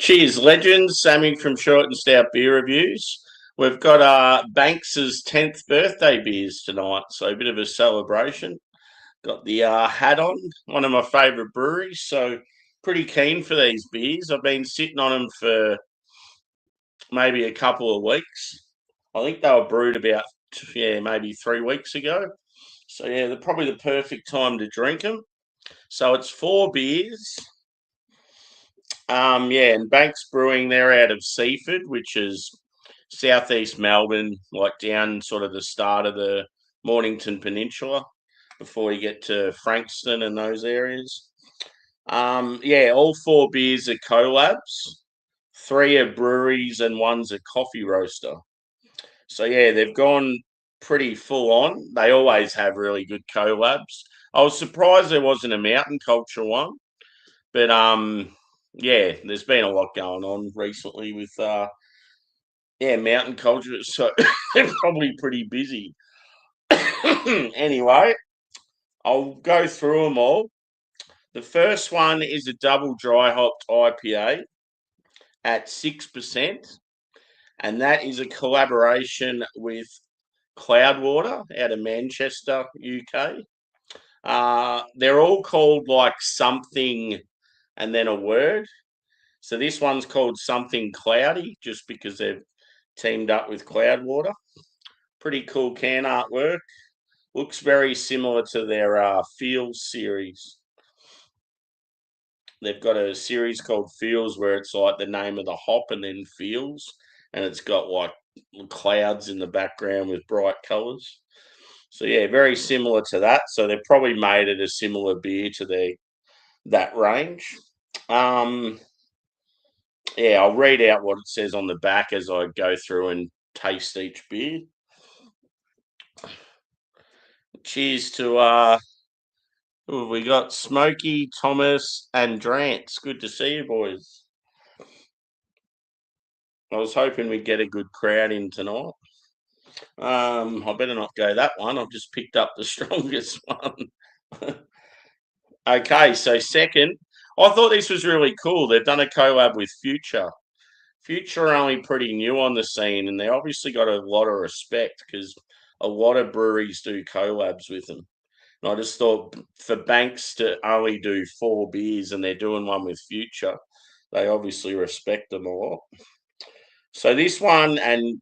Cheers, legends. Sammy from Short and Stout Beer Reviews. We've got Banks's 10th birthday beers tonight, so a bit of a celebration. Got the hat on, one of my favourite breweries, so pretty keen for these beers. I've been sitting on them for maybe a couple of weeks. I think they were brewed about, maybe 3 weeks ago. So, they're probably the perfect time to drink them. So it's 4 beers. And Banks Brewing, they're out of Seaford, which is southeast Melbourne, like down sort of the start of the Mornington Peninsula before you get to Frankston and those areas. All 4 beers are collabs. 3 are breweries and one's a coffee roaster. So they've gone pretty full on. They always have really good collabs. I was surprised there wasn't a mountain culture one, but there's been a lot going on recently with mountain culture, so they're probably pretty busy. Anyway, I'll go through them all. The first one is a double dry hopped IPA at 6%, and that is a collaboration with Cloudwater out of Manchester, UK. They're all called like something and then a word. So this one's called Something Cloudy, just because they've teamed up with Cloudwater. Pretty cool can artwork. Looks very similar to their Feels series. They've got a series called Feels where it's like the name of the hop and then Feels, and it's got like clouds in the background with bright colours. So very similar to that. So they've probably made it a similar beer to that range. I'll read out what it says on the back as I go through and taste each beer. Cheers to we got Smokey, Thomas, and Drance. Good to see you, boys. I was hoping we'd get a good crowd in tonight. I better not go that one. I've just picked up the strongest one. Okay, so second, I thought this was really cool. They've done a collab with Future. Future are only pretty new on the scene, and they obviously got a lot of respect because a lot of breweries do collabs with them. And I just thought for Banks to only do 4 beers and they're doing one with Future, they obviously respect them a lot. So this one, and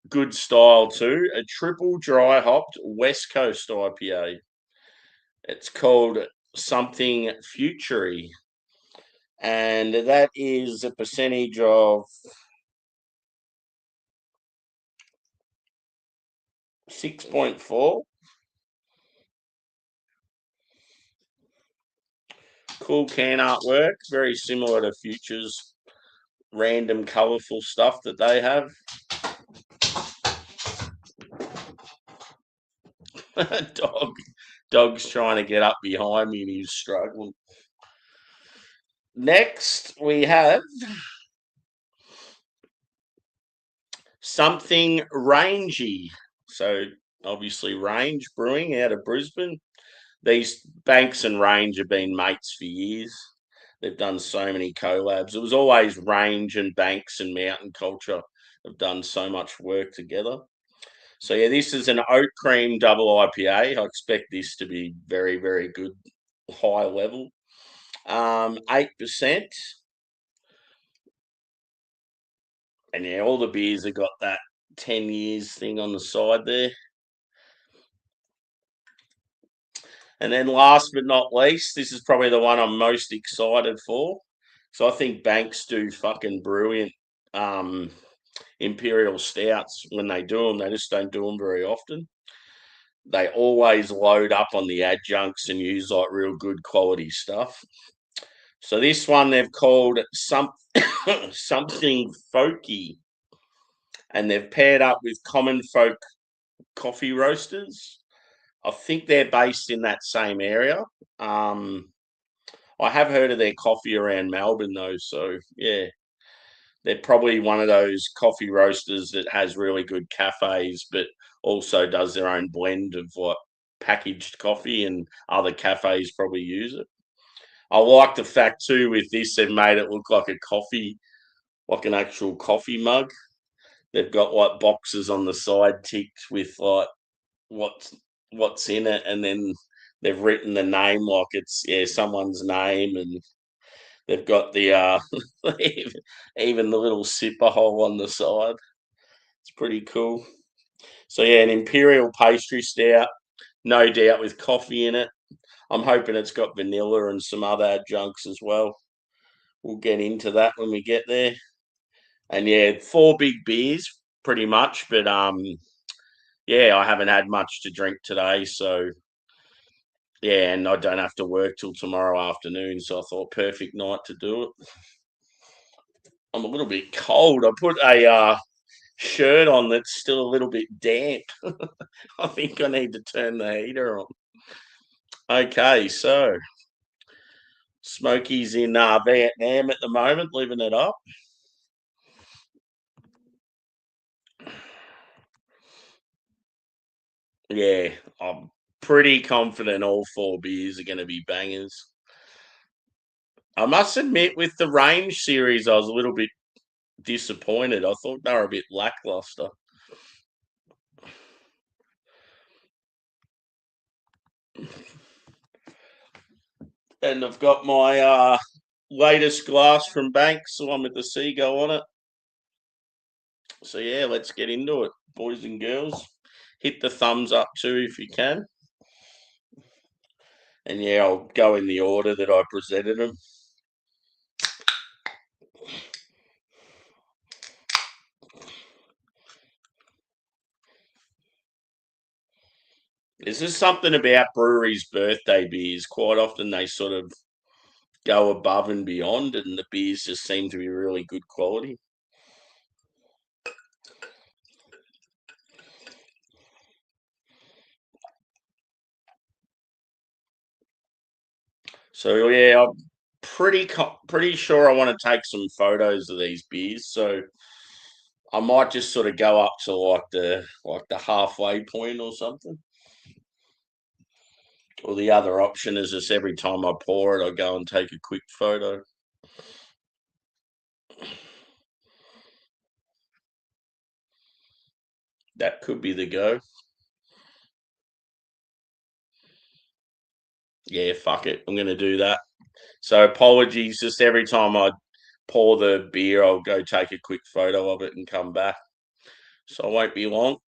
good style too, a triple dry hopped West Coast IPA. It's called Something Futury, and that is a percentage of 6.4. Cool can artwork, very similar to Future's random colourful stuff that they have. Dog's trying to get up behind me and he's struggling. Next, we have Something Rangy. So obviously Range Brewing out of Brisbane. These Banks and Range have been mates for years. They've done so many collabs. It was always Range and Banks and Mountain Culture have done so much work together. So this is an oat cream double IPA. I expect this to be very, very good, high level. 8%. And all the beers have got that 10 years thing on the side there. And then last but not least, this is probably the one I'm most excited for. So I think Banks do fucking brilliant Imperial Stouts when they do them. They just don't do them very often. They always load up on the adjuncts and use like real good quality stuff. So this one they've called Something Folky, and they've paired up with Common Folk Coffee Roasters. I think they're based in that same area. I have heard of their coffee around Melbourne though, so they're probably one of those coffee roasters that has really good cafes, but also does their own blend of like packaged coffee, and other cafes probably use it. I like the fact too with this, they've made it look like a coffee like an actual coffee mug. They've got like boxes on the side ticked with like what's what's in it, and then they've written the name like it's someone's name, and they've got the even the little sipper hole on the side. It's pretty cool. So yeah, an imperial pastry stout, no doubt with coffee in it. I'm hoping it's got vanilla and some other adjuncts as well. We'll get into that when we get there. And yeah, 4 big beers pretty much, but yeah, I haven't had much to drink today, so yeah, and I don't have to work till tomorrow afternoon, so I thought perfect night to do it. I'm a little bit cold. I put a shirt on that's still a little bit damp. I think I need to turn the heater on. Okay, so Smokey's in Vietnam at the moment, living it up. Yeah, I'm pretty confident all 4 beers are going to be bangers. I must admit, with the range series, I was a little bit disappointed. I thought they were a bit lackluster. And I've got my latest glass from Banks, the one with the seagull on it. So yeah, let's get into it, boys and girls. Hit the thumbs up too if you can. And yeah, I'll go in the order that I presented them. This is something about breweries' birthday beers. Quite often they sort of go above and beyond, and the beers just seem to be really good quality. So yeah, I'm pretty sure I want to take some photos of these beers. So I might just sort of go up to like the halfway point or something. Or the other option is just every time I pour it, I go and take a quick photo. That could be the go. Yeah, fuck it. I'm going to do that. So apologies. Just every time I pour the beer, I'll go take a quick photo of it and come back. So I won't be long.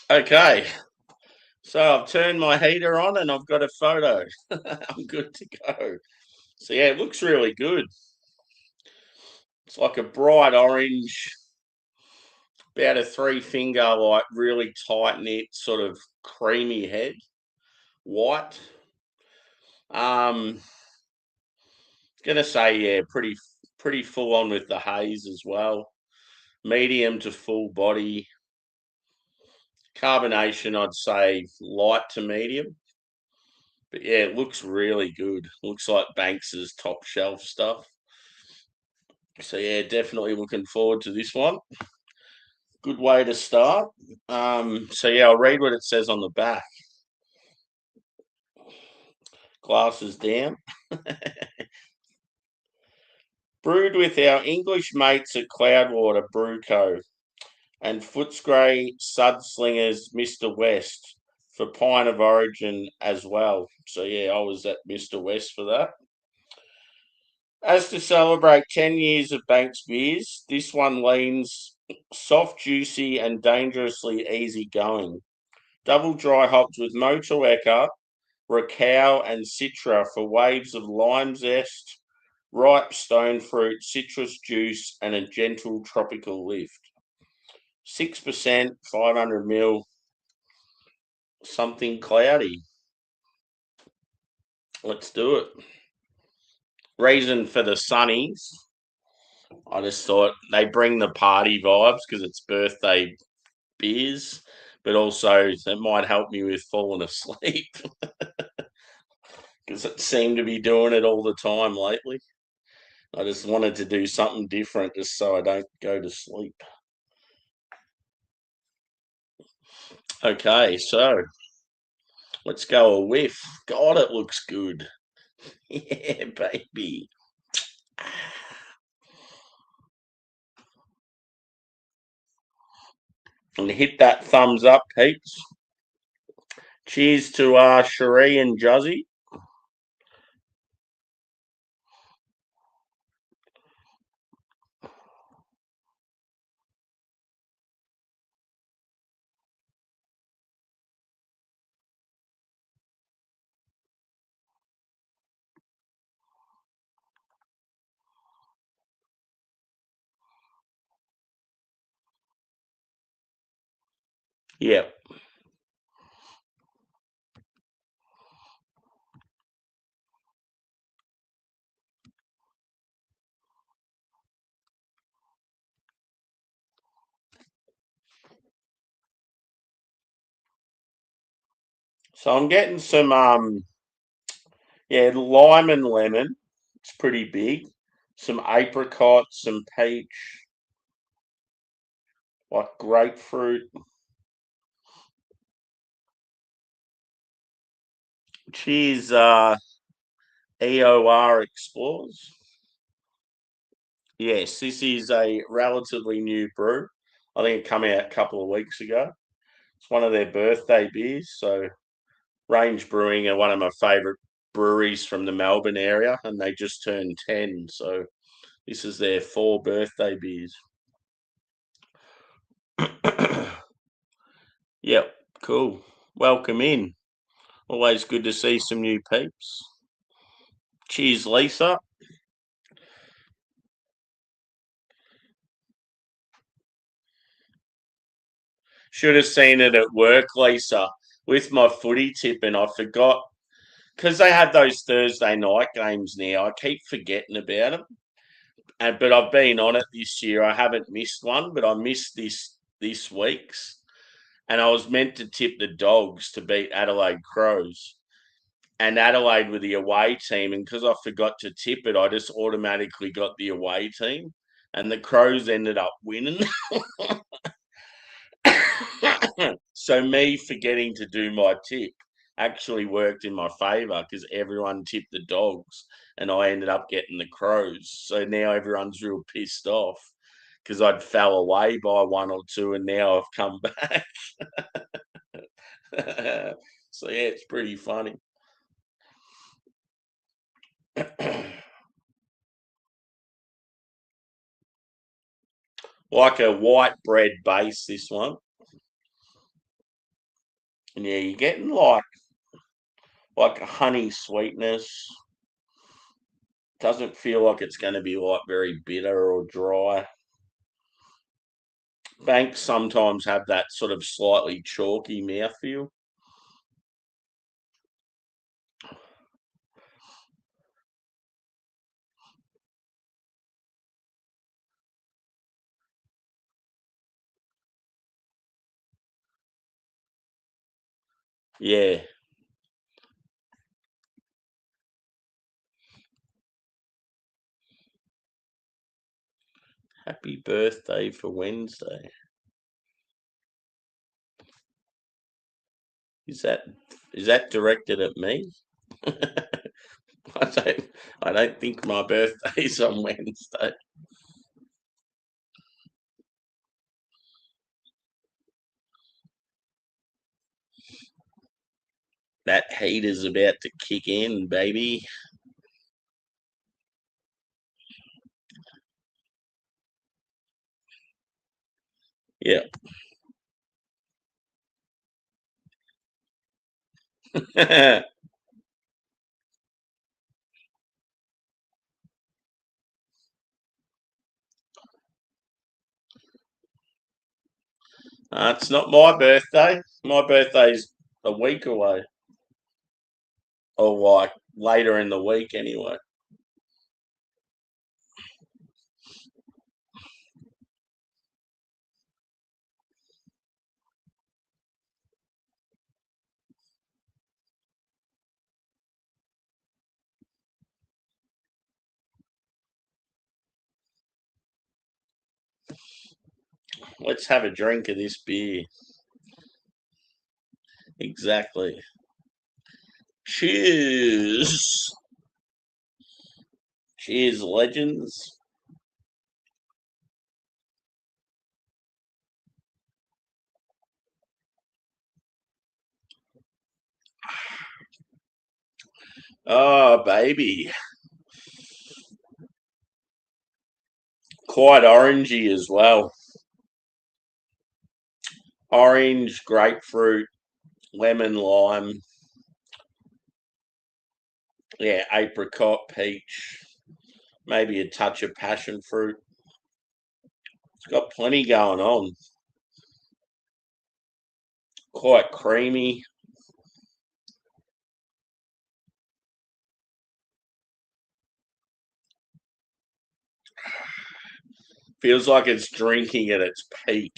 Okay. So I've turned my heater on and I've got a photo. I'm good to go. So yeah, it looks really good. It's like a bright orange, about a 3 finger, like really tight knit, sort of creamy head, white. Um, Gonna say yeah, pretty full on with the haze as well. Medium to full body. Carbonation, I'd say light to medium. But yeah, it looks really good. Looks like Banks's top shelf stuff. So yeah, definitely looking forward to this one. Good way to start. So yeah, I'll read what it says on the back. Glasses down. Brewed with our English mates at Cloudwater Brew Co. and Footscray Sudslingers Mr. West for Pine of Origin as well. So yeah, I was at Mr. West for that. As to celebrate 10 years of Banks beers, this one leans soft, juicy, and dangerously easy going. Double dry hopped with Motueka, Rakau, and Citra for waves of lime zest, ripe stone fruit, citrus juice, and a gentle tropical lift. 6%, 500 ml, something cloudy. Let's do it. Reason for the sunnies. I just thought they bring the party vibes because it's birthday beers, but also it might help me with falling asleep because it seemed to be doing it all the time lately. I just wanted to do something different just so I don't go to sleep. Okay, so let's go a whiff. God, it looks good. Yeah, baby. And hit that thumbs up, peeps. Cheers to Cherie and Juzzy. Yep. So I'm getting some lime and lemon. It's pretty big. Some apricot, some peach, like grapefruit. Cheers, EOR Explorers. Yes, this is a relatively new brew. I think it came out a couple of weeks ago. It's one of their birthday beers. So Range Brewing are one of my favourite breweries from the Melbourne area, and they just turned 10. So this is their 4 birthday beers. Yep, cool. Welcome in. Always good to see some new peeps. Cheers, Lisa. Should have seen it at work, Lisa, with my footy tip, and I forgot because they have those Thursday night games now. I keep forgetting about them, but I've been on it this year. I haven't missed one, but I missed this week's, and I was meant to tip the Dogs to beat Adelaide Crows, and Adelaide were the away team, and because I forgot to tip it, I just automatically got the away team, and the Crows ended up winning. So me forgetting to do my tip actually worked in my favour because everyone tipped the Dogs and I ended up getting the Crows. So now everyone's real pissed off because I'd fell away by 1 or 2 and now I've come back. So yeah, it's pretty funny. Like a white bread base, this one. And yeah, you're getting like a honey sweetness. Doesn't feel like it's going to be like very bitter or dry. Banks sometimes have that sort of slightly chalky mouthfeel. Yeah. Happy birthday for Wednesday. Is that is that directed at me? I don't think my birthday's on Wednesday. That heat is about to kick in, baby. Yeah. It's not my birthday. My birthday's a week away, or like later in the week, anyway. Let's have a drink of this beer. Exactly. Cheers. Cheers, legends. Oh, baby. Quite orangey as well. Orange, grapefruit, lemon, lime. Yeah, apricot, peach. Maybe a touch of passion fruit. It's got plenty going on. Quite creamy. Feels like it's drinking at its peak.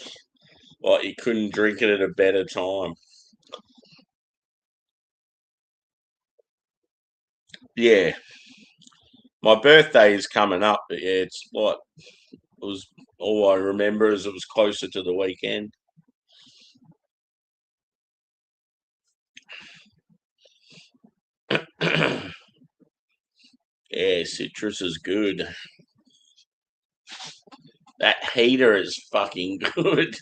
Like you couldn't drink it at a better time. Yeah, my birthday is coming up, but yeah, it's like it was. All I remember is it was closer to the weekend. Yeah, citrus is good. That heater is fucking good.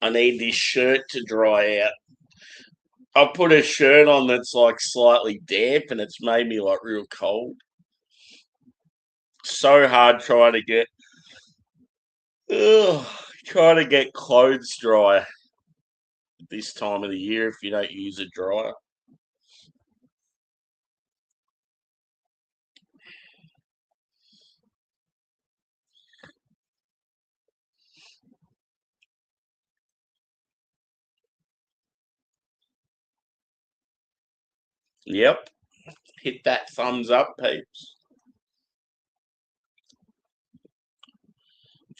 I need this shirt to dry out. I put a shirt on that's like slightly damp and it's made me like real cold. So hard ugh, trying to get clothes dry this time of the year if you don't use a dryer. Yep. Hit that thumbs up, peeps.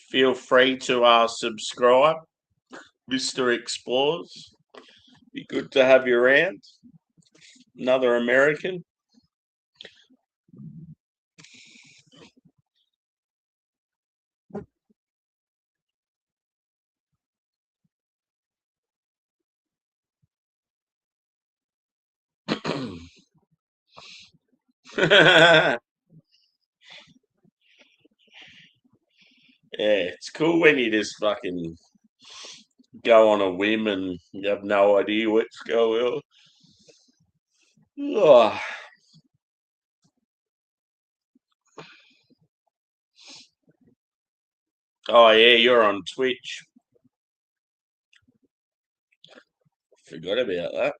Feel free to subscribe, Mr. Explores. Be good to have you around. Another American. Yeah, it's cool when you just fucking go on a whim and you have no idea what's going on. Oh, oh yeah, you're on Twitch. Forgot about that.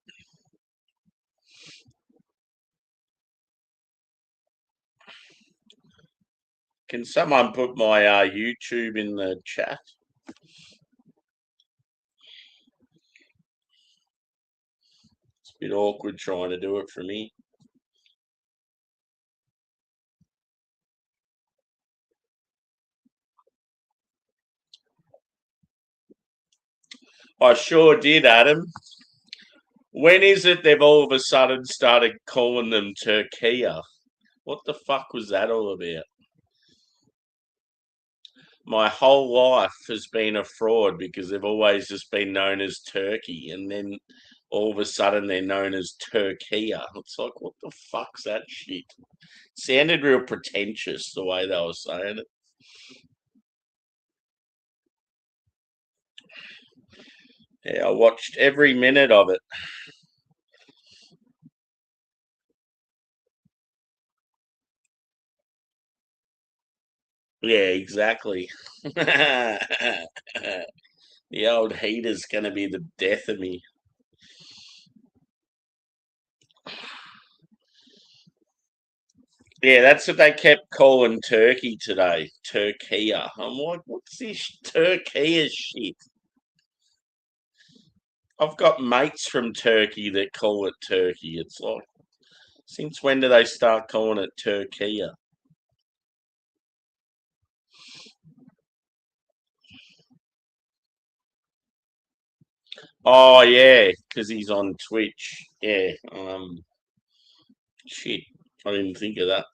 Can someone put my YouTube in the chat? It's a bit awkward trying to do it for me. I sure did, Adam. When is it they've all of a sudden started calling them Turkey? What the fuck was that all about? My whole life has been a fraud because they've always just been known as Turkey, and then all of a sudden they're known as Turkey. It's like, what the fuck's that shit? Sounded real pretentious the way they were saying it. Yeah, I watched every minute of it. Yeah, exactly. The old heater's going to be the death of me. Yeah, that's what they kept calling Turkey today. Turkey. I'm like, what's this Turkey shit? I've got mates from Turkey that call it Turkey. It's like, since when do they start calling it Turkey? Oh yeah, because he's on Twitch. Yeah. Shit, I didn't think of that.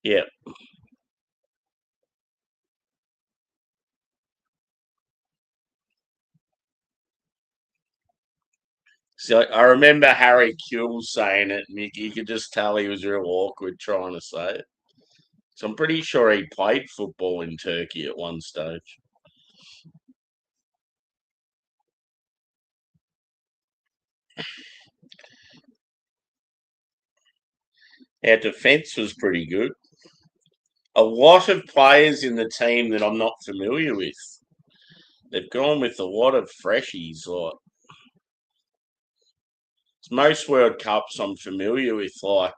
Yeah. So I remember Harry Kuehl saying it, and you could just tell he was real awkward trying to say it. So I'm pretty sure he played football in Turkey at one stage. Our defence was pretty good. A lot of players in the team that I'm not familiar with. They've gone with a lot of freshies. Like most World Cups I'm familiar with, like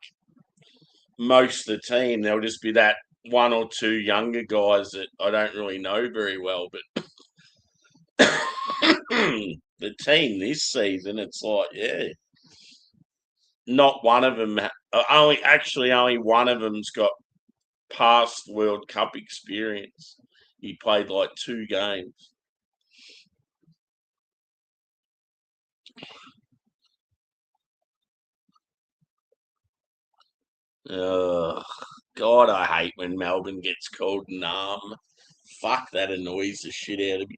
most of the team, there'll just be that one or two younger guys that I don't really know very well. But the team this season, it's like, yeah, not one of them. Only one of them's got past World Cup experience. He played like two games. Ugh, God, I hate when Melbourne gets called Nam. Fuck, that annoys the shit out of me.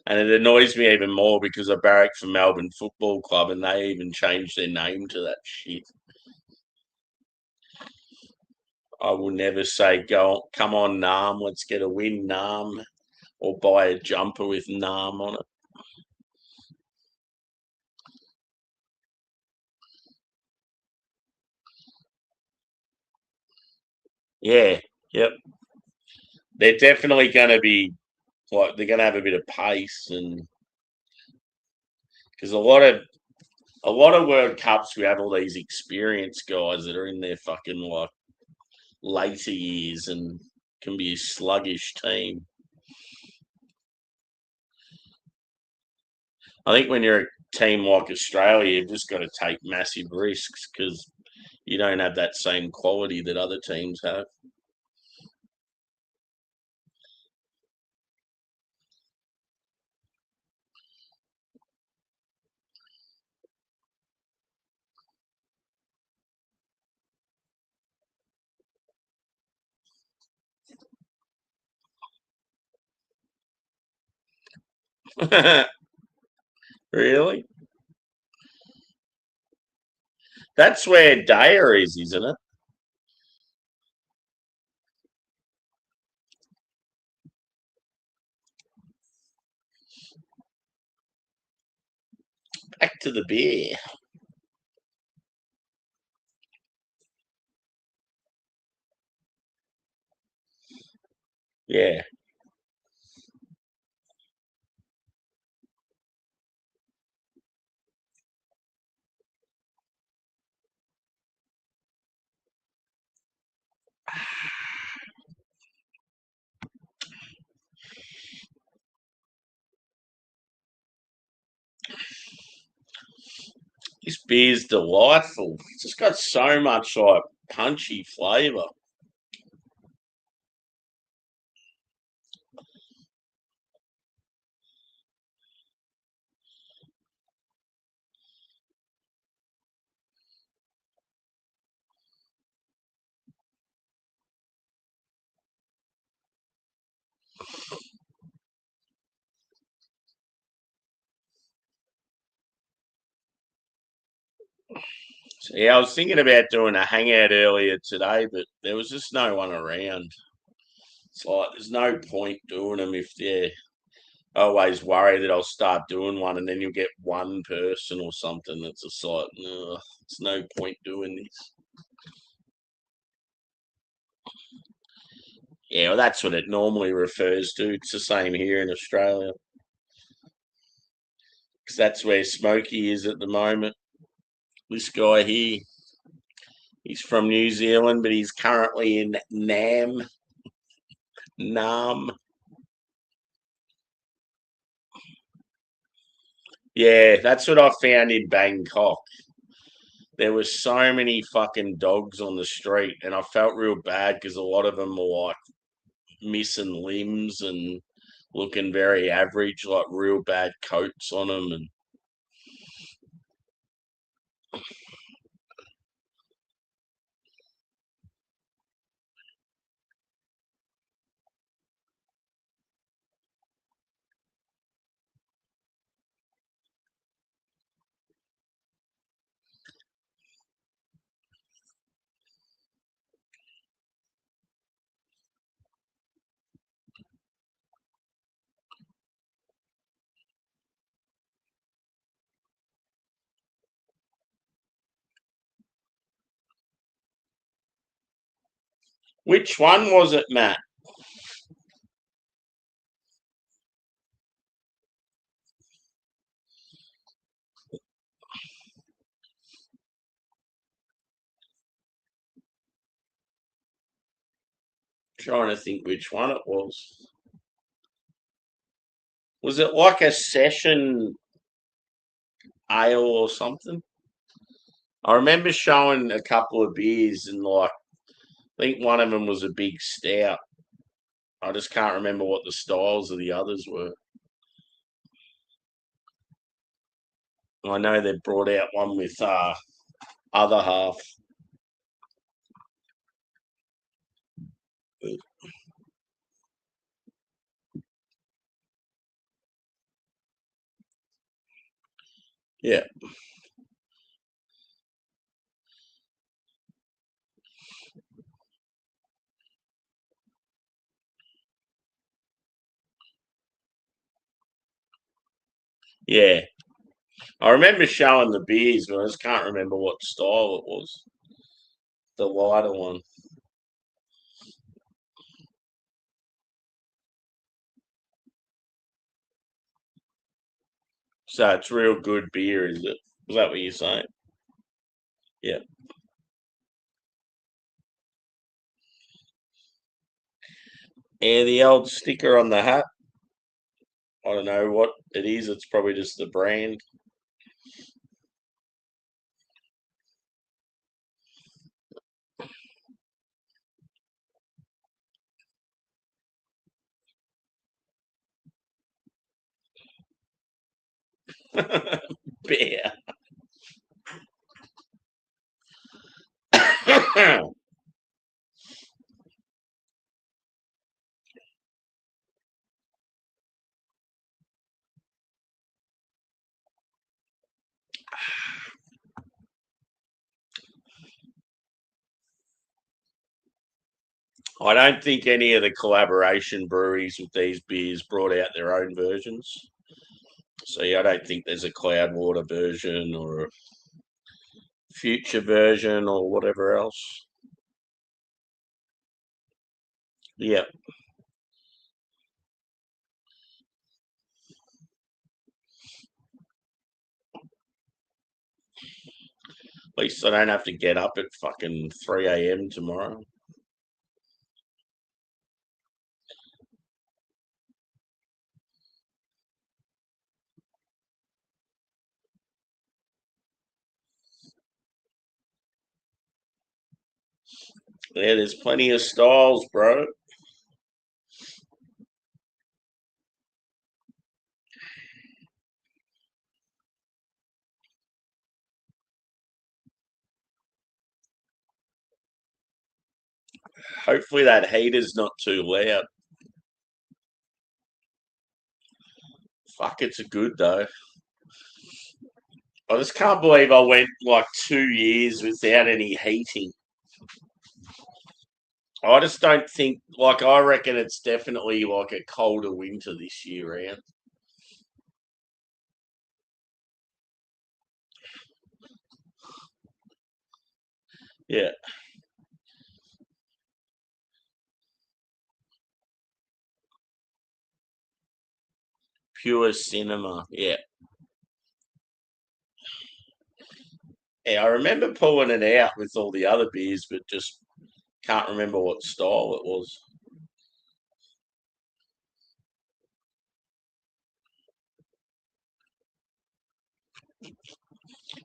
And it annoys me even more because I barrack for Melbourne Football Club and they even changed their name to that shit. I will never say, go, come on, Nam, let's get a win, Nam, or buy a jumper with Nam on it. Yeah, yep. They're definitely going to be like they're going to have a bit of pace, and because a lot of World Cups we have all these experienced guys that are in their fucking like later years and can be a sluggish team. I think when you're a team like Australia, you've just got to take massive risks because you don't have that same quality that other teams have. Really? That's where Daya is, isn't it? Back to the beer. Yeah. This beer's delightful. It's just got so much like punchy flavour. So, yeah, I was thinking about doing a hangout earlier today, but there was just no one around. It's like there's no point doing them if they're always worry that I'll start doing one and then you'll get one person or something that's just like, ugh, it's no point doing this. Yeah, well, that's what it normally refers to. It's the same here in Australia because that's where Smokey is at the moment. This guy here, he's from New Zealand, but he's currently in Nam. Yeah, that's what I found in Bangkok. There were so many fucking dogs on the street, and I felt real bad because a lot of them were like missing limbs and looking very average, like real bad coats on them. And which one was it, Matt? Trying to think which one it was. Was it like a session ale or something? I remember showing a couple of beers and like I think one of them was a big stout. I just can't remember what the styles of the others were. I know they brought out one with other half. Yeah, yeah. I remember showing the beers, but I just can't remember what style it was. The lighter one. So it's real good beer, is it? Is that what you're saying? Yeah. Yeah, the old sticker on the hat. I don't know what it is. It's probably just the brand. Beer. I don't think any of the collaboration breweries with these beers brought out their own versions. So yeah, I don't think there's a Cloudwater version or a future version or whatever else. Yeah, at least I don't have to get up at fucking 3 a.m. tomorrow. Yeah, there's plenty of styles, bro. Hopefully that heater's not too loud. Fuck, it's a good though. I just can't believe I went like 2 years without any heating. I just don't think, like, I reckon it's definitely like a colder winter this year round. Yeah, pure cinema. Yeah. Yeah, I remember pulling it out with all the other beers, but just can't remember what style it was.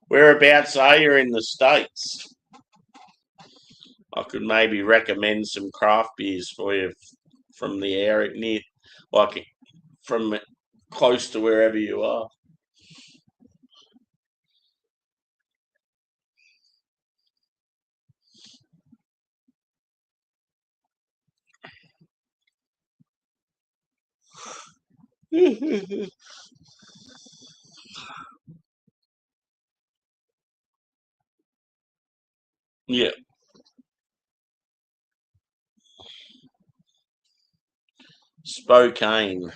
Whereabouts are you in the States? I could maybe recommend some craft beers for you from the area near, like from close to wherever you are. Yeah, Spokane.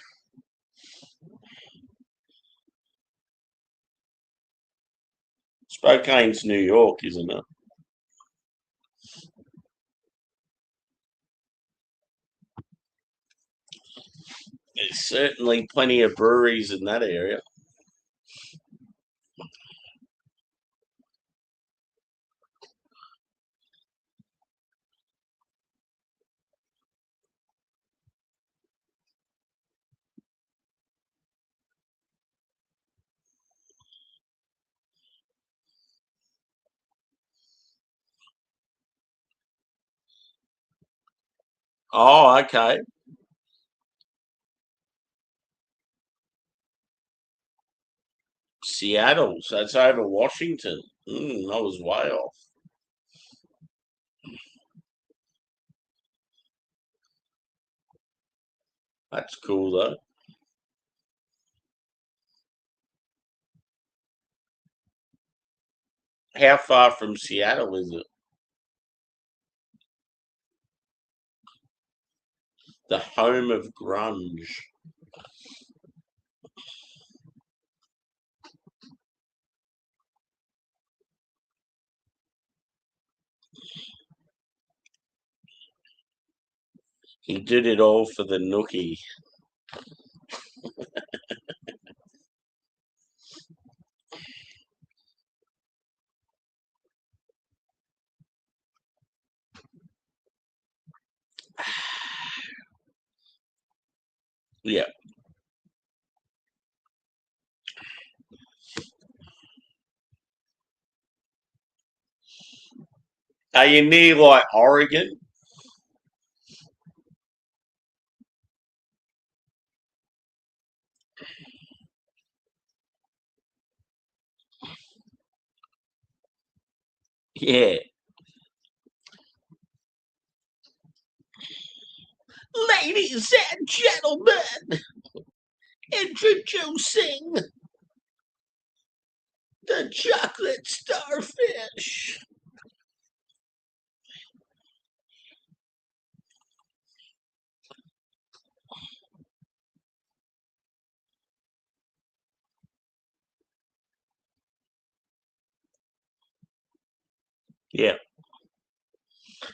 Spokane's New York, isn't it? There's certainly plenty of breweries in that area. Oh, okay. Seattle, so it's over Washington. I was way off. That's cool though. How far from Seattle is it? The home of grunge. He did it all for the nookie. Yeah. Are you near like Oregon? Yeah. Ladies and gentlemen, introducing the chocolate starfish. Yeah.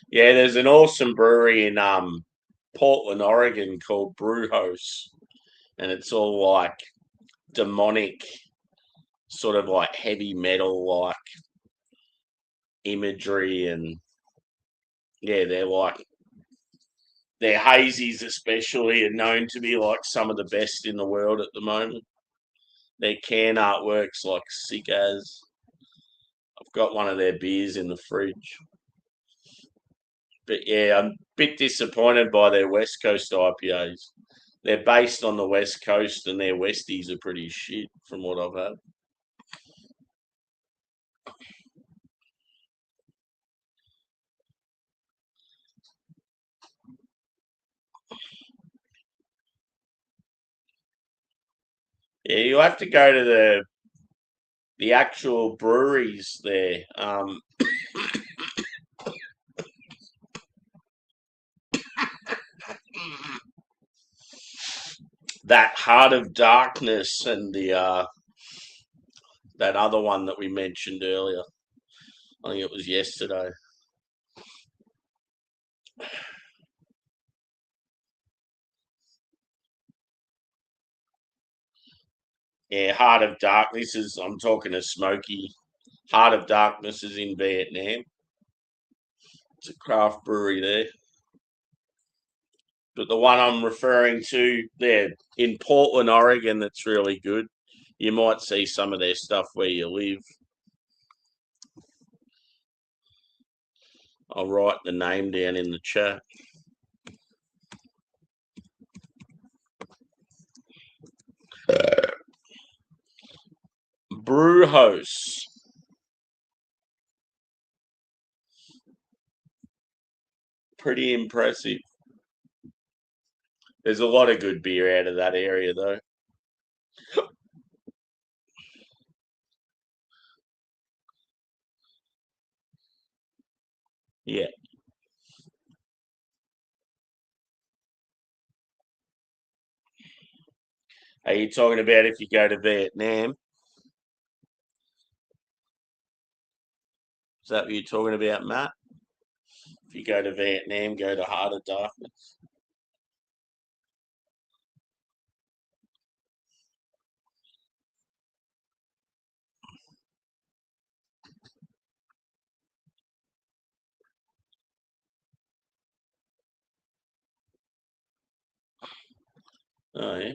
Yeah, there's an awesome brewery in Portland, Oregon called Brew House, and it's all like demonic, sort of like heavy metal like imagery, and yeah, their hazies especially are known to be like some of the best in the world at the moment. Their can artwork's like sick as. I've got one of their beers in the fridge. But yeah, I'm a bit disappointed by their West Coast IPAs. They're based on the West Coast, and their Westies are pretty shit from what I've had. Yeah, you have to go to the actual breweries there. That Heart of Darkness and the that other one that we mentioned earlier. I think it was yesterday. Yeah, Heart of Darkness is. I'm talking to Smoky. Heart of Darkness is in Vietnam. It's a craft brewery there. But the one I'm referring to there in Portland, Oregon, that's really good. You might see some of their stuff where you live. I'll write the name down in the chat. Brew house. Pretty impressive. There's a lot of good beer out of that area, though. Yeah. Are you talking about if you go to Vietnam? Is that what you're talking about, Matt? If you go to Vietnam, go to Heart of Darkness. Oh, yeah.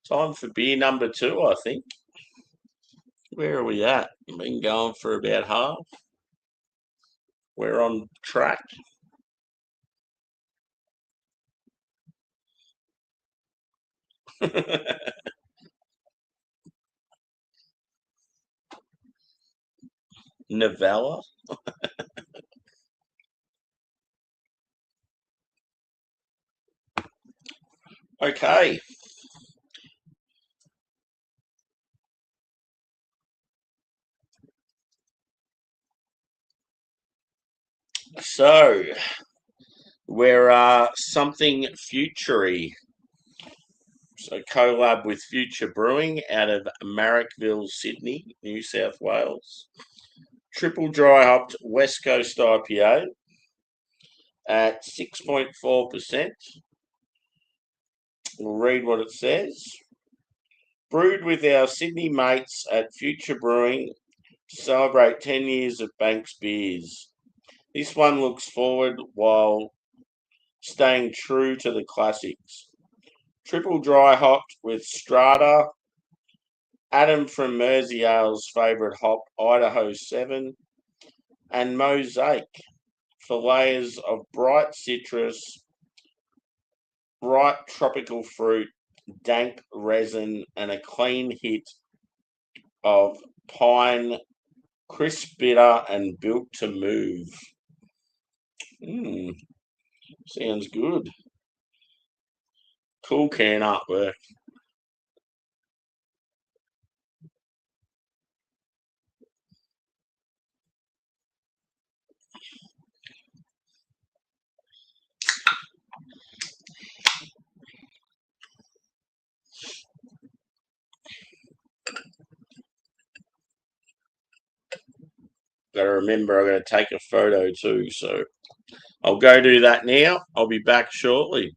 Time for beer number two, I think. Where are we at? We've been going for about half. We're on track. Novella. Okay. So we're something futury. So collab with Future Brewing out of Marrickville, Sydney, New South Wales. Triple dry hopped West Coast IPA at 6.4%. We'll read what it says. Brewed with our Sydney mates at Future Brewing to celebrate 10 years of Banks beers. This one looks forward while staying true to the classics. Triple dry hopped with Strata, Adam from Mersey Ale's favourite hop, Idaho 7, and Mosaic for layers of bright citrus, ripe tropical fruit, dank resin, and a clean hit of pine, crisp bitter, and built to move. Sounds good. Cool can artwork. Got to remember, I'm going to take a photo too. So I'll go do that now. I'll be back shortly.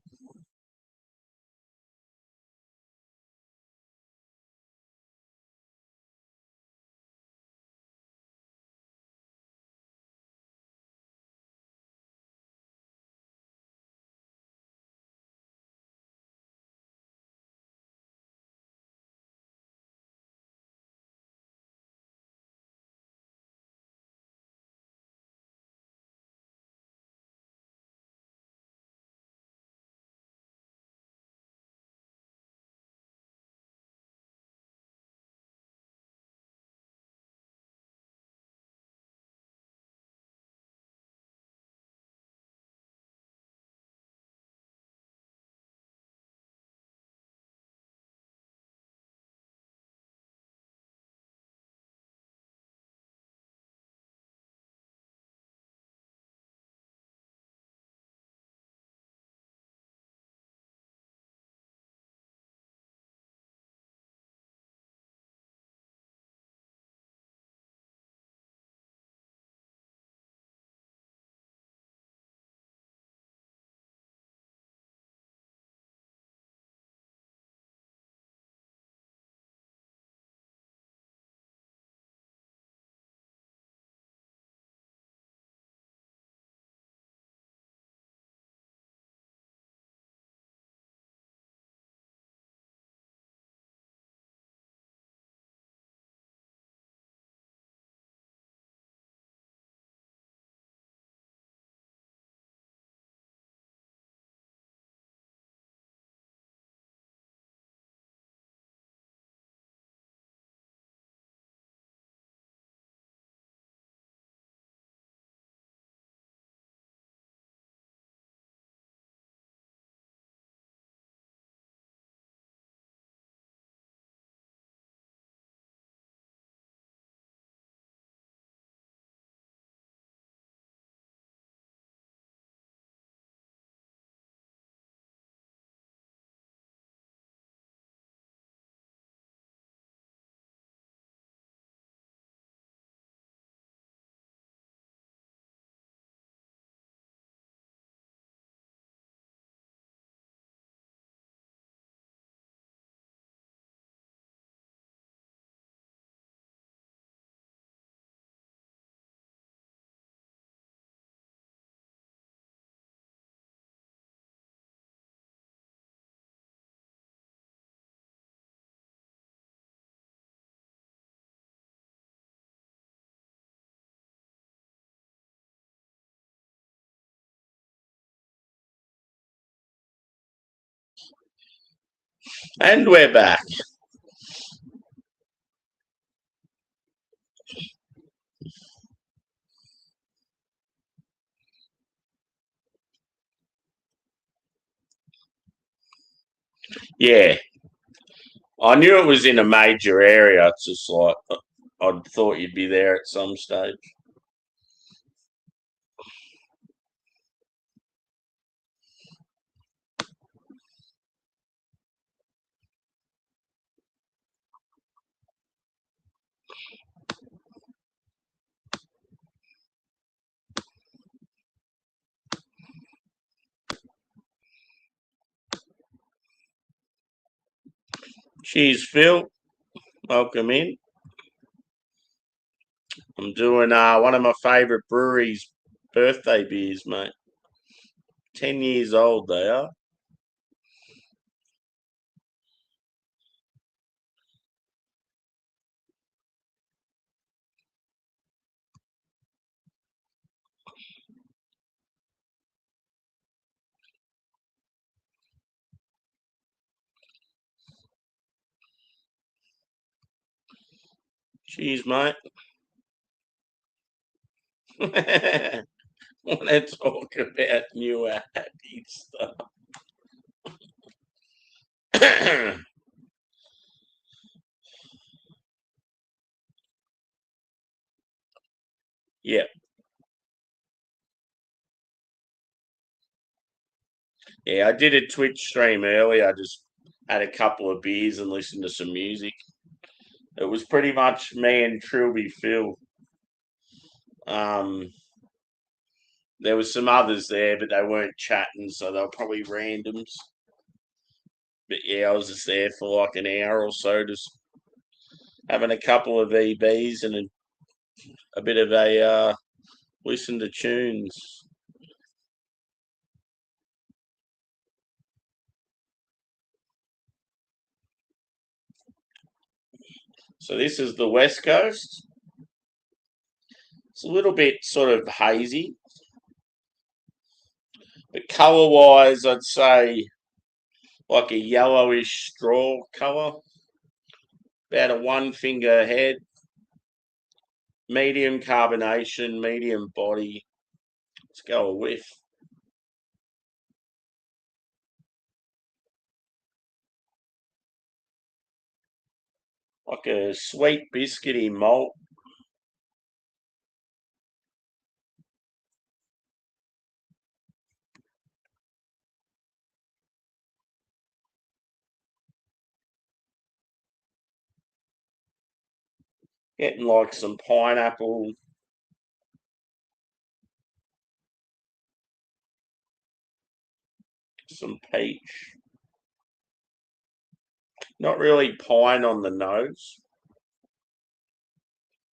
And we're back. Yeah, I knew it was in a major area. It's just like I thought you'd be there at some stage. Cheers, Phil. Welcome in. I'm doing one of my favourite breweries' birthday beers, mate. 10 years old they are. Cheers, mate. Want to talk about newer happy stuff? Yeah, yeah. I did a Twitch stream earlier. I just had a couple of beers and listened to some music. It was pretty much me and Trilby Phil. Um, there was some others there, but they weren't chatting, so they were probably randoms. But yeah, I was just there for like an hour or so, just having a couple of EBs and a bit of a listen to tunes. So this is the West Coast. It's a little bit sort of hazy, but colour wise, I'd say like a yellowish straw colour, about a one finger head, medium carbonation, medium body. Let's go a whiff. Like a sweet biscuity malt. Getting like some pineapple, some peach. Not really pine on the nose.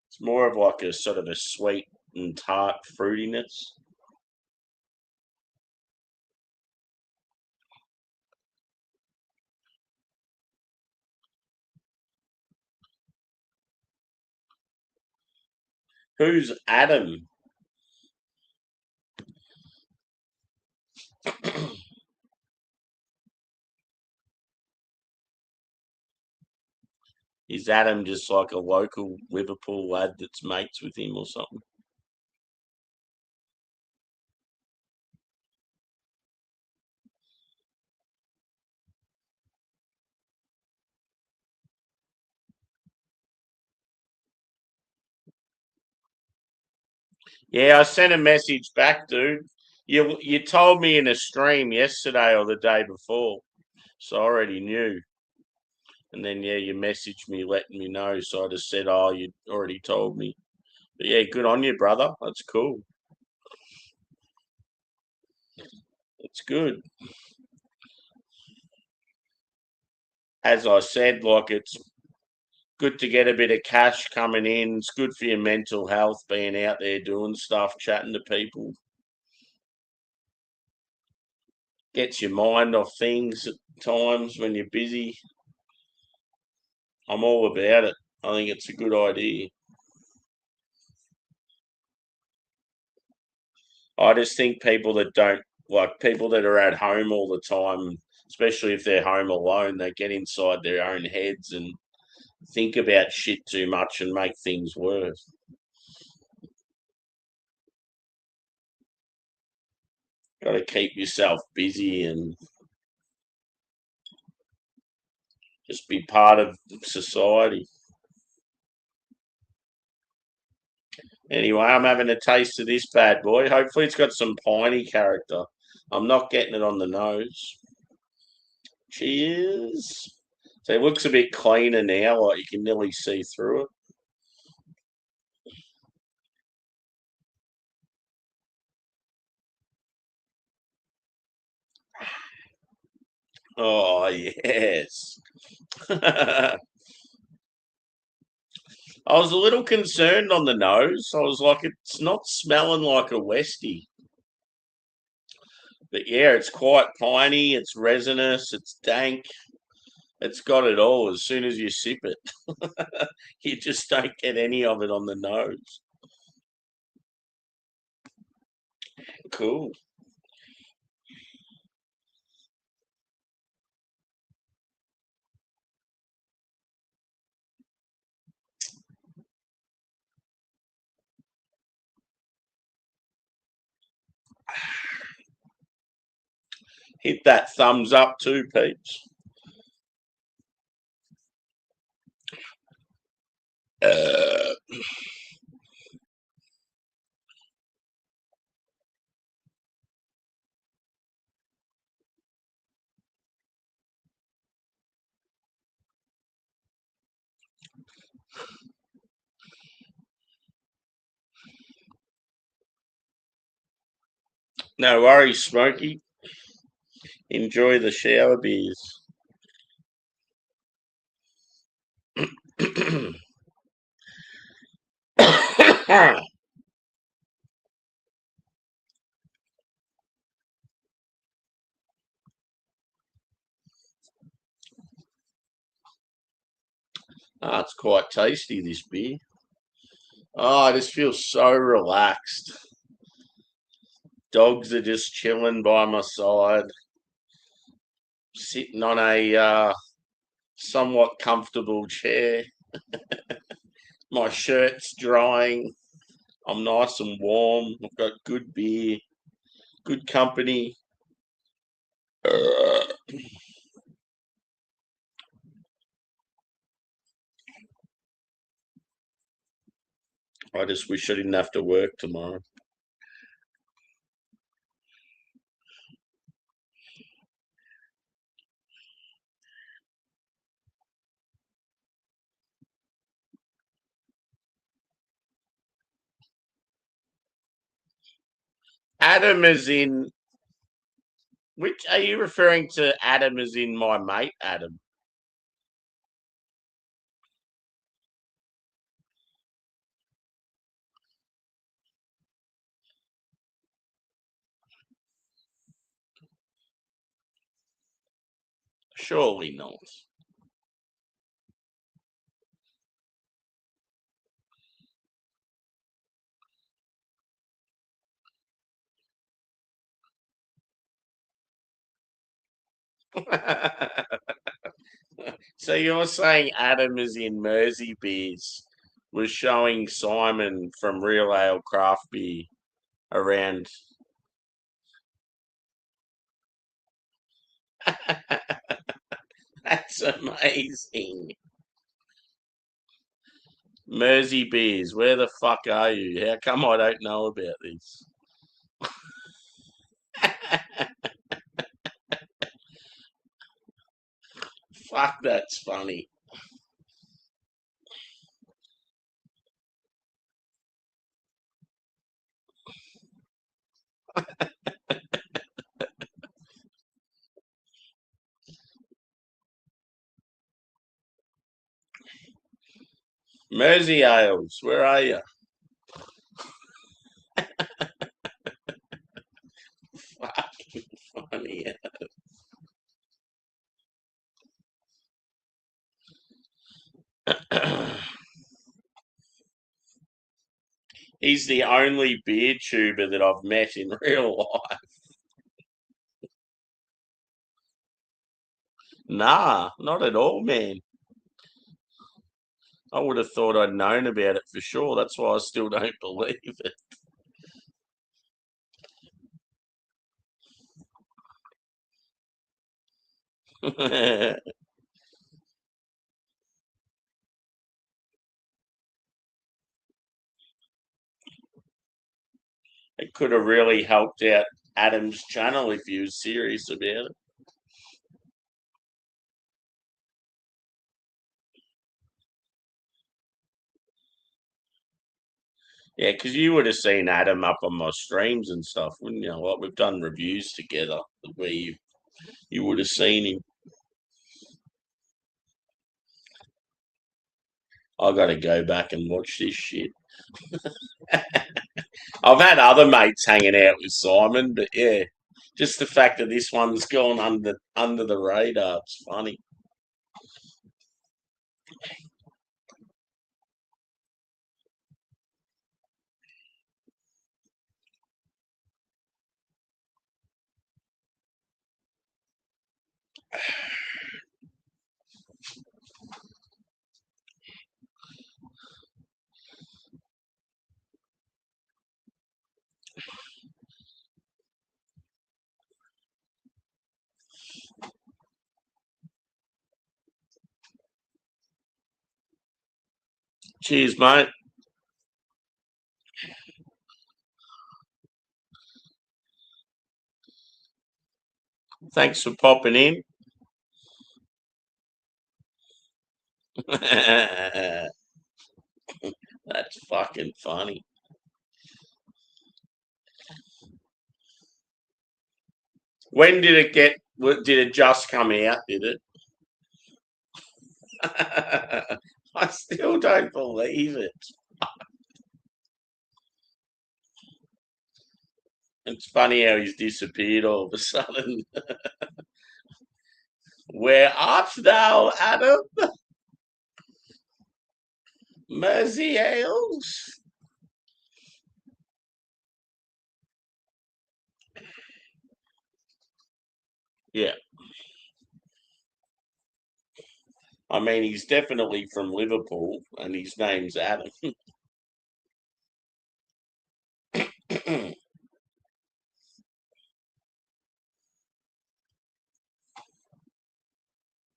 It's more of like a sort of a sweet and tart fruitiness. Who's Adam? Is Adam just like a local Liverpool lad that's mates with him or something? Yeah, I sent a message back, dude. You told me in a stream yesterday or the day before, so I already knew. And then yeah, you messaged me letting me know, so I just said, "Oh, you already told me." But yeah, good on you, brother. That's cool. It's good. As I said, like it's good to get a bit of cash coming in. It's good for your mental health, being out there doing stuff, chatting to people. Gets your mind off things at times when you're busy. I'm all about it. I think it's a good idea. I just think people that don't like people that are at home all the time especially if they're home alone. They get inside their own heads and think about shit too much and make things worse. Got to keep yourself busy and just be part of society. Anyway, I'm having a taste of this bad boy. Hopefully, it's got some piney character. I'm not getting it on the nose. Cheers. So it looks a bit cleaner now, like you can nearly see through it. Oh, yes. I was a little concerned on the nose. I was like, it's not smelling like a Westie. But yeah, it's quite piney, it's resinous, it's dank. It's got it all as soon as you sip it. You just don't get any of it on the nose. Cool. Hit that thumbs up too, peeps. Uh, no worries, Smokey. Enjoy the shower beers. It's quite tasty, this beer. Oh, I just feel so relaxed. Dogs are just chilling by my side, sitting on a somewhat comfortable chair. My shirt's drying. I'm nice and warm. I've got good beer, good company. Uh, I just wish I didn't have to work tomorrow. Adam is in. Which are you referring to? Adam as in my mate Adam. Surely not. So you're saying Adam is in Mersey Beers was showing Simon from Real Ale Craft Beer around. That's amazing. Mersey Beers, where the fuck are you? How come I don't know about this? Fuck, that's funny. Mersey Ales, where are you? Fucking funny. He's the only beer tuber that I've met in real life. Nah, not at all, man. I would have thought I'd known about it for sure. That's why I still don't believe it. It could have really helped out Adam's channel if he was serious about it. Yeah, because you would have seen Adam up on my streams and stuff, wouldn't you? Like we've done reviews together where you would have seen him. I got to go back and watch this shit. I've had other mates hanging out with Simon, but yeah, just the fact that this one's gone under the radar, it's funny. Cheers, mate. Thanks for popping in. That's fucking funny. When did it get? Did it just come out? Did it? I still don't believe it. It's funny how he's disappeared all of a sudden. Where art thou, Adam? Mersey Hales? Yeah, I mean he's definitely from Liverpool, and his name's Adam.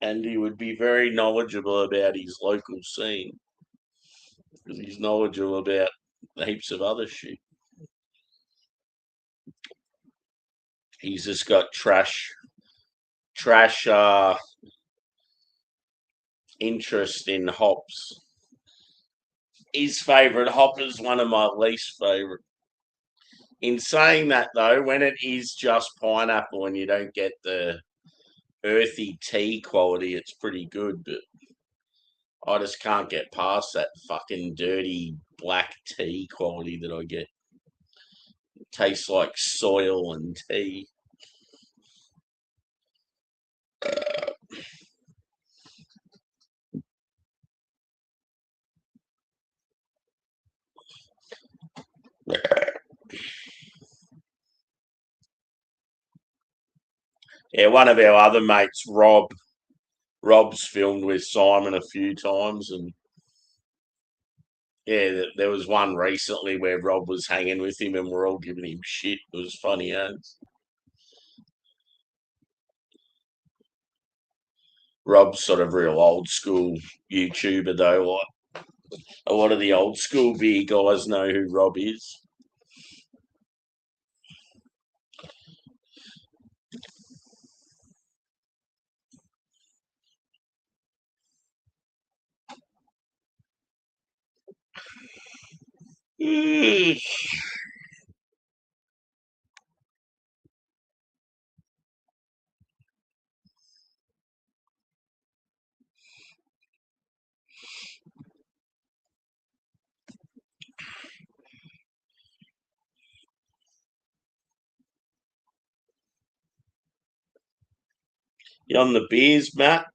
And he would be very knowledgeable about his local scene because he's knowledgeable about heaps of other shit. He's just got trash interest in hops. His favourite hop is one of my least favourite. In saying that though, when it is just pineapple and you don't get the earthy tea quality, it's pretty good, but I just can't get past that fucking dirty black tea quality that I get. It tastes like soil and tea. Yeah, one of our other mates, Rob's filmed with Simon a few times, and yeah, there was one recently where Rob was hanging with him, and we're all giving him shit. It was funny, as Rob's sort of real old school YouTuber though. Like a lot of the old school beer guys know who Rob is. You on the beers, Matt?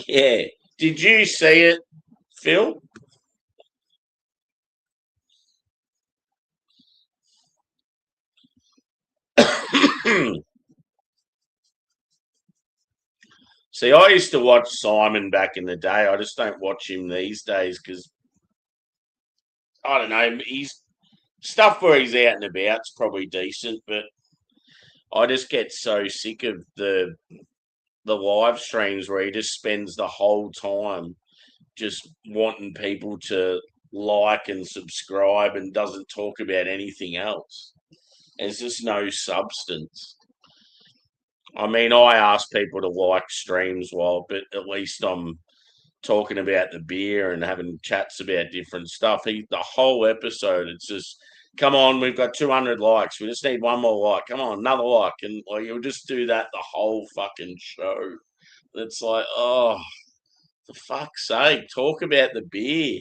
Yeah. Did you see it, Phil? See, I used to watch Simon back in the day. I just don't watch him these days because I don't know. He's stuff where he's out and about's probably decent, but I just get so sick of the live streams where he just spends the whole time just wanting people to like and subscribe and doesn't talk about anything else. There's just no substance. I mean, I ask people to like streams but at least I'm talking about the beer and having chats about different stuff. The whole episode, it's just, come on, we've got 200 likes. We just need one more like. Come on, another like. And like, you'll just do that the whole fucking show. It's like, oh, for fuck's sake, talk about the beer.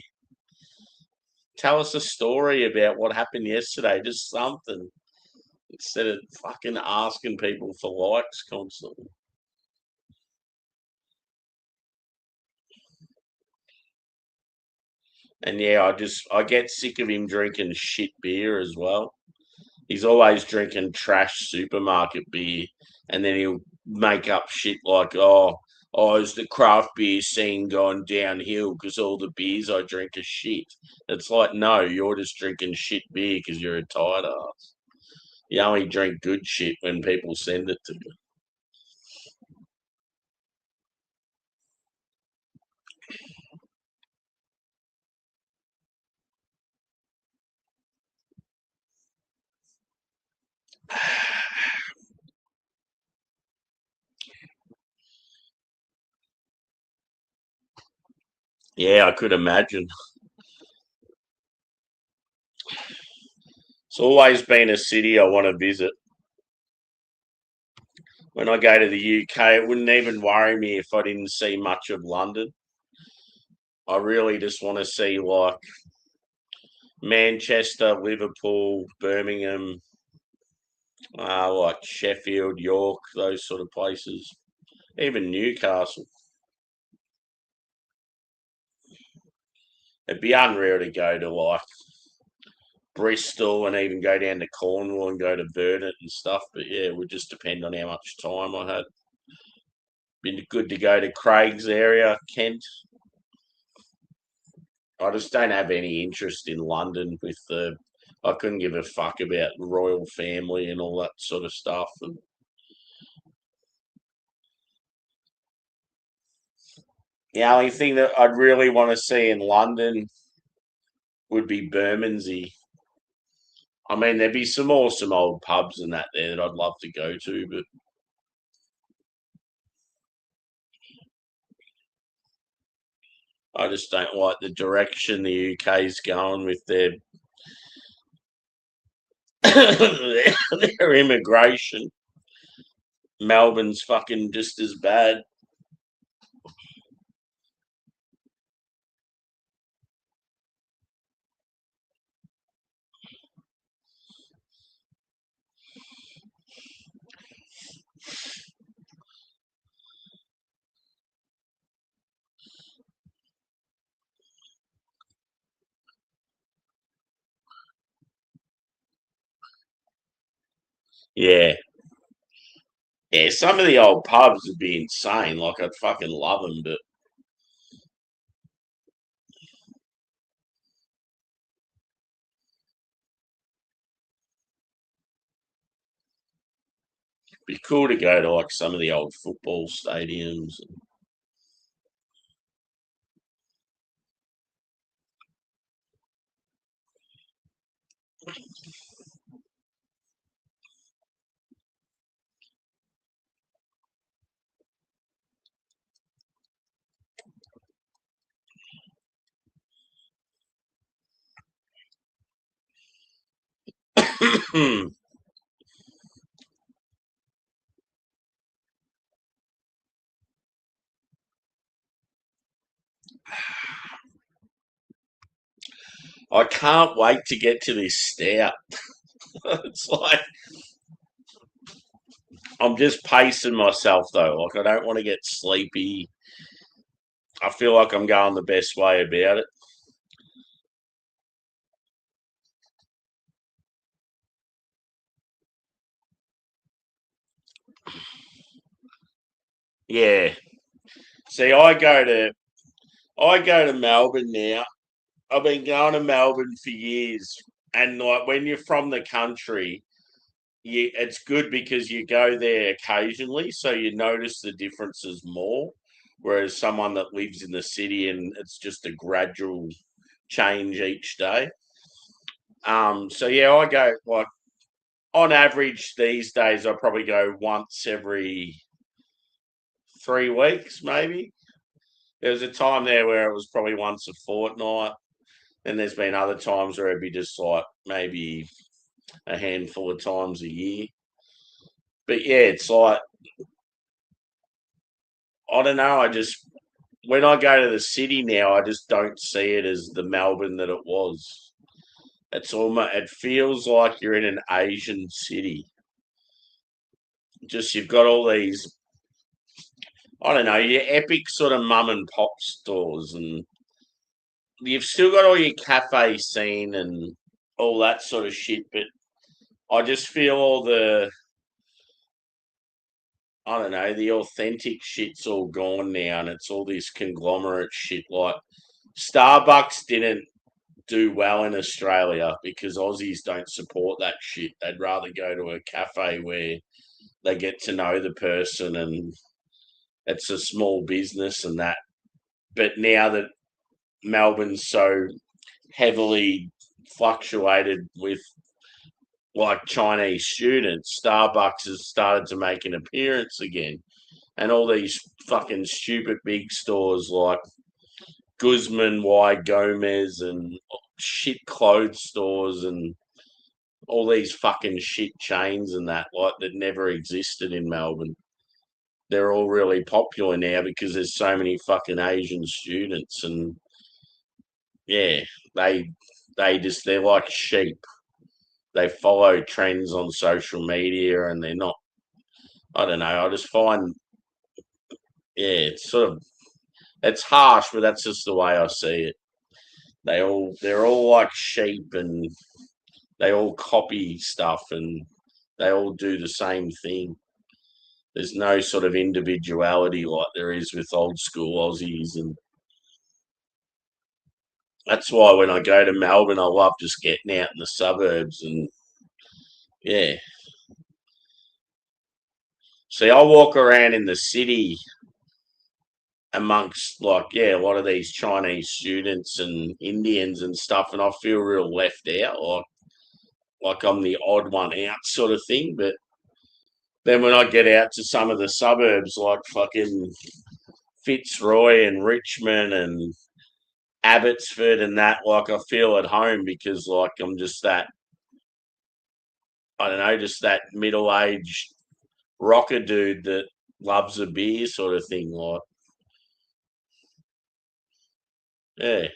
Tell us a story about what happened yesterday. Just something. Instead of fucking asking people for likes constantly. And yeah, I get sick of him drinking shit beer as well. He's always drinking trash supermarket beer, and then he'll make up shit like, is the craft beer scene gone downhill because all the beers I drink are shit? It's like, no, you're just drinking shit beer because you're a tired ass. You only drink good shit when people send it to you. Yeah, I could imagine. It's always been a city I want to visit. When I go to the UK, it wouldn't even worry me if I didn't see much of London. I really just want to see like Manchester, Liverpool, Birmingham, like Sheffield, York, those sort of places. Even Newcastle. It'd be unreal to go to like Bristol and even go down to Cornwall and go to Vernon and stuff. But yeah, it would just depend on how much time I had. Been good to go to Craig's area, Kent. I just don't have any interest in London with the. I couldn't give a fuck about the royal family and all that sort of stuff. And the only thing that I'd really want to see in London would be Bermondsey. I mean, there'd be some awesome old pubs and that there that I'd love to go to, but I just don't like the direction the UK's going with their their immigration. Melbourne's fucking just as bad. Yeah, yeah. Some of the old pubs would be insane. Like I'd fucking love them, but it'd be cool to go to like some of the old football stadiums. I can't wait to get to this stout. It's like I'm just pacing myself though. Like I don't want to get sleepy. I feel like I'm going the best way about it. Yeah. See, I go to Melbourne now. I've been going to Melbourne for years, and like when you're from the country, it's good because you go there occasionally, so you notice the differences more. Whereas someone that lives in the city and it's just a gradual change each day. So yeah, I go like on average these days. I probably go once every 3 weeks, maybe. There was a time there where it was probably once a fortnight. And there's been other times where it'd be just like maybe a handful of times a year. But yeah, it's like I don't know. I just when I go to the city now, I just don't see it as the Melbourne that it was. It's almost it feels like you're in an Asian city. Just you've got all these I don't know, your epic sort of mum and pop stores and you've still got all your cafe scene and all that sort of shit, but I just feel all the I don't know, the authentic shit's all gone now and it's all this conglomerate shit. Like Starbucks didn't do well in Australia because Aussies don't support that shit. They'd rather go to a cafe where they get to know the person and it's a small business and that. But now that Melbourne's so heavily fluctuated with like Chinese students, Starbucks has started to make an appearance again. And all these fucking stupid big stores like Guzman, Y Gomez, and shit clothes stores, and all these fucking shit chains and that like that never existed in Melbourne. They're all really popular now because there's so many fucking Asian students, and yeah, they they're like sheep. They follow trends on social media, and they're not. I don't know. I just find yeah, it's sort of it's harsh, but that's just the way I see it. They're all like sheep and they all copy stuff and they all do the same thing. There's no sort of individuality like there is with old school Aussies, and that's why when I go to Melbourne, I love just getting out in the suburbs and yeah. See, I walk around in the city amongst like yeah a lot of these Chinese students and Indians and stuff, and I feel real left out, like I'm the odd one out sort of thing. But then when I get out to some of the suburbs, like fucking Fitzroy and Richmond and Abbotsford and that, like I feel at home because like I'm just that I don't know, just that middle aged rocker dude that loves a beer sort of thing. Like, yeah,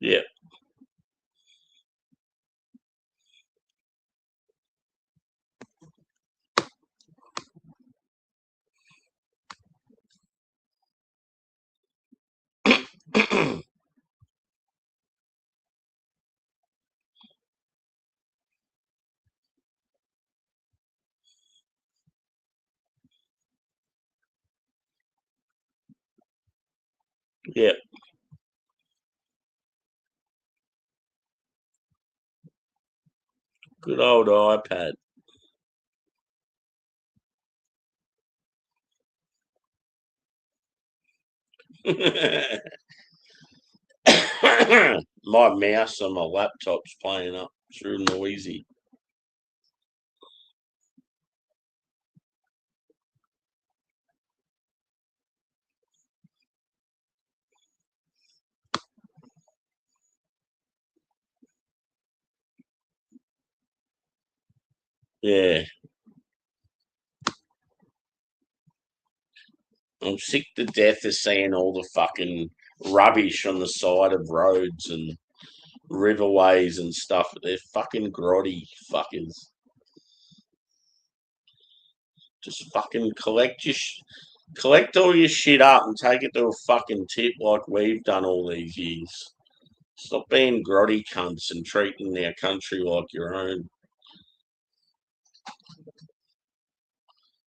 yeah. Yeah, good old iPad. My mouse on my laptop's playing up. It's real noisy. Yeah, I'm sick to death of seeing all the fucking rubbish on the side of roads and riverways and stuff. They're fucking grotty fuckers. Just fucking collect all your shit up and take it to a fucking tip like we've done all these years. Stop being grotty cunts and treating our country like your own.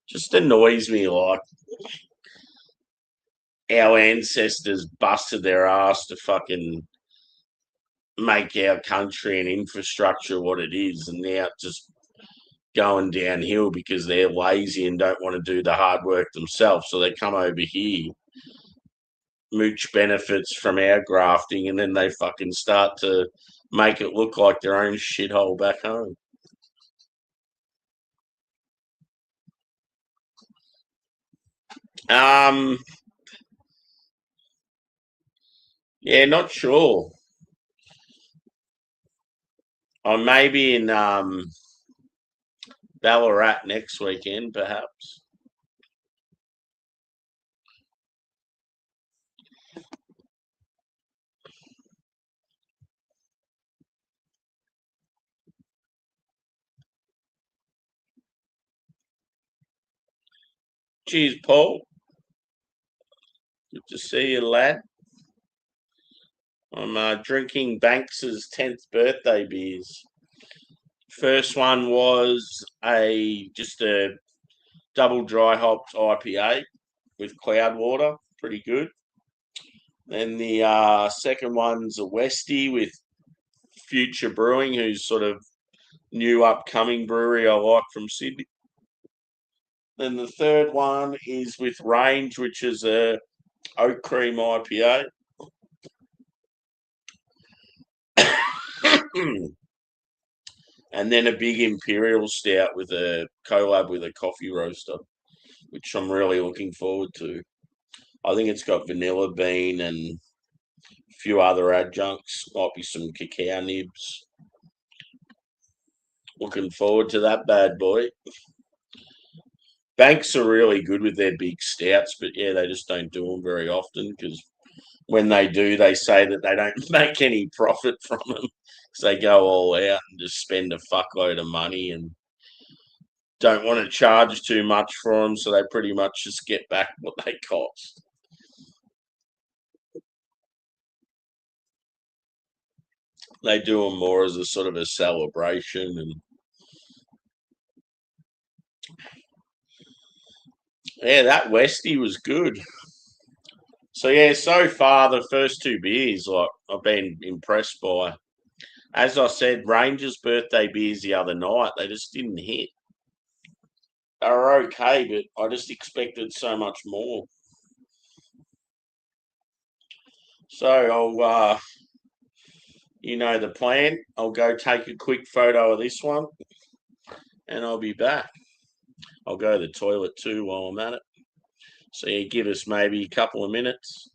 Just annoys me like our ancestors busted their ass to fucking make our country and infrastructure what it is, and now it's just going downhill because they're lazy and don't want to do the hard work themselves. So they come over here, mooch benefits from our grafting, and then they fucking start to make it look like their own shithole back home. Um, yeah, not sure. I may be in Ballarat next weekend, perhaps. Cheers, Paul. Good to see you, lad. I'm drinking Banks's 10th birthday beers. First one was just a double dry hopped IPA with Cloudwater, pretty good. Then the second one's a Westie with Future Brewing, who's sort of new upcoming brewery I like from Sydney. Then the third one is with Range, which is a oak cream IPA. And then a big imperial stout with a collab with a coffee roaster, which I'm really looking forward to. I think it's got vanilla bean and a few other adjuncts. Might be some cacao nibs. Looking forward to that bad boy. Banks are really good with their big stouts, but yeah, they just don't do them very often because when they do, they say that they don't make any profit from them because they go all out and just spend a fuckload of money and don't want to charge too much for them, so they pretty much just get back what they cost. They do them more as a sort of a celebration, and yeah, that Westie was good. So yeah, so far the first two beers, like I've been impressed by. As I said, Rangers' birthday beers the other night, they just didn't hit. They were okay, but I just expected so much more. So you know the plan. I'll go take a quick photo of this one, and I'll be back. I'll go to the toilet too while I'm at it. So you give us maybe a couple of minutes.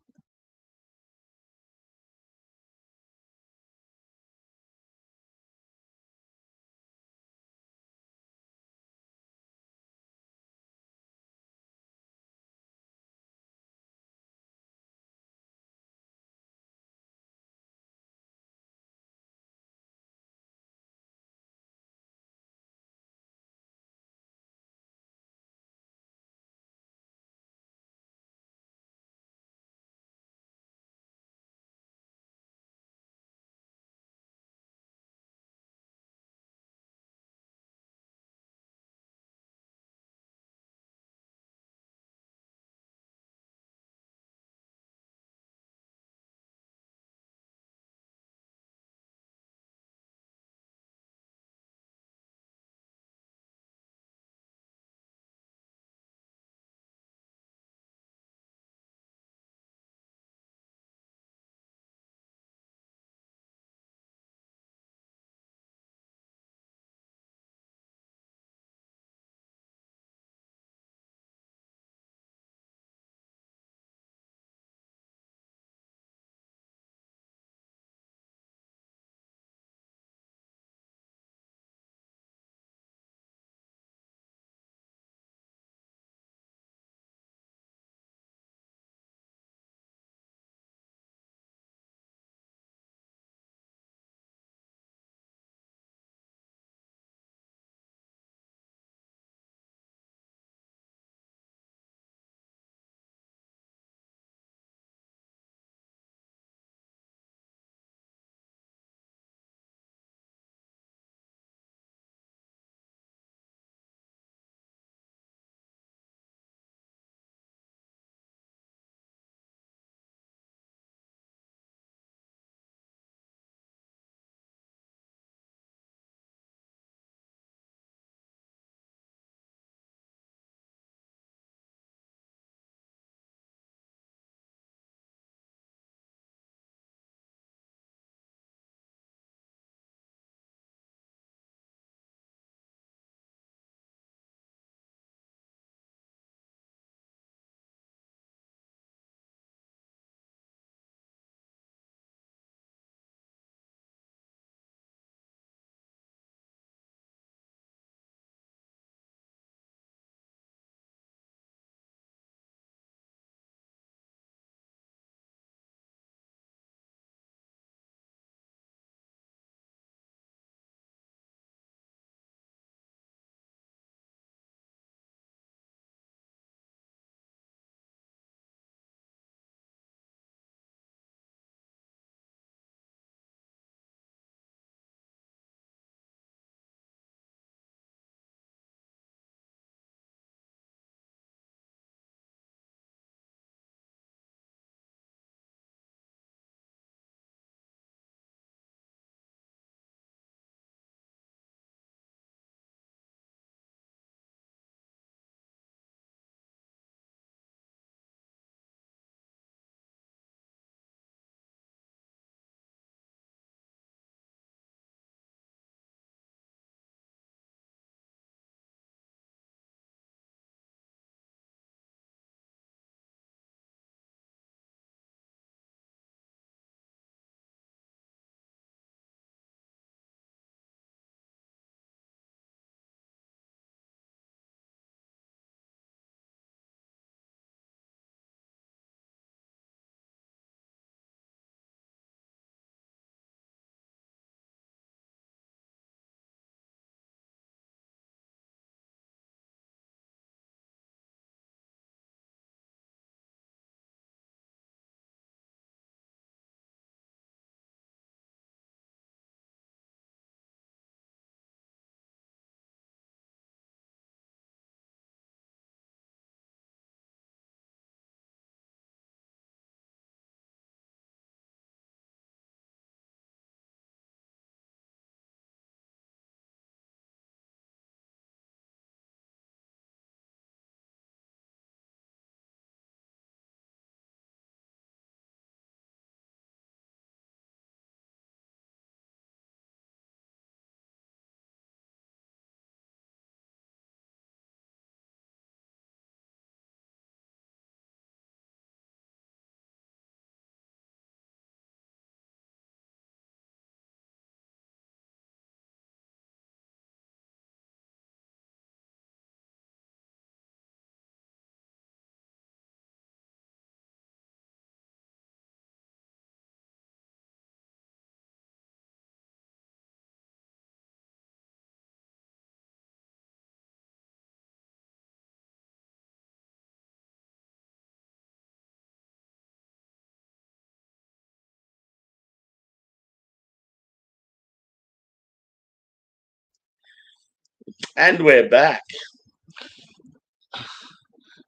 And we're back.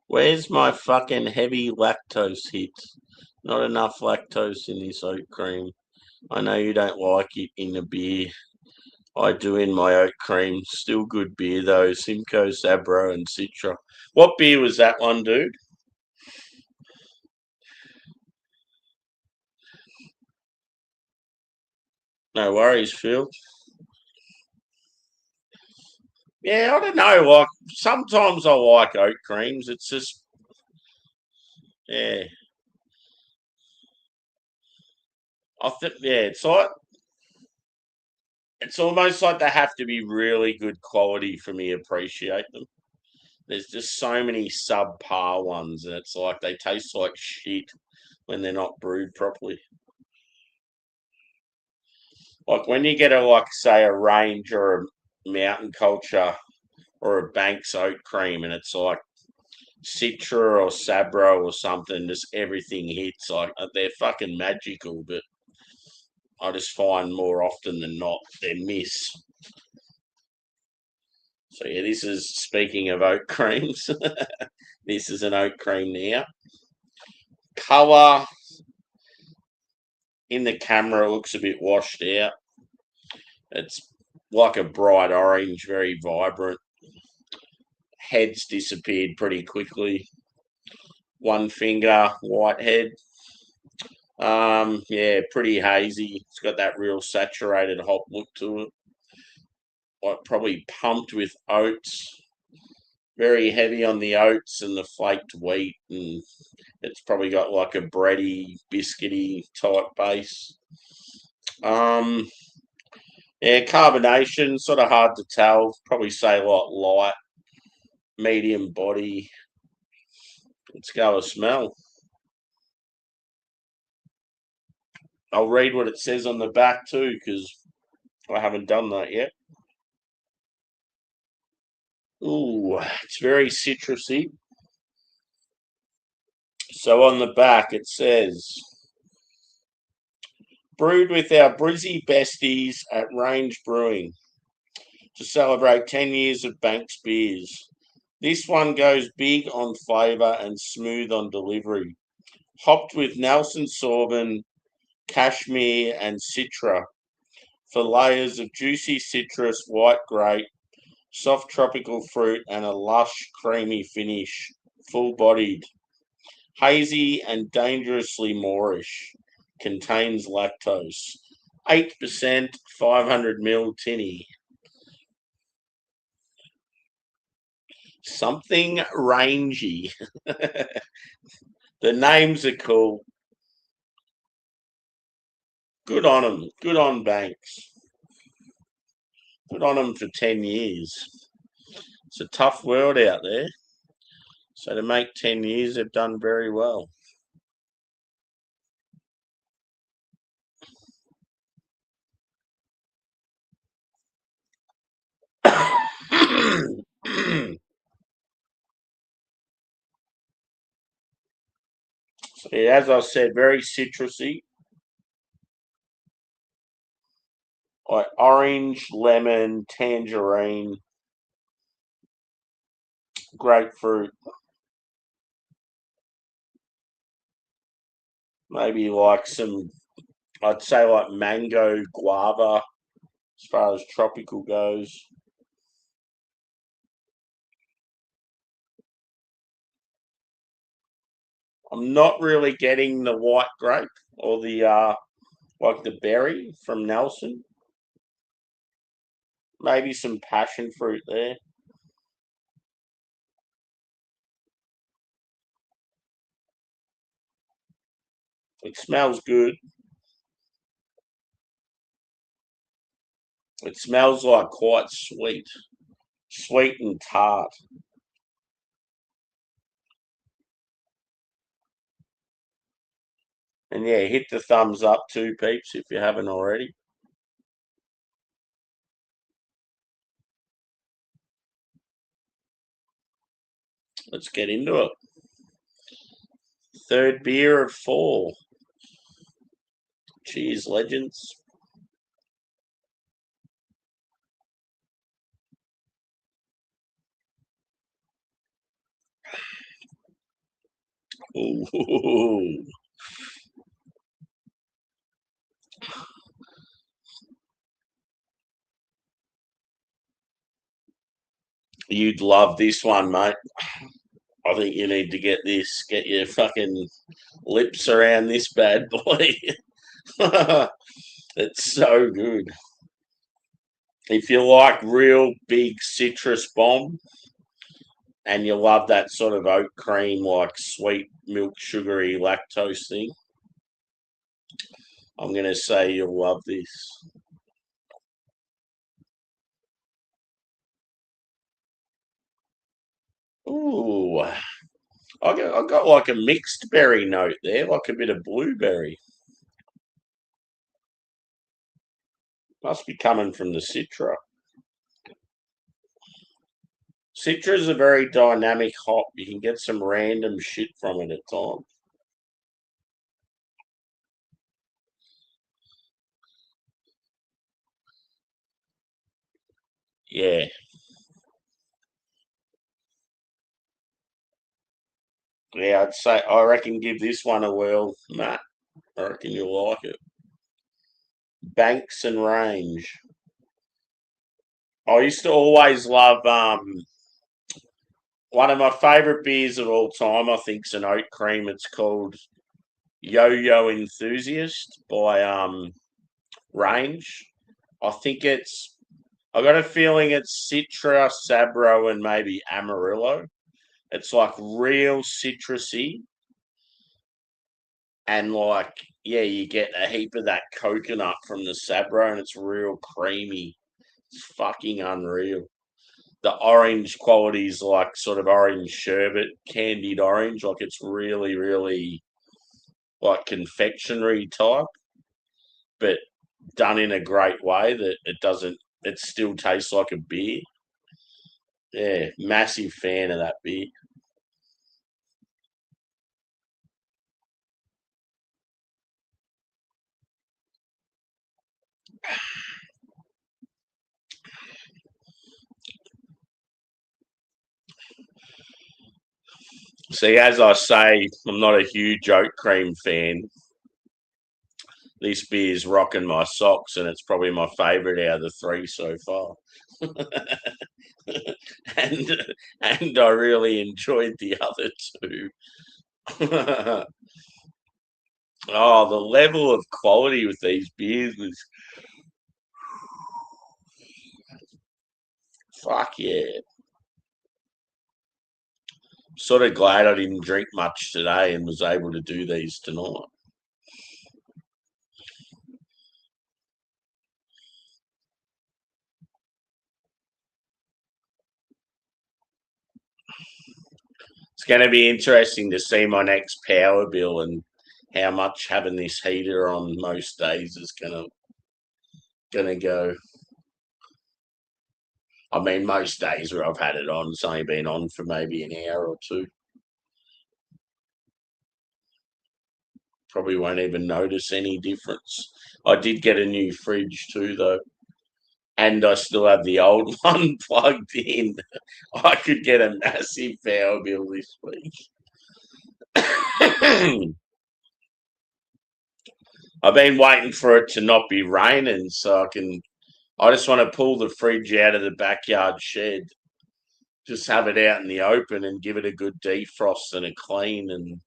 Where's my fucking heavy lactose hit? Not enough lactose in this oat cream. I know you don't like it in a beer. I do in my oat cream. Still good beer though. Simcoe, Sabro, and Citra. What beer was that one, dude? No worries, Phil. Yeah, I don't know. Like sometimes I like oat creams. It's just yeah. I think yeah, it's almost like they have to be really good quality for me to appreciate them. There's just so many subpar ones, and it's like they taste like shit when they're not brewed properly. Like when you get a like say a range or a mountain culture or a Banks oat cream, and it's like Citra or Sabro or something, just everything hits. Like they're fucking magical, but I just find more often than not they miss. So yeah, this is speaking of oat creams. This is an oat cream now. Color in the camera looks a bit washed out. It's like a bright orange, very vibrant. Head's disappeared pretty quickly. One finger, white head. Yeah, pretty hazy. It's got that real saturated hop look to it. Like probably pumped with oats. Very heavy on the oats and the flaked wheat, and it's probably got like a bready, biscuity type base. Um, yeah, carbonation sort of hard to tell. Probably say like light, medium body. Let's go a smell. I'll read what it says on the back too, because I haven't done that yet. Ooh, it's very citrusy. So on the back it says, brewed with our Brizzy besties at Range Brewing to celebrate 10 years of Banks beers. This one goes big on flavour and smooth on delivery. Hopped with Nelson Sauvin, Cashmere, and Citra for layers of juicy citrus, white grape, soft tropical fruit, and a lush, creamy finish. Full bodied, hazy, and dangerously moreish. Contains lactose. 8%, 500 ml tinny. Something rangy. The names are cool. Good on them. Good on Banks. Good on them for 10 years. It's a tough world out there. So to make 10 years, they've done very well. So yeah, as I said, very citrusy, like orange, lemon, tangerine, grapefruit, maybe like some, I'd say like mango, guava, as far as tropical goes. I'm not really getting the white grape or the like the berry from Nelson. Maybe some passion fruit there. It smells good. It smells like quite sweet, sweet and tart. And yeah, hit the thumbs up too, peeps, if you haven't already. Let's get into it. Third beer of four. Cheers, legends. Ooh, you'd love this one, mate. I think you need to get this. Get your fucking lips around this bad boy. It's so good. If you like real big citrus bomb and you love that sort of oat cream, like sweet milk, sugary lactose thing, I'm going to say you'll love this. Ooh, I got like a mixed berry note there, like a bit of blueberry. Must be coming from the Citra. Citra is a very dynamic hop. You can get some random shit from it at times. Yeah, yeah. I'd say I reckon give this one a whirl, Matt. I reckon you'll like it. Banks and Range. I used to always love one of my favourite beers of all time. I think is an oat cream. It's called Yo Yo Enthusiast by Range. I think it's. I got a feeling it's Citra, Sabro, and maybe Amarillo. It's like real citrusy and like yeah, you get a heap of that coconut from the Sabro, and it's real creamy. It's fucking unreal. The orange quality is like sort of orange sherbet, candied orange. Like it's really, really like confectionery type, but done in a great way that it doesn't. It still tastes like a beer. Yeah, massive fan of that beer. See, as I say, I'm not a huge oat cream fan. This beer's rocking my socks, and it's probably my favourite out of the three so far. and and I really enjoyed the other two. Oh, the level of quality with these beers was fuck yeah. Sort of glad I didn't drink much today and was able to do these tonight. It's going to be interesting to see my next power bill and how much having this heater on most days is gonna go. I mean, most days where I've had it on, it's only been on for maybe an hour or two. Probably won't even notice any difference. I did get a new fridge too, though, and I still have the old one plugged in. I could get a massive power bill this week. I've been waiting for it to not be raining so I can. I just want to pull the fridge out of the backyard shed, just have it out in the open and give it a good defrost and a clean, and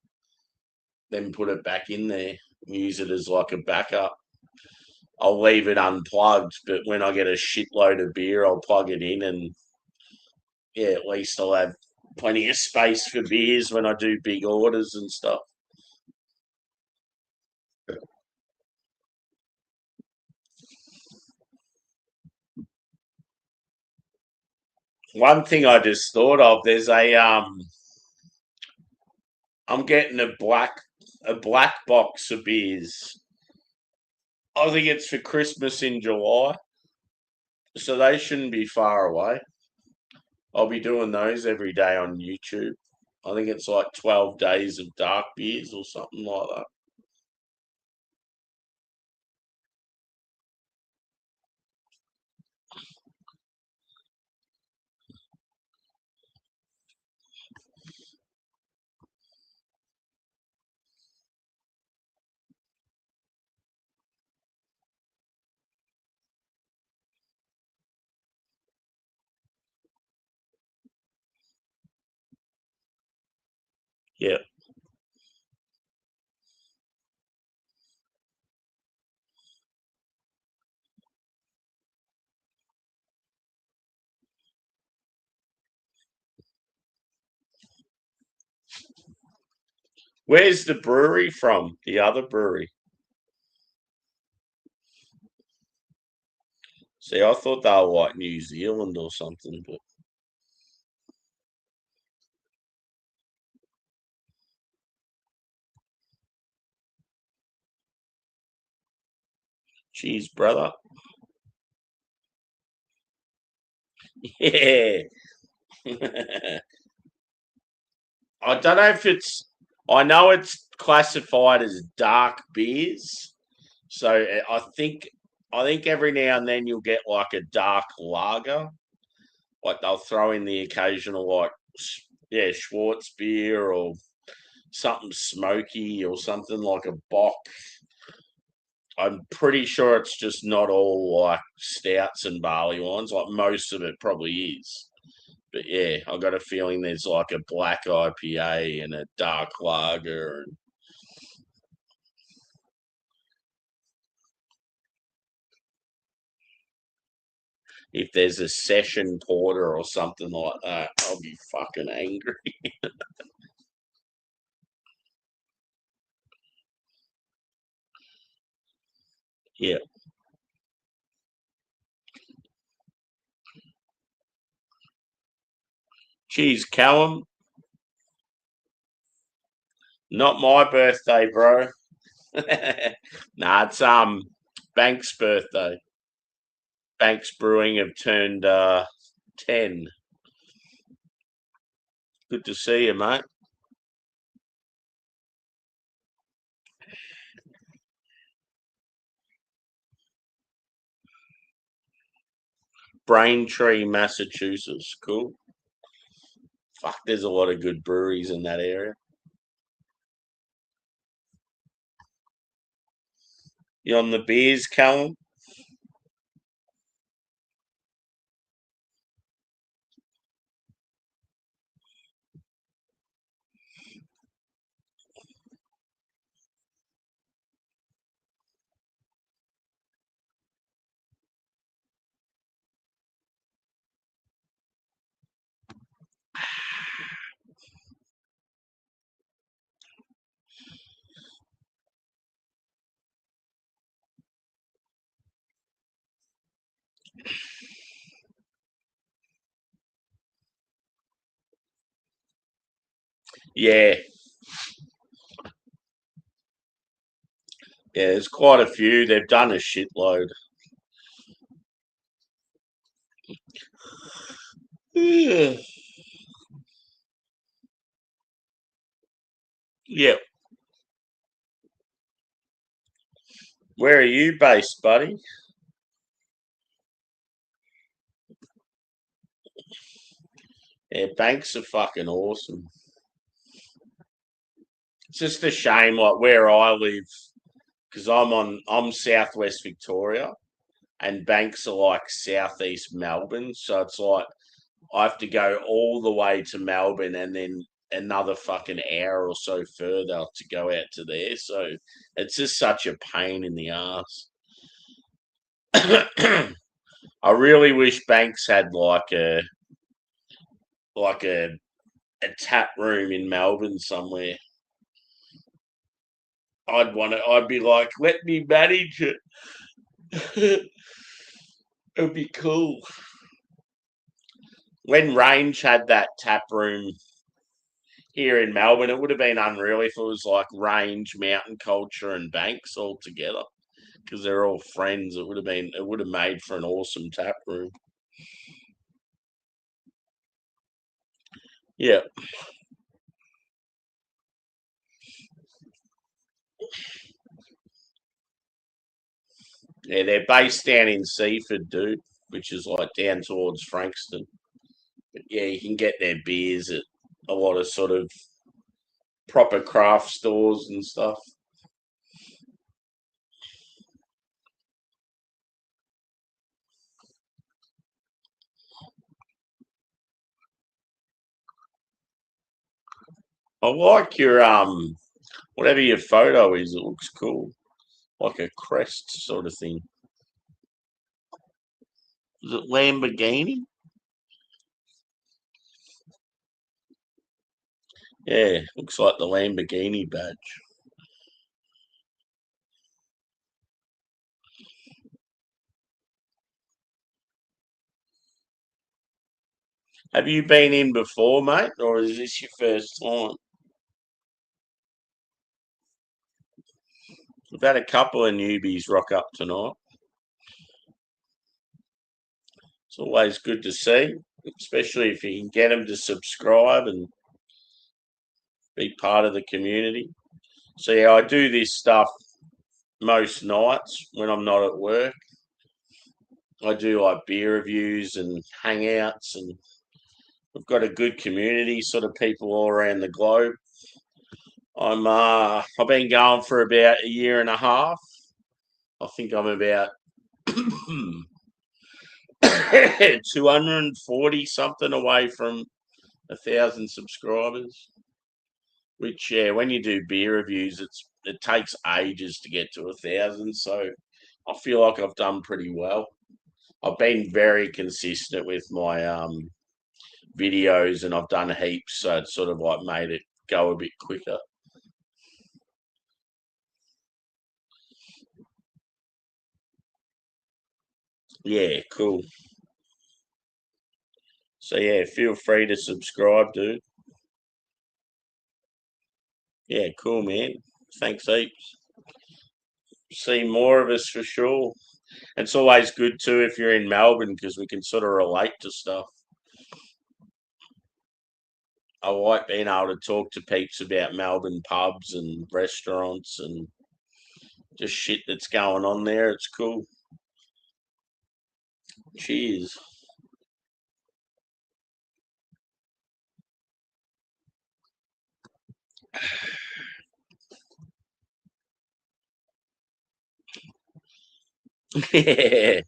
then put it back in there. Use it as like a backup. I'll leave it unplugged, but when I get a shitload of beer, I'll plug it in, and yeah, at least I'll have plenty of space for beers when I do big orders and stuff. One thing I just thought of, there's a I'm getting a black box of beers. I think it's for Christmas in July, so they shouldn't be far away. I'll be doing those every day on YouTube. I think it's like 12 days of dark beers or something like that. Yeah. Where's the brewery from? The other brewery. See, I thought they were like New Zealand or something, but cheers, brother. Yeah. I don't know if it's. I know it's classified as dark beers, so I think every now and then you'll get like a dark lager. Like they'll throw in the occasional like yeah Schwartz beer or something smoky or something like a bock. I'm pretty sure it's just not all like stouts and barley wines. Like most of it probably is. But yeah, I got a feeling there's like a black IPA and a dark lager, and if there's a session porter or something like that, I'll be fucking angry. Yeah. Geez, Callum, not my birthday, bro. Nah, it's Banks' birthday. Banks Brewing have turned 10. Good to see you, mate. Braintree, Massachusetts. Cool. Fuck, there's a lot of good breweries in that area. You on the beers, Callum? Yeah, yeah. There's quite a few. They've done a shitload. Yeah. Yeah. Where are you based, buddy? Yeah, Banks are fucking awesome. It's just a shame, like where I live, because I'm southwest Victoria, and Banks are like southeast Melbourne. So it's like I have to go all the way to Melbourne and then another fucking hour or so further to go out to there. So it's just such a pain in the ass. I really wish Banks had like a tap room in Melbourne somewhere. I'd want it. I'd be like, let me manage it. It'd be cool. When Range had that tap room here in Melbourne, it would have been unreal if it was like Range, Mountain Culture, and Banks all together because they're all friends. It would have made for an awesome tap room. Yeah, yeah, they're based down in Seaford, dude, which is like down towards Frankston. But yeah, you can get their beers at a lot of sort of proper craft stores and stuff. I like your whatever your photo is. It looks cool, like a crest sort of thing. Is it Lamborghini? Yeah, looks like the Lamborghini badge. Have you been in before, mate, or is this your first time? We've had a couple of newbies rock up tonight. It's always good to see, especially if you can get them to subscribe and be part of the community. So yeah, I do this stuff most nights when I'm not at work. I do like beer reviews and hangouts, and we've got a good community, sort of people all around the globe. I've been going for about a year and a half. I think I'm about 240 something away from 1,000 subscribers. Which yeah, when you do beer reviews, it takes ages to get to 1,000. So I feel like I've done pretty well. I've been very consistent with my videos, and I've done heaps, so it's sort of like made it go a bit quicker. Yeah, cool. So yeah, feel free to subscribe, dude. Yeah, cool, man. Thanks heaps. See more of us for sure. It's always good too if you're in Melbourne because we can sort of relate to stuff. I like being able to talk to peeps about Melbourne pubs and restaurants and just shit that's going on there. It's cool. Cheers. Yeah.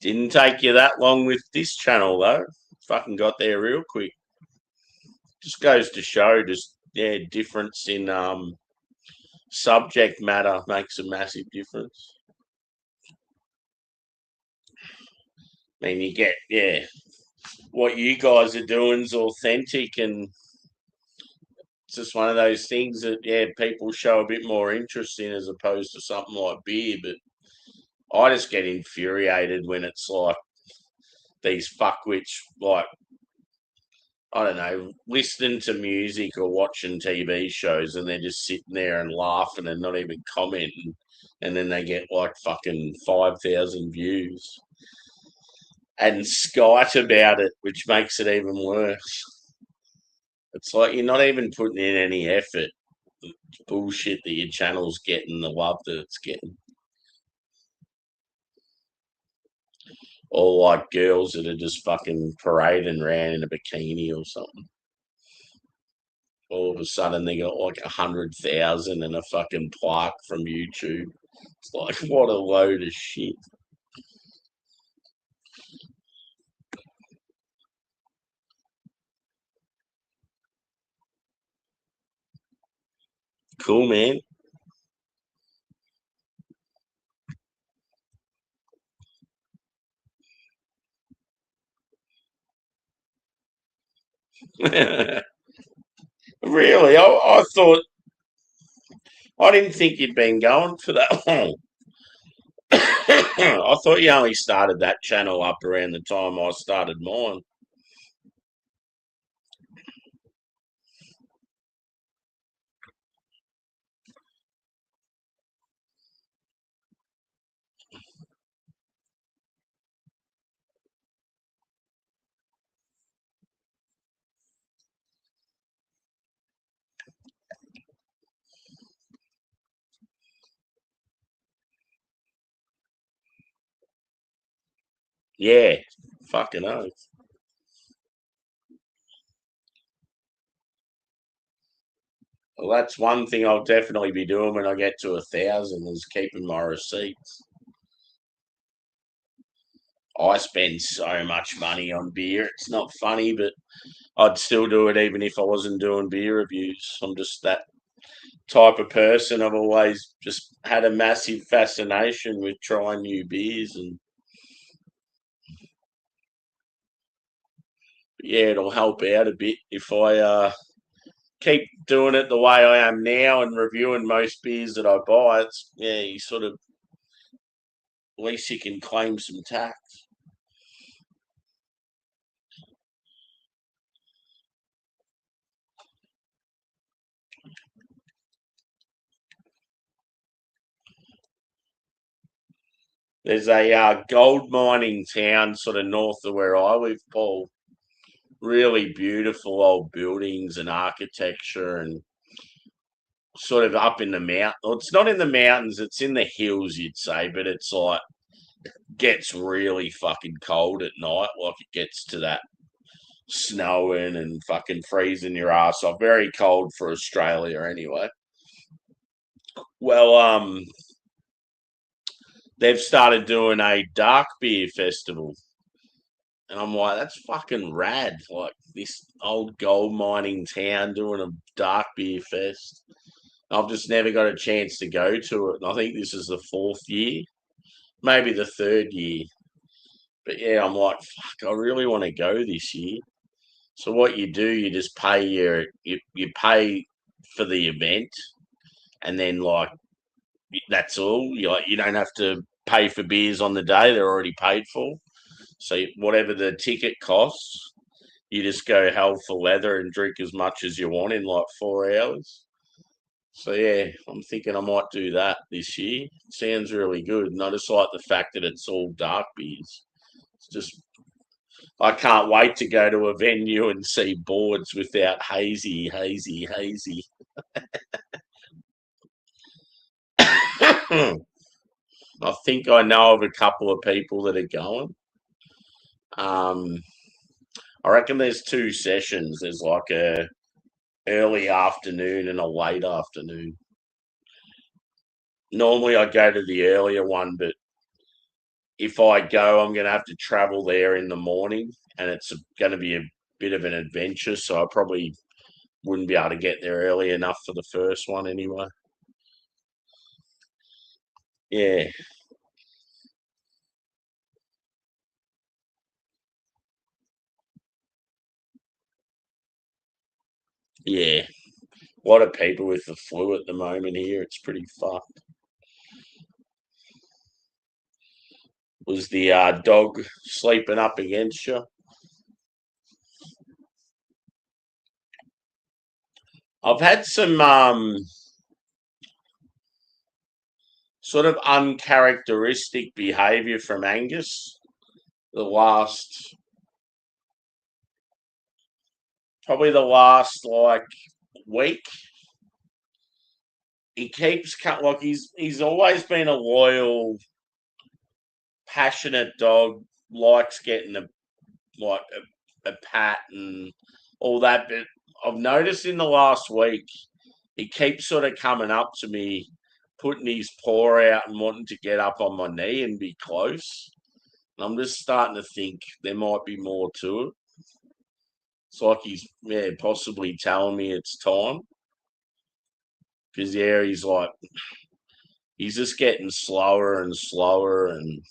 Didn't take you that long with this channel though. Fucking got there real quick. Just goes to show just yeah, difference in subject matter makes a massive difference. I mean you get yeah, what you guys are doing is authentic, and it's just one of those things that yeah, people show a bit more interest in as opposed to something like beer. But I just get infuriated when it's like these fuckwits like I don't know, listening to music or watching TV shows and they're just sitting there and laughing and not even commenting. And then they get like fucking 5,000 views and skite about it, which makes it even worse. It's like you're not even putting in any effort. It's bullshit that your channel's getting the love that it's getting. Or like girls that are just fucking parading around in a bikini or something. All of a sudden they got like 100,000 and a fucking plaque from YouTube. It's like what a load of shit. Cool, man. Really, I thought I didn't think you'd been going for that long. I thought you only started that channel up around the time I started mine. Yeah, fucking oath. Well, that's one thing I'll definitely be doing when I get to 1,000 is keeping my receipts. I spend so much money on beer. It's not funny, but I'd still do it even if I wasn't doing beer reviews. I'm just that type of person. I've always just had a massive fascination with trying new beers, and yeah, it'll help out a bit if I keep doing it the way I am now and reviewing most beers that I buy. It's yeah, you sort of at least you can claim some tax. There's a gold mining town sort of north of where I live, Paul. Really beautiful old buildings and architecture, and sort of up in the mount. Well, it's not in the mountains; it's in the hills, you'd say. But it's like gets really fucking cold at night. Like it gets to that snowing and fucking freezing your ass off. Very cold for Australia, anyway. Well, they've started doing a dark beer festival. And I'm like, that's fucking rad. Like this old gold mining town doing a dark beer fest. I've just never got a chance to go to it. And I think this is the fourth year, maybe the third year. But yeah, I'm like, fuck, I really want to go this year. So what you do, you just pay you pay for the event, and then like that's all. You don't have to pay for beers on the day; they're already paid for. So whatever the ticket costs, you just go hell for leather and drink as much as you want in like 4 hours. So yeah, I'm thinking I might do that this year. Sounds really good, and I just like the fact that it's all dark beers. It's just I can't wait to go to a venue and see boards without hazy, hazy, hazy. I think I know of a couple of people that are going. Um, I reckon there's two sessions. There's like a early afternoon and a late afternoon. Normally I go to the earlier one, but if I go, I'm going to have to travel there in the morning, and it's going to be a bit of an adventure. So I probably wouldn't be able to get there early enough for the first one anyway. Yeah, yeah. A lot of people with the flu at the moment here. It's pretty fucked. Was the dog sleeping up against you? I've had some sort of uncharacteristic behaviour from Angus the last, probably the last like week. He keeps cut like he's always been a loyal, passionate dog. Likes getting like a pat and all that. But I've noticed in the last week he keeps sort of coming up to me, putting his paw out and wanting to get up on my knee and be close. And I'm just starting to think there might be more to it. It's like he's yeah possibly telling me it's time because yeah he's just getting slower and slower, and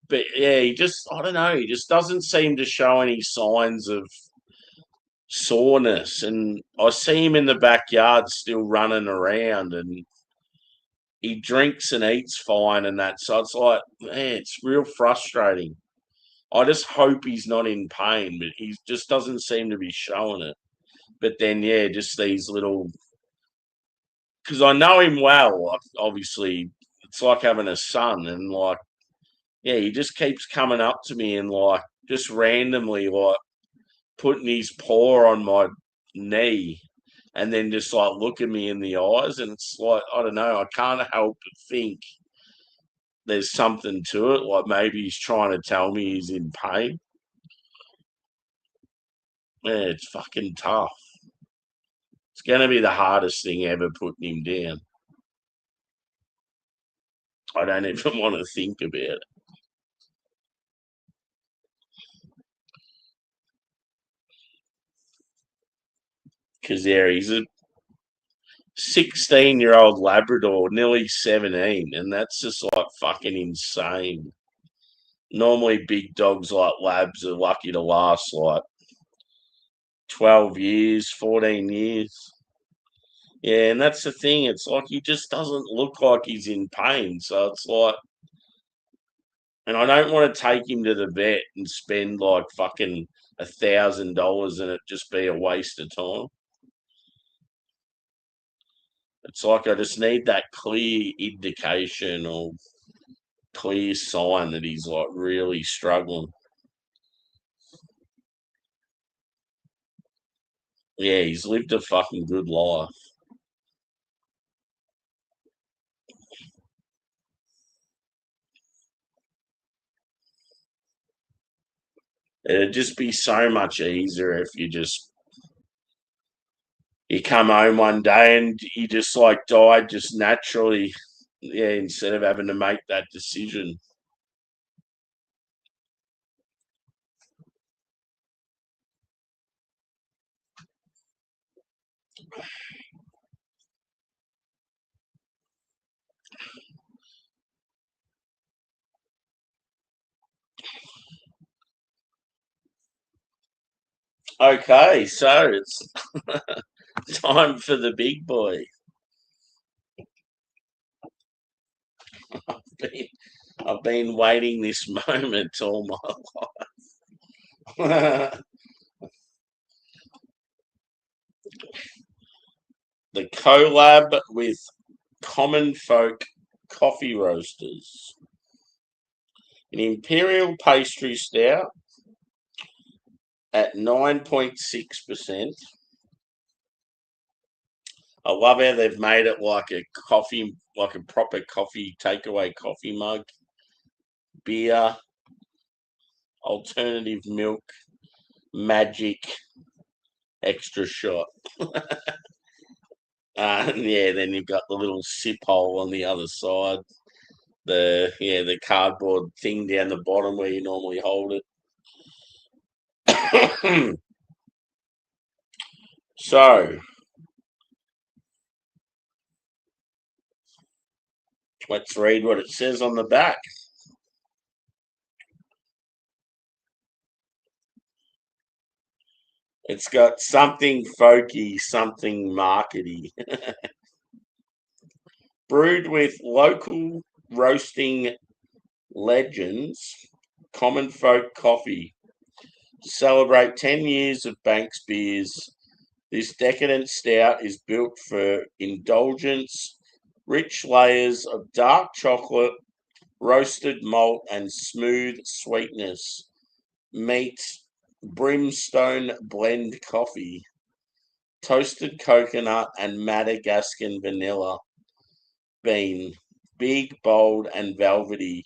but yeah, he just I don't know, he just doesn't seem to show any signs of soreness. And I see him in the backyard still running around, and he drinks and eats fine and that. So it's like, man, it's real frustrating. I just hope he's not in pain, but he just doesn't seem to be showing it. But then, yeah, just these little because I know him well. Obviously, it's like having a son, and like, yeah, he just keeps coming up to me and like just randomly like putting his paw on my knee and then just like looking me in the eyes. And it's like, I don't know, I can't help but think there's something to it. Like maybe he's trying to tell me he's in pain. Yeah, it's fucking tough. It's going to be the hardest thing ever putting him down. I don't even want to think about it. Because he's a 16-year-old Labrador, nearly 17, and that's just like fucking insane. Normally, big dogs like Labs are lucky to last like 12 years, 14 years. Yeah, and that's the thing. It's like he just doesn't look like he's in pain. So it's like, and I don't want to take him to the vet and spend like fucking $1,000 and it just be a waste of time. It's like I just need that clear indication or clear sign that he's like really struggling. Yeah, he's lived a fucking good life. It'd just be so much easier if you come home one day and you just like died just naturally. Yeah, instead of having to make that decision. Okay, so it's time for the big boy. Been- I've been waiting this moment all my life. The collab with Common Folk Coffee Roasters. An Imperial Pastry Stout at 9.6%. I love how they've made it like a coffee, like a proper coffee takeaway coffee mug. Beer, alternative milk, magic, extra shot. And yeah, then you've got the little sip hole on the other side. The cardboard thing down the bottom where you normally hold it. So let's read what it says on the back. It's got something folky, something markety. Brewed with local roasting legends, Common Folk Coffee. To celebrate 10 years of Banks beers, this decadent stout is built for indulgence, rich layers of dark chocolate, roasted malt, and smooth sweetness. Meet brimstone blend coffee, toasted coconut, and Madagascan vanilla bean. Big, bold, and velvety,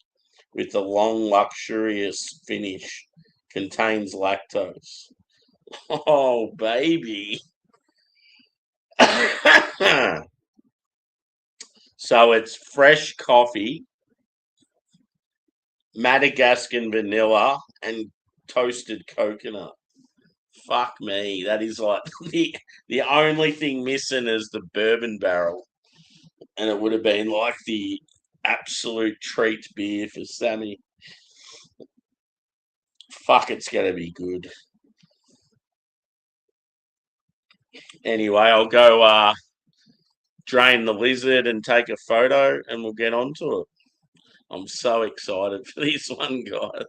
with a long, luxurious finish. Contains lactose. Oh, baby. So it's fresh coffee, Madagascan vanilla, and toasted coconut. Fuck me. That is like the only thing missing is the bourbon barrel. And it would have been like the absolute treat beer for Sammy. Fuck, it's going to be good. Anyway, I'll go drain the lizard and take a photo and we'll get on to it. I'm so excited for this one, guys.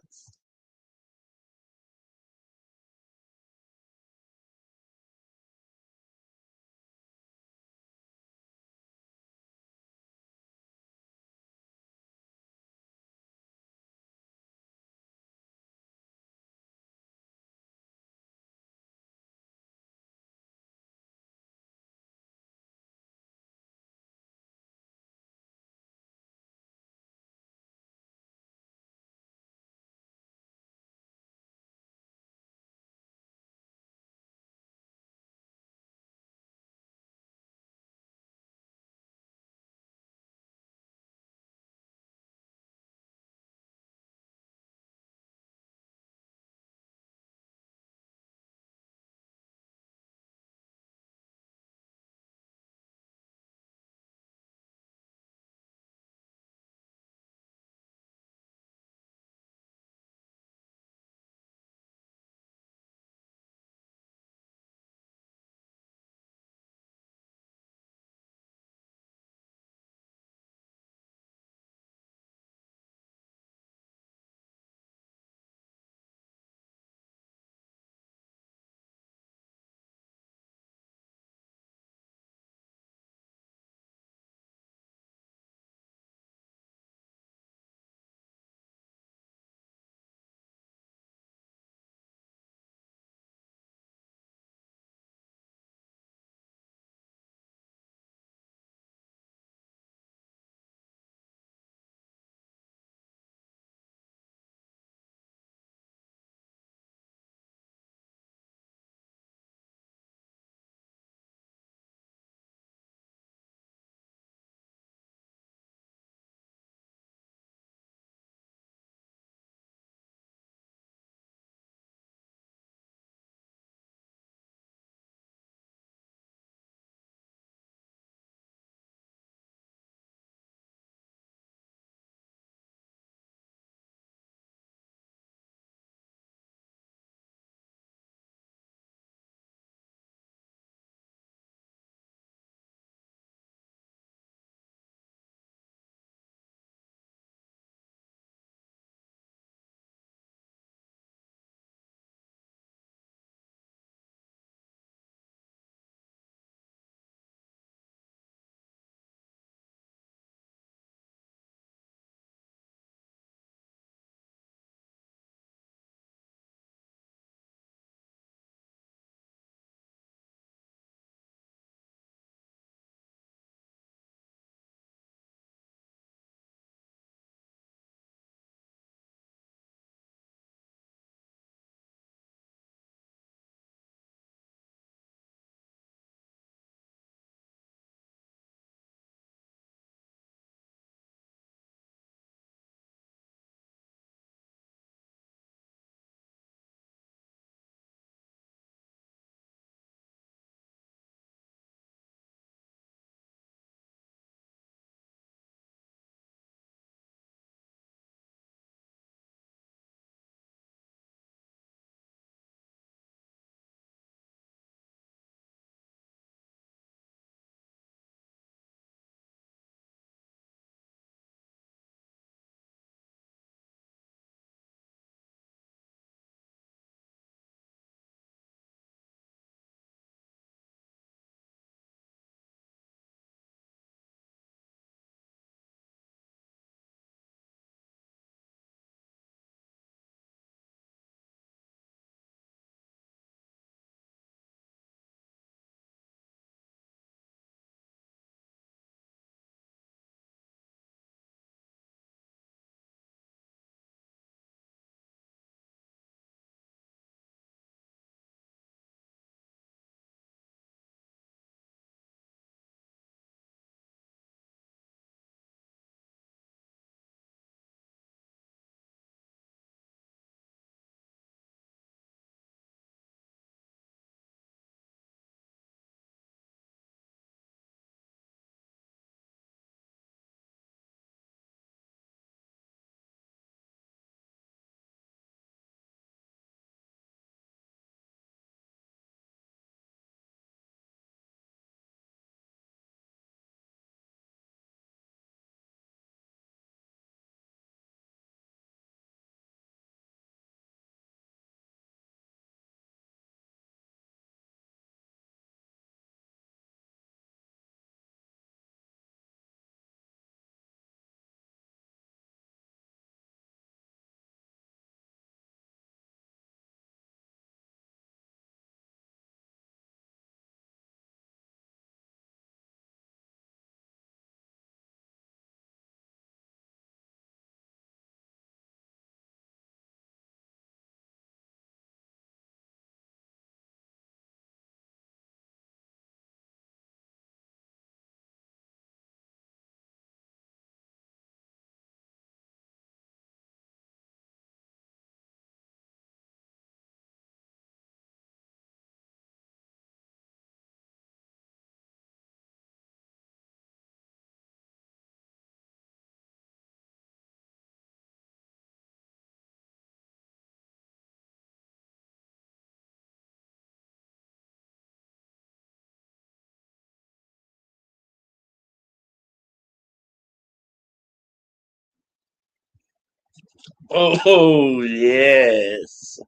Oh, yes.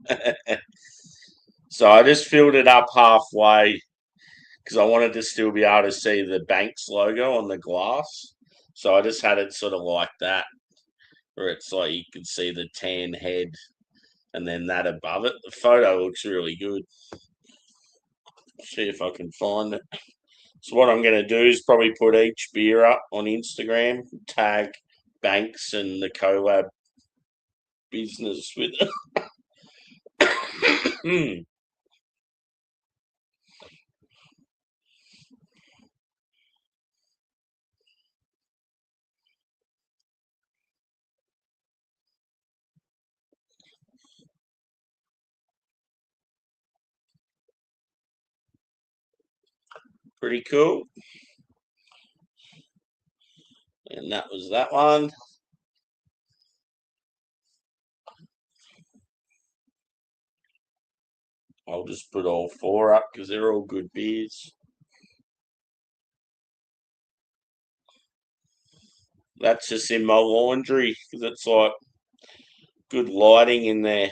So I just filled it up halfway because I wanted to still be able to see the Banks logo on the glass. So I just had it sort of like that, where it's like you can see the tan head and then that above it. The photo looks really good. See if I can find it. So what I'm going to do is probably put each beer up on Instagram, tag Banks and the collab business with it. Pretty cool. And that was that one. I'll just put all four up because they're all good beers. That's just in my laundry because it's like good lighting in there.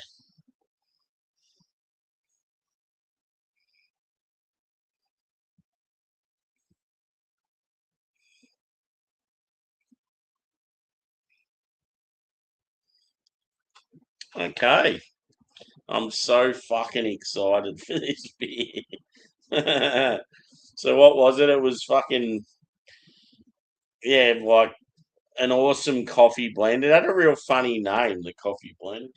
Okay. I'm so fucking excited for this beer. So what was it? It was fucking yeah, like an awesome coffee blend. It had a real funny name, the coffee blend.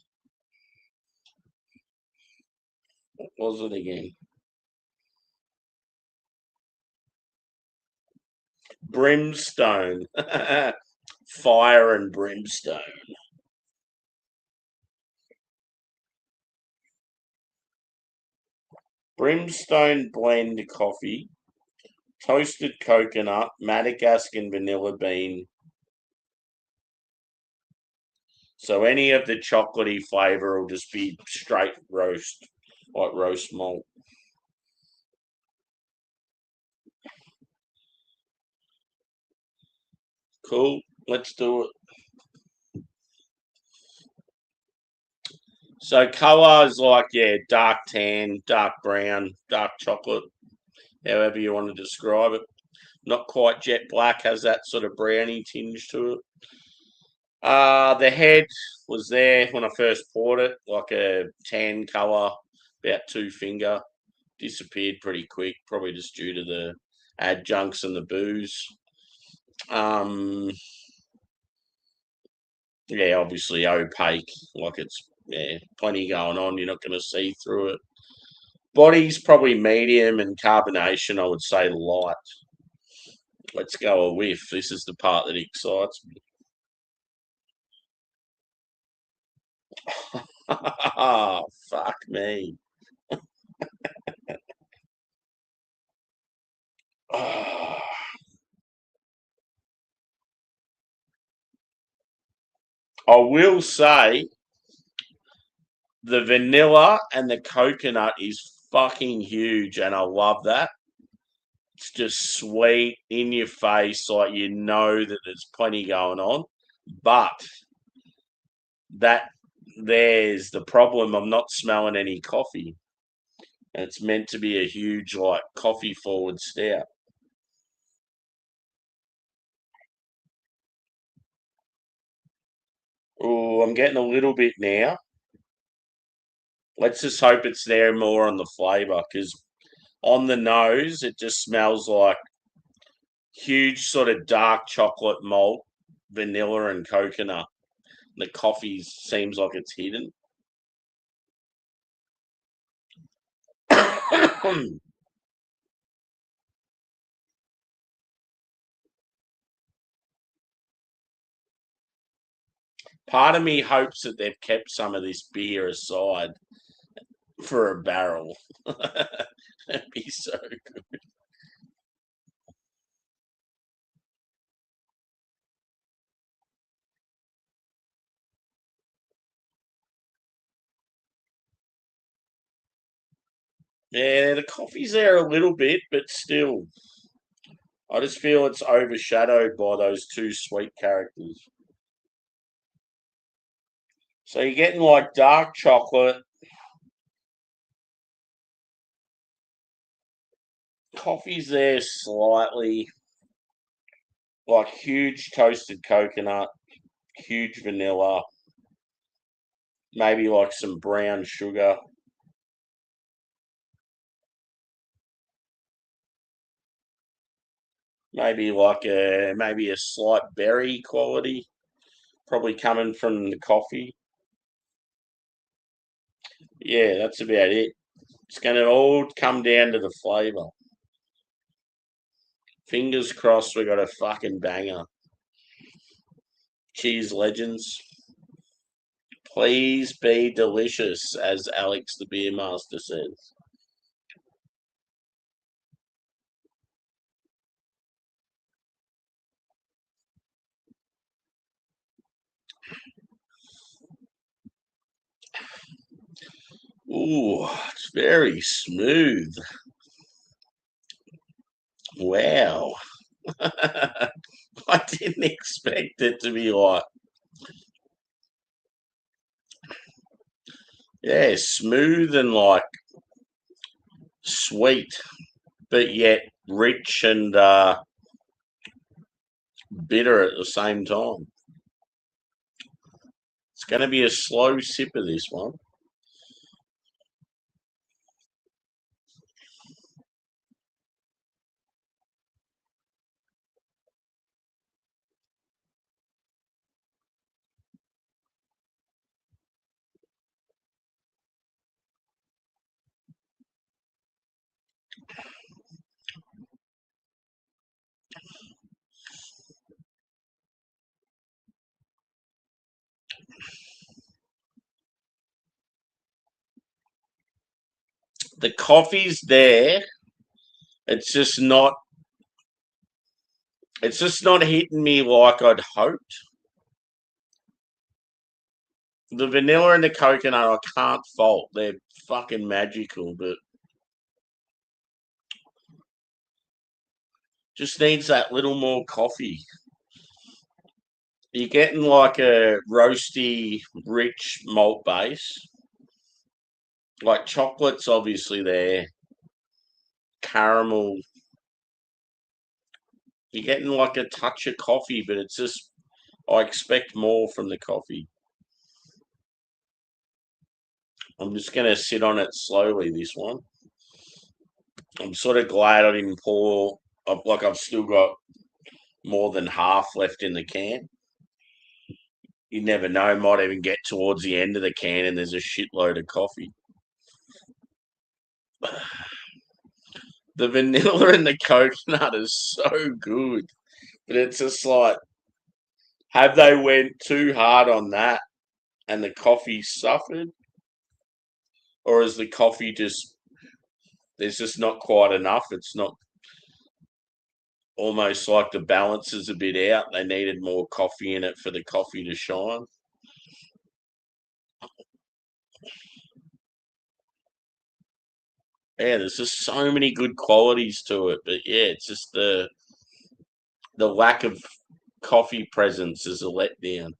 What was it again? Brimstone. Fire and brimstone. Brimstone blend coffee, toasted coconut, Madagascan vanilla bean. So any of the chocolatey flavour will just be straight roast, like roast malt. Cool. Let's do it. So colour is like, yeah, dark tan, dark brown, dark chocolate, however you want to describe it. Not quite jet black, has that sort of browny tinge to it. The head was there when I first poured it, like a tan colour, about 2 finger. Disappeared pretty quick, probably just due to the adjuncts and the booze. Um, yeah, obviously opaque, like it's yeah, plenty going on. You're not going to see through it. Body's probably medium, and carbonation I would say light. Let's go a whiff. This is the part that excites me. Fuck me. I will say the vanilla and the coconut is fucking huge, and I love that. It's just sweet in your face, like you know that there's plenty going on. But that there's the problem. I'm not smelling any coffee. And it's meant to be a huge, like, coffee forward stout. Oh, I'm getting a little bit now. Let's just hope it's there more on the flavour because on the nose, it just smells like huge, sort of dark chocolate malt, vanilla, and coconut. The coffee seems like it's hidden. Part of me hopes that they've kept some of this beer aside for a barrel. That'd be so good. Yeah, the coffee's there a little bit, but still, I just feel it's overshadowed by those two sweet characters. So you're getting like dark chocolate, coffee's there slightly, like huge toasted coconut, huge vanilla, maybe like some brown sugar, maybe a slight berry quality, probably coming from the coffee. Yeah, that's about it. It's going to all come down to the flavour. Fingers crossed we got a fucking banger. Cheers, legends. Please be delicious, as Alex the Beer Master says. Ooh, it's very smooth. Wow. I didn't expect it to be like, yeah, smooth and like sweet, but yet rich and bitter at the same time. It's going to be a slow sip of this one. The coffee's there. It's just not. It's just not hitting me like I'd hoped. The vanilla and the coconut, I can't fault. They're fucking magical, but just needs that little more coffee. You're getting like a roasty, rich malt base. Like chocolate's obviously there. Caramel. You're getting like a touch of coffee, but it's just, I expect more from the coffee. I'm just going to sit on it slowly, this one. I'm sort of glad I didn't pour, like I've still got more than half left in the can. You never know, might even get towards the end of the can and there's a shitload of coffee. The vanilla and the coconut is so good, but it's just like, have they went too hard on that and the coffee suffered, or is the coffee just, there's just not quite enough? It's not, almost like the balance is a bit out. They needed more coffee in it for the coffee to shine. Yeah, there's just so many good qualities to it, but yeah, it's just the lack of coffee presence is a letdown.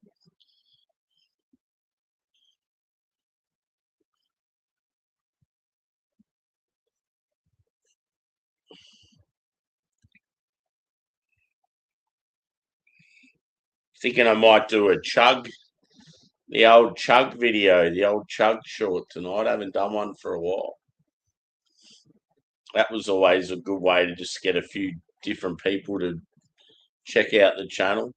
Thinking I might do a chug, the old chug video, the old chug short tonight. I haven't done one for a while. That was always a good way to just get a few different people to check out the channel.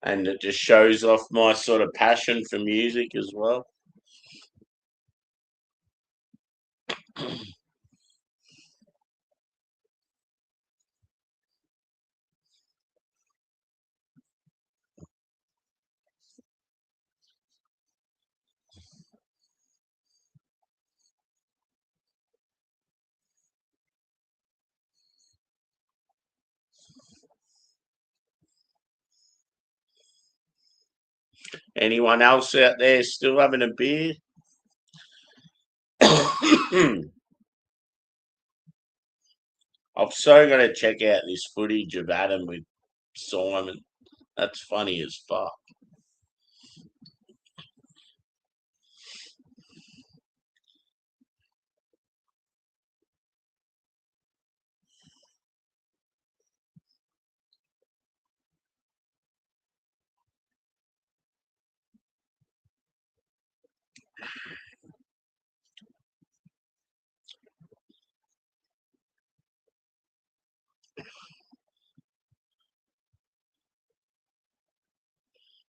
And it just shows off my sort of passion for music as well. Anyone else out there still having a beer? I've so got to check out this footage of Adam with Simon. That's funny as fuck.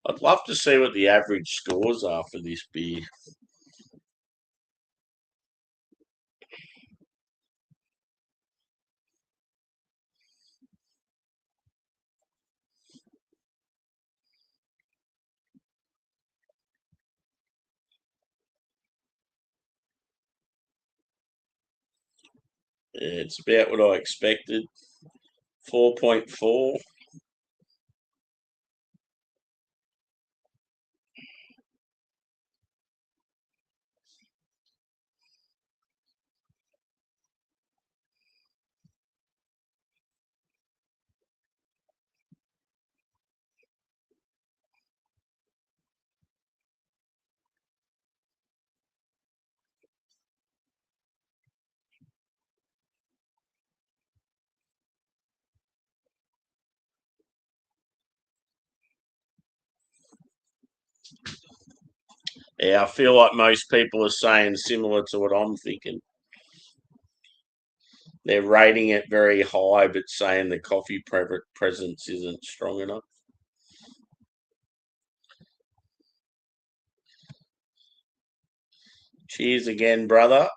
I'd love to see what the average scores are for this beer. Yeah, it's about what I expected. 4.4. Yeah, I feel like most people are saying similar to what I'm thinking. They're rating it very high, but saying the coffee presence isn't strong enough. Cheers again, brother.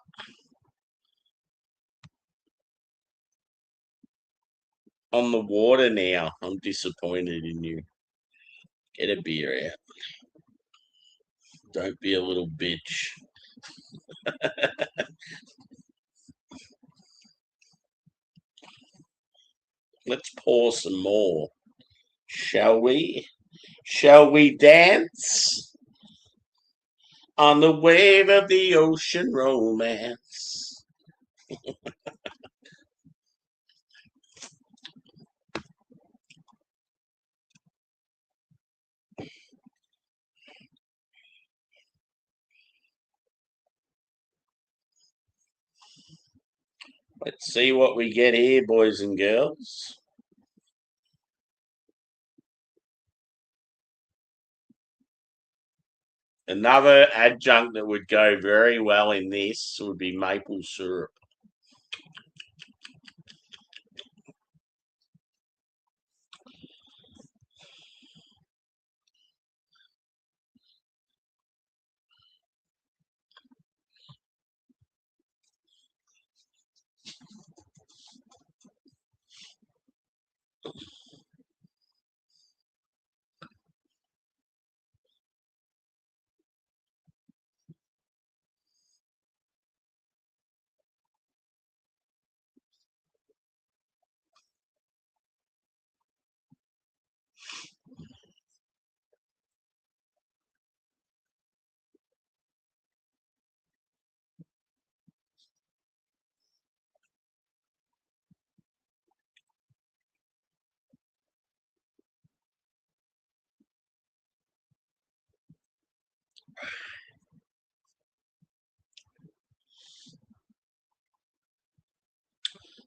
On the water now. I'm disappointed in you. Get a beer out. Don't be a little bitch. Let's pour some more. Shall we? Shall we dance on the wave of the ocean romance? Let's see what we get here, boys and girls. Another adjunct that would go very well in this would be maple syrup.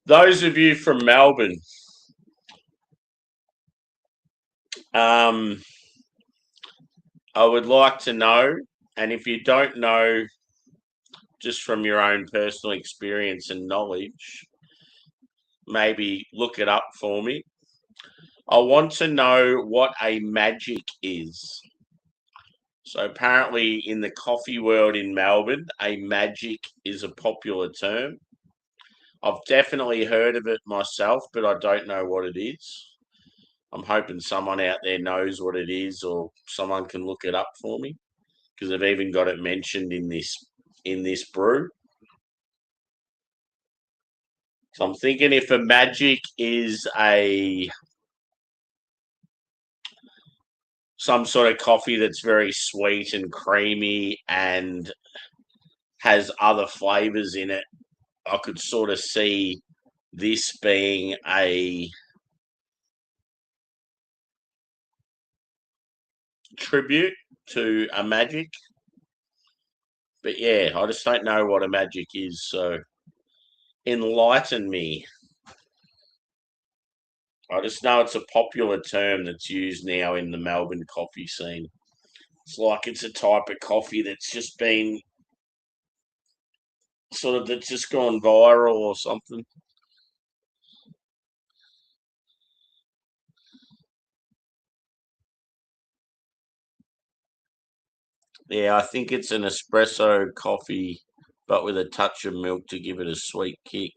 Those of you from Melbourne, um, I would like to know, and if you don't know, just from your own personal experience and knowledge, maybe look it up for me. I want to know what a magic is. So apparently in the coffee world in Melbourne, a magic is a popular term. I've definitely heard of it myself, but I don't know what it is. I'm hoping someone out there knows what it is or someone can look it up for me because they've even got it mentioned in this brew. So I'm thinking if a magic is a some sort of coffee that's very sweet and creamy and has other flavors in it, I could sort of see this being a tribute to a magic. But yeah, I just don't know what a magic is, so enlighten me. I just know it's a popular term that's used now in the Melbourne coffee scene. It's like it's a type of coffee that's just been that's just gone viral or something. Yeah, I think it's an espresso coffee, but with a touch of milk to give it a sweet kick.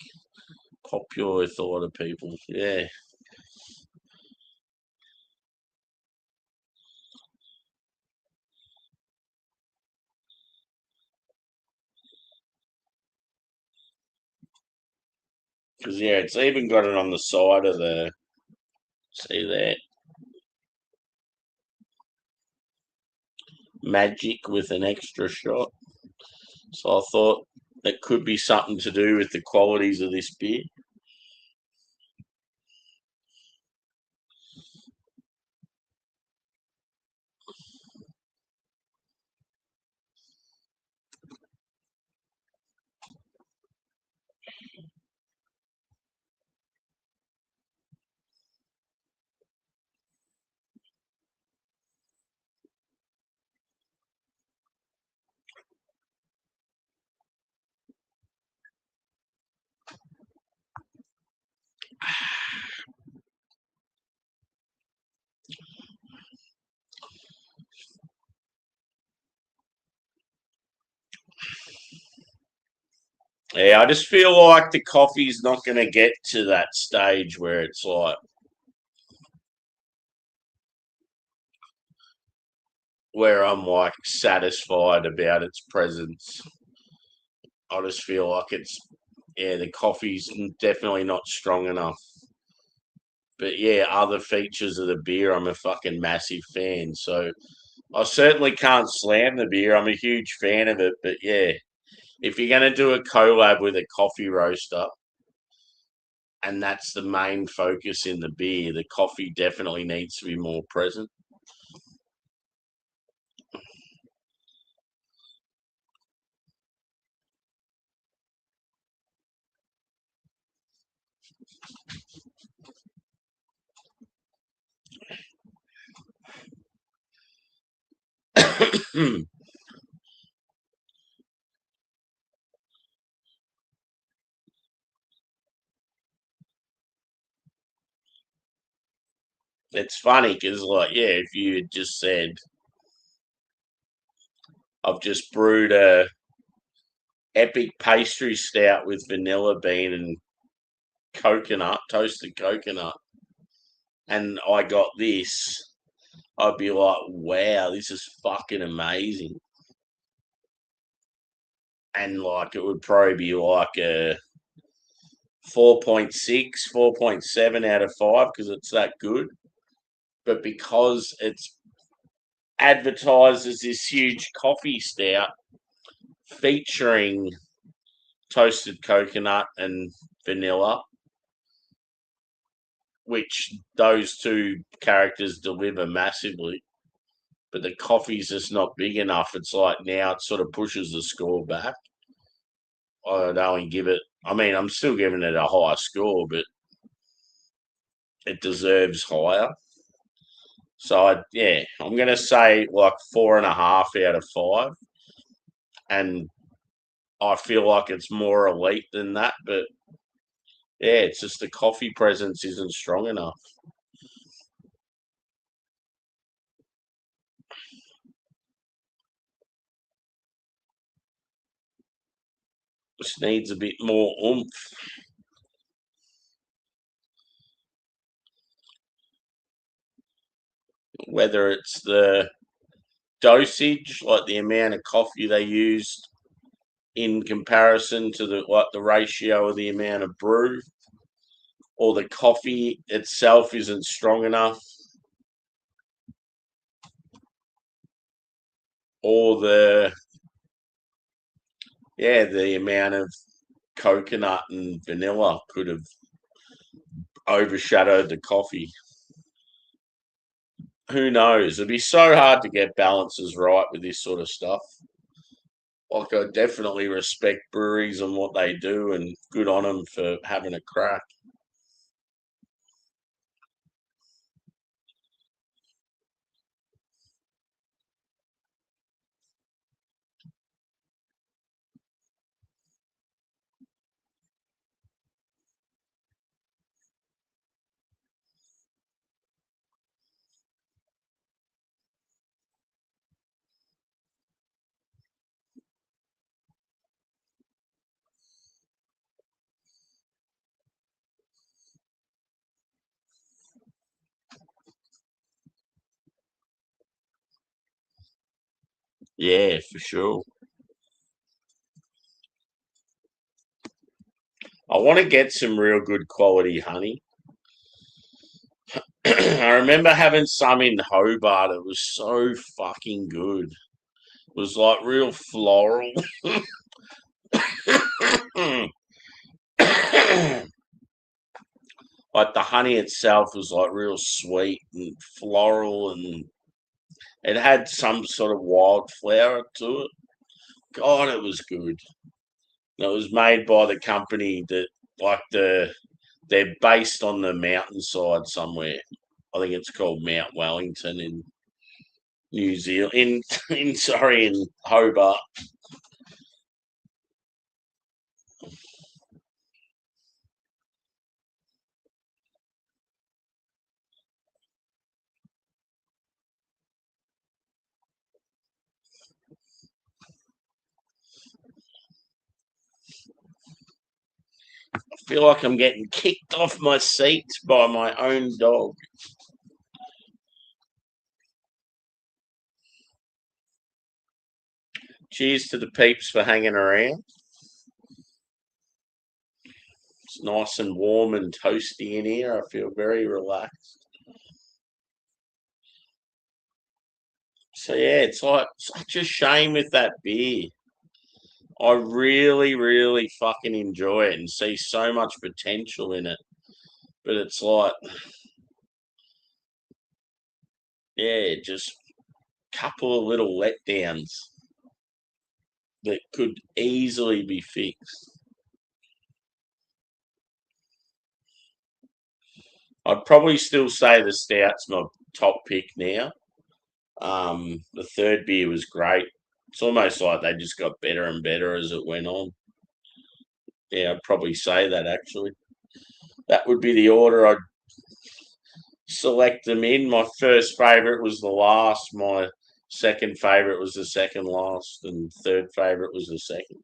Popular with a lot of people. Yeah. Because, yeah, it's even got it on the side of the. See that? Magic with an extra shot. So I thought it could be something to do with the qualities of this beer. Yeah, I just feel like the coffee's not going to get to that stage where it's like where I'm like satisfied about its presence. I just feel like the coffee's definitely not strong enough. But yeah, other features of the beer, I'm a fucking massive fan. So I certainly can't slam the beer. I'm a huge fan of it. But yeah, if you're going to do a collab with a coffee roaster, and that's the main focus in the beer, the coffee definitely needs to be more present. It's funny because, like, yeah, if you had just said, I've just brewed a epic pastry stout with vanilla bean and coconut, toasted coconut, and I got this, I'd be like, wow, this is fucking amazing. And like, it would probably be like a 4.6, 4.7 out of 5 because it's that good. But because it's advertised as this huge coffee stout featuring toasted coconut and vanilla, which those two characters deliver massively, but the coffee's just not big enough. It's like now it sort of pushes the score back. I'd only give it, I mean, I'm still giving it a high score, but it deserves higher. So, I'm going to say like 4.5 out of 5. And I feel like it's more elite than that, but yeah, it's just the coffee presence isn't strong enough. Just needs a bit more oomph, whether it's the dosage, like the amount of coffee they used in comparison to the ratio of the amount of brew, or the coffee itself isn't strong enough, or the amount of coconut and vanilla could have overshadowed the coffee. Who knows? It'd be so hard to get balances right with this sort of stuff. Like, I definitely respect breweries and what they do, and good on them for having a crack. Yeah, for sure. I want to get some real good quality honey. I remember having some in Hobart. It was so fucking good. It was like real floral. Like the honey itself was like real sweet and floral, and it had some sort of wildflower to it. God, it was good. It was made by the company that, like they're based on the mountainside somewhere. I think it's called Mount Wellington in New Zealand. In Hobart. I feel like I'm getting kicked off my seat by my own dog. Cheers to the peeps for hanging around. It's nice and warm and toasty in here. I feel very relaxed. So yeah, it's like such a shame with that beer. I really, really fucking enjoy it and see so much potential in it. But it's like, yeah, just a couple of little letdowns that could easily be fixed. I'd probably still say the stout's my top pick now. The third beer was great. It's almost like they just got better and better as it went on. Yeah, I'd probably say that actually. That would be the order I'd select them in. My first favourite was the last. My second favourite was the second last, and third favourite was the second.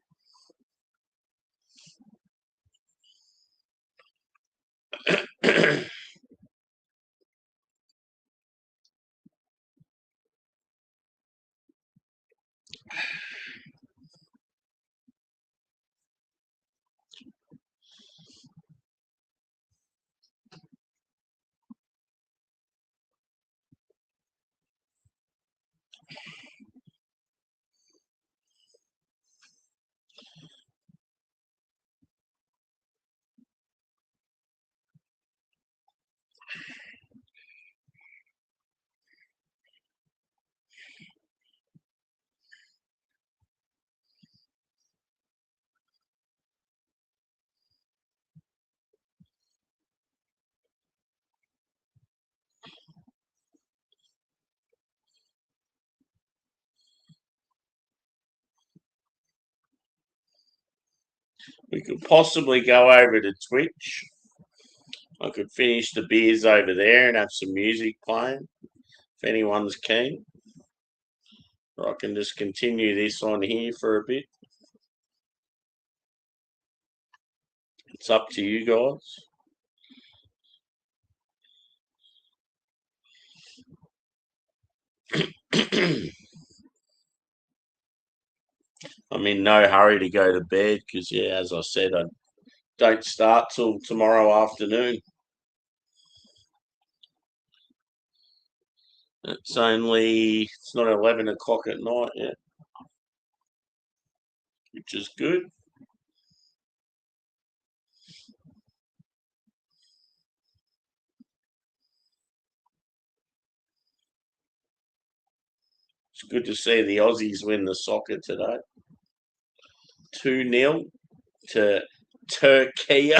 We could possibly go over to Twitch. I could finish the beers over there and have some music playing if anyone's keen. Or I can just continue this on here for a bit. It's up to you guys. I'm in no hurry to go to bed because, yeah, as I said, I don't start till tomorrow afternoon. It's not 11 o'clock at night yet, which is good. It's good to see the Aussies win the soccer today. 2-0 to Turkey.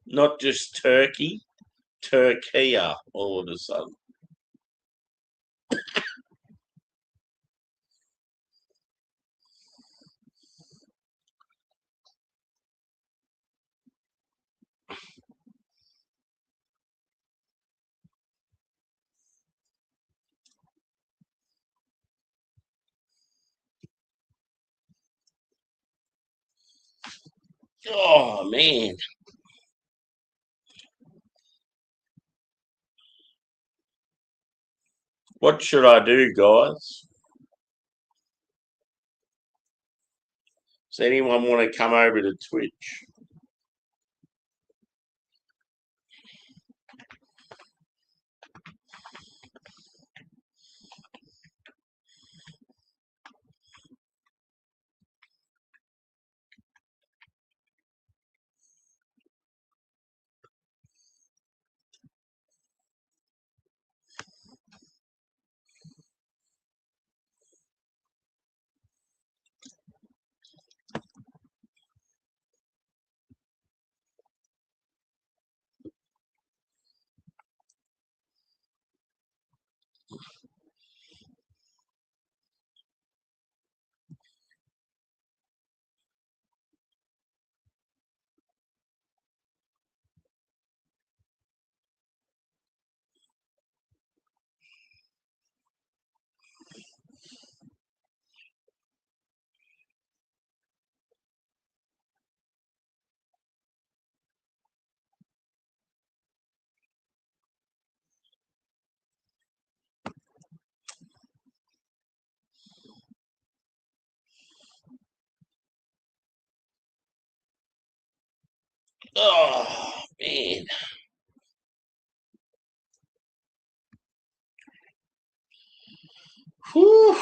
Not just Turkey, Turkey all of a sudden. Oh, man. What should I do, guys? Does anyone want to come over to Twitch? Oh, man. Whew.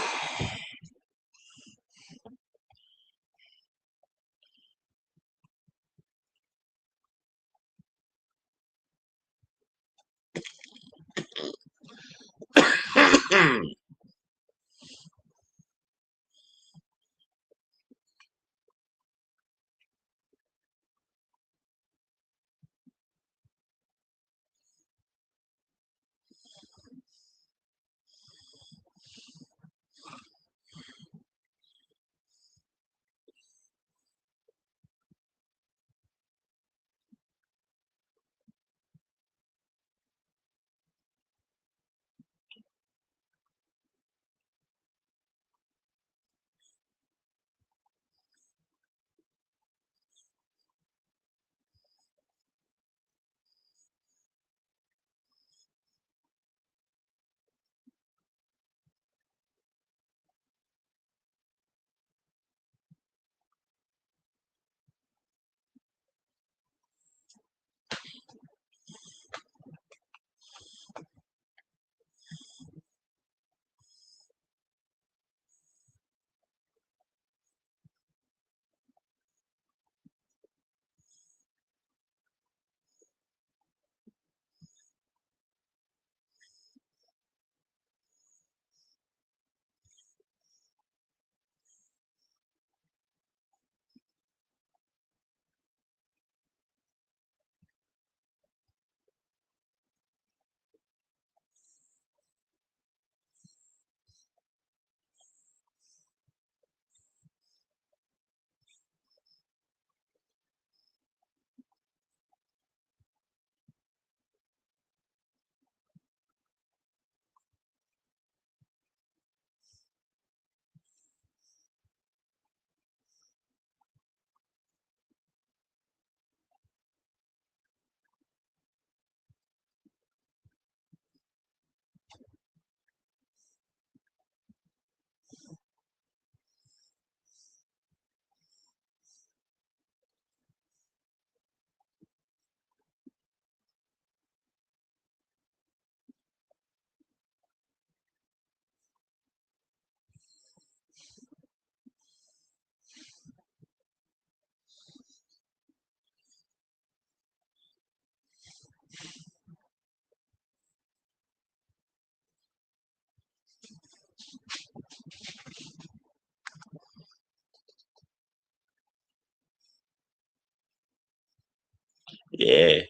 Yeah.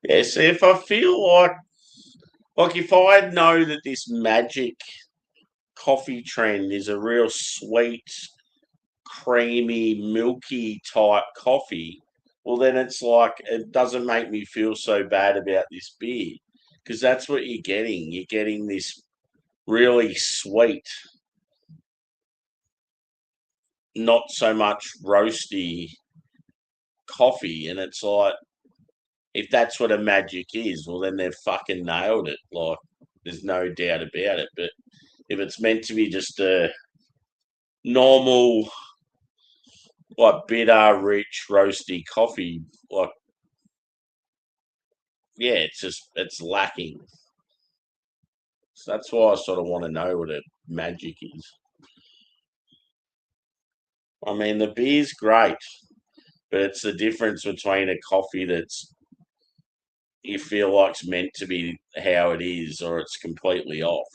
Yeah. See, if I feel like if I know that this magic coffee trend is a real sweet, creamy, milky type coffee, well, then it's like it doesn't make me feel so bad about this beer because that's what you're getting. You're getting this really sweet. not so much roasty coffee. And it's like, if that's what a magic is, well, then they've fucking nailed it. Like, there's no doubt about it. But if it's meant to be just a normal, like bitter, rich, roasty coffee, like, yeah, it's lacking. So that's why I sort of want to know what a magic is. I mean, the beer's great, but it's the difference between a coffee that's you feel like's meant to be how it is, or it's completely off.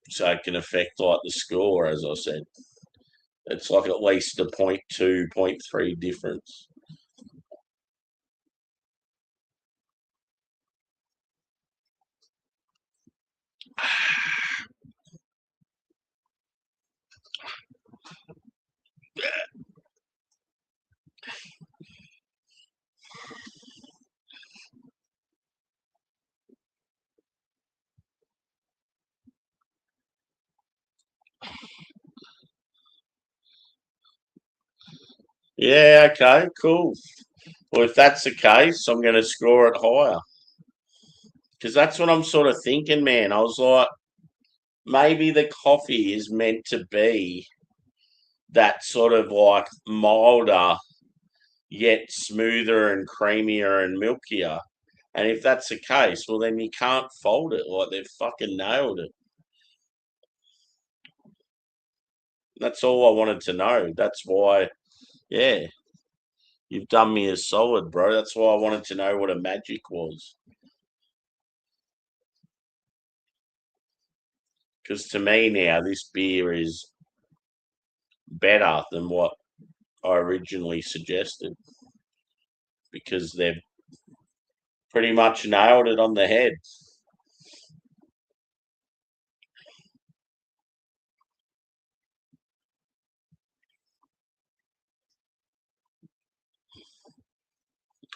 So it can affect like the score, as I said. It's like at least a 0.2, 0.3 difference. Yeah, okay, cool. Well, if that's the case, I'm going to score it higher because that's what I'm sort of thinking, man. I was like, maybe the coffee is meant to be that sort of like milder, yet smoother and creamier and milkier. And if that's the case, well, then you can't fold it. Like they've fucking nailed it. That's all I wanted to know. That's why, yeah, you've done me a solid, bro. That's why I wanted to know what a magic was. Because to me now, this beer is better than what I originally suggested because they've pretty much nailed it on the head.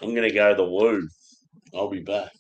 I'm going to go the woo. I'll be back.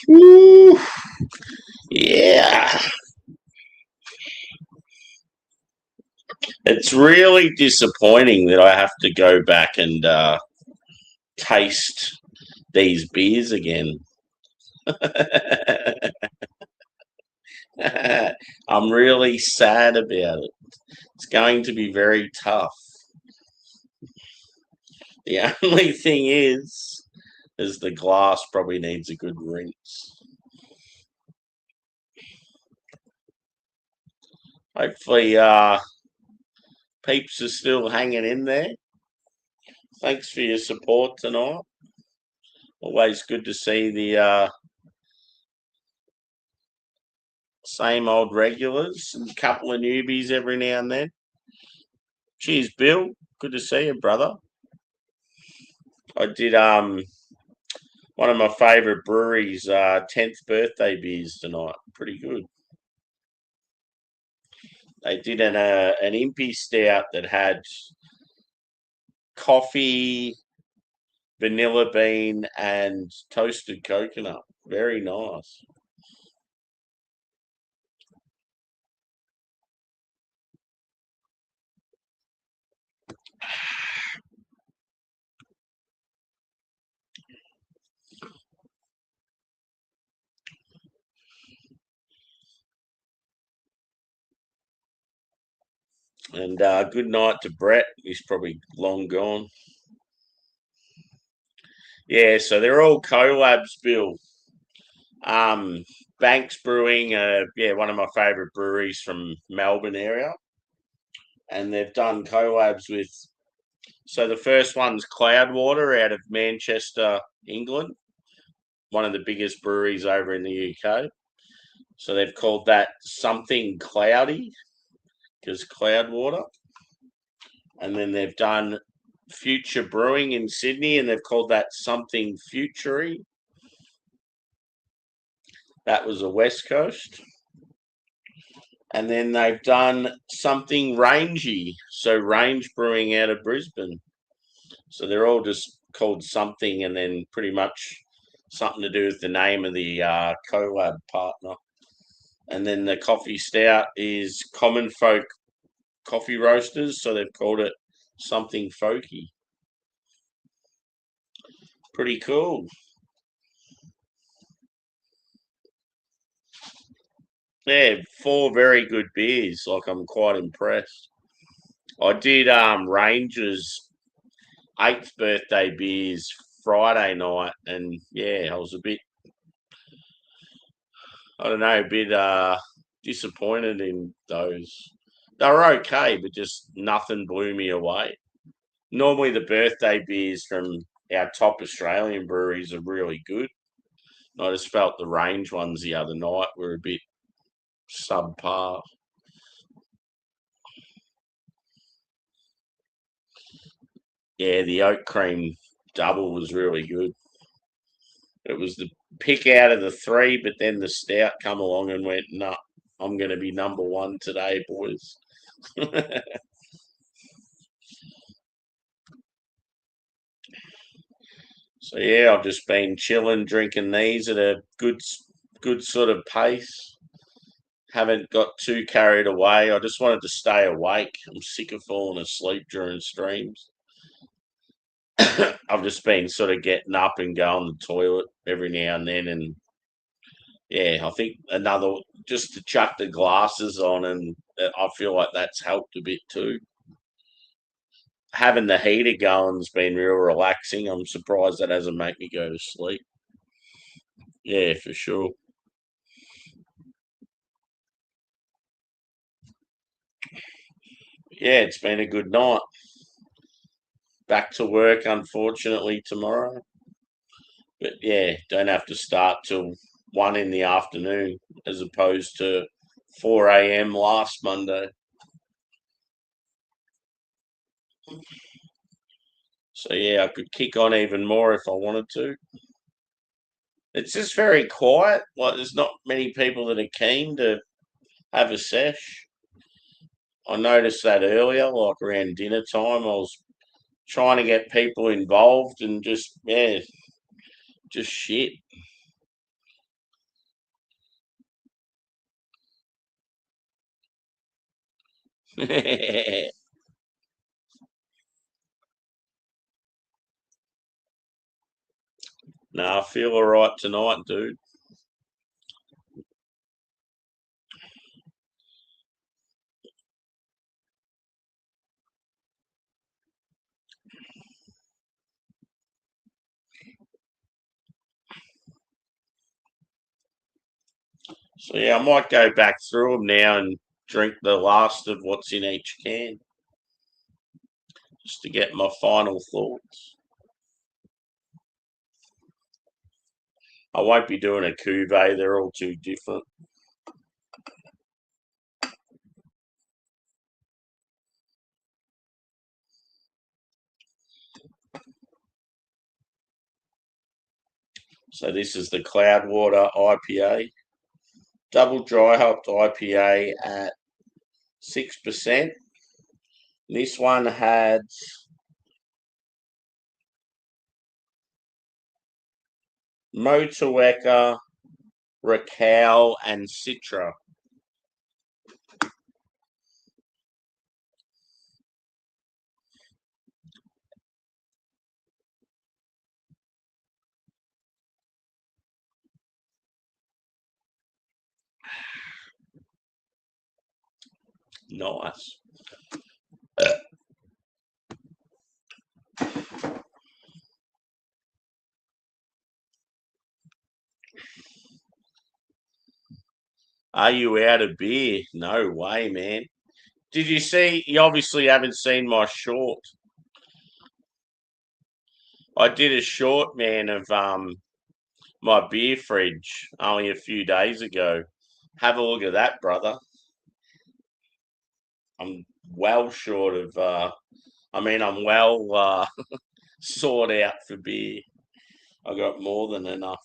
Woo, yeah. It's really disappointing that I have to go back and taste these beers again. I'm really sad about it. It's going to be very tough. The only thing is the glass probably needs a good rinse. Hopefully, peeps are still hanging in there. Thanks for your support tonight. Always good to see the same old regulars and a couple of newbies every now and then. Cheers, Bill. Good to see you, brother. I did one of my favourite breweries' 10th birthday beers tonight. Pretty good. They did an impy stout that had coffee, vanilla bean, and toasted coconut. Very nice. And good night to Brett. He's probably long gone. Yeah, so they're all collabs, Bill. Um, Banks Brewing, yeah, one of my favourite breweries from Melbourne area, and they've done collabs with. So the first one's Cloudwater out of Manchester, England, one of the biggest breweries over in the UK. So they've called that something cloudy because Cloudwater, and then they've done Future Brewing in Sydney, and they've called that something futury. That was a West Coast. And then they've done something rangy. So Range Brewing out of Brisbane. So they're all just called something and then pretty much something to do with the name of the collab partner. And then the coffee stout is Common Folk Coffee Roasters. So they've called it something folky. Pretty cool. Yeah, four very good beers. Like I'm quite impressed. I did Rangers 8th birthday beers Friday night, and yeah, I was a bit, I don't know, a bit disappointed in those. They were okay, but just nothing blew me away. Normally, the birthday beers from our top Australian breweries are really good. I just felt the range ones the other night were a bit subpar. Yeah, the oat cream double was really good. It was the pick out of the three, but then the stout come along and went, "No, I'm going to be number one today, boys." So yeah, I've just been chilling, drinking these at a good sort of pace. Haven't got too carried away. I just wanted to stay awake. I'm sick of falling asleep during streams. I've just been sort of getting up and going to the toilet every now and then, and yeah, I think another just to chuck the glasses on, and I feel like that's helped a bit too. Having the heater going's been real relaxing. I'm surprised that hasn't made me go to sleep. Yeah, for sure. Yeah, it's been a good night. Back to work, unfortunately, tomorrow. But yeah, don't have to start till 1 in the afternoon as opposed to 4 a.m. last Monday. So yeah, I could kick on even more if I wanted to. It's just very quiet. Like there's not many people that are keen to have a sesh. I noticed that earlier, like around dinner time. I was trying to get people involved and just yeah, just shit. No, I feel all right tonight, dude. So yeah, I might go back through them now and drink the last of what's in each can, just to get my final thoughts. I won't be doing a cuvee; they're all too different. So this is the Cloudwater IPA, double dry hopped IPA at 6%. This one had Motueka, Raquel, and Citra. Nice. Are you out of beer? No way, man. Did you see? You obviously haven't seen my short. I did a short, man, of my beer fridge only a few days ago. Have a look at that, brother. I'm well short of. I'm well sought out for beer. I got more than enough.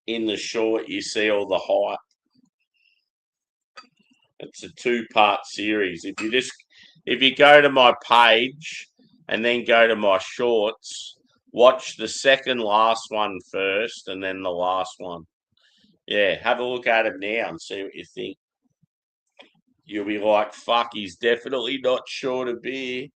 In the short, you see all the hype. It's a two-part series. If you go to my page and then go to my shorts, watch the second last one first and then the last one. Yeah, have a look at it now and see what you think. You'll be like, fuck, he's definitely not short of beer.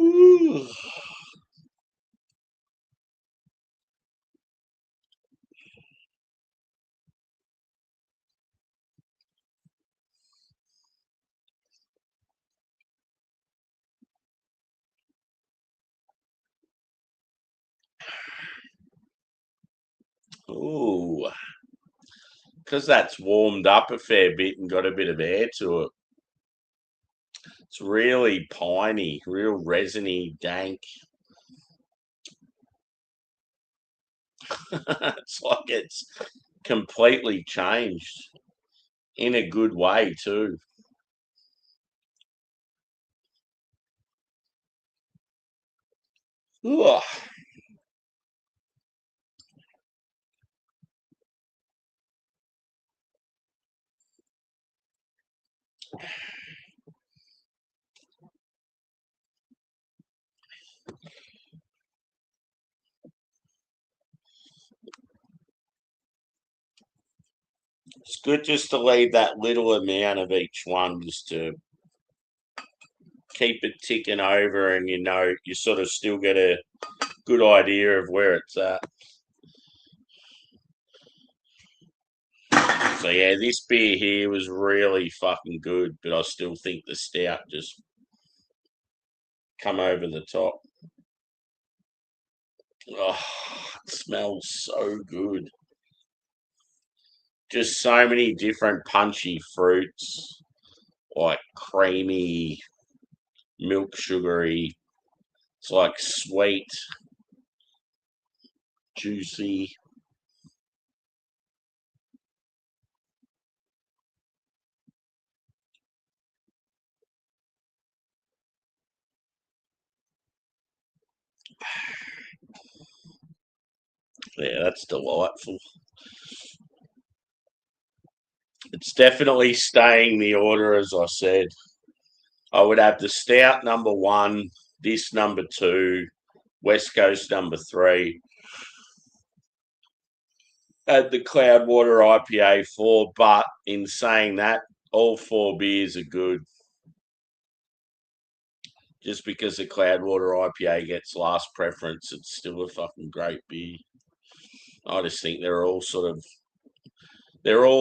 Ooh. Ooh. Because that's warmed up a fair bit and got a bit of air to it. It's really piney, real resiny, dank. It's like it's completely changed in a good way too. Ugh. It's good just to leave that little amount of each one just to keep it ticking over and you sort of still get a good idea of where it's at. So yeah, this beer here was really fucking good, but I still think the stout just come over the top. Oh, it smells so good. Just so many different punchy fruits, like creamy, milk sugary. It's like sweet, juicy. Yeah, that's delightful. It's definitely staying the order, as I said. I would have the Stout number 1, this number 2, West Coast number 3, add the Cloudwater IPA 4. But in saying that, all 4 beers are good. Just because the Cloudwater IPA gets last preference, it's still a fucking great beer. I just think they're all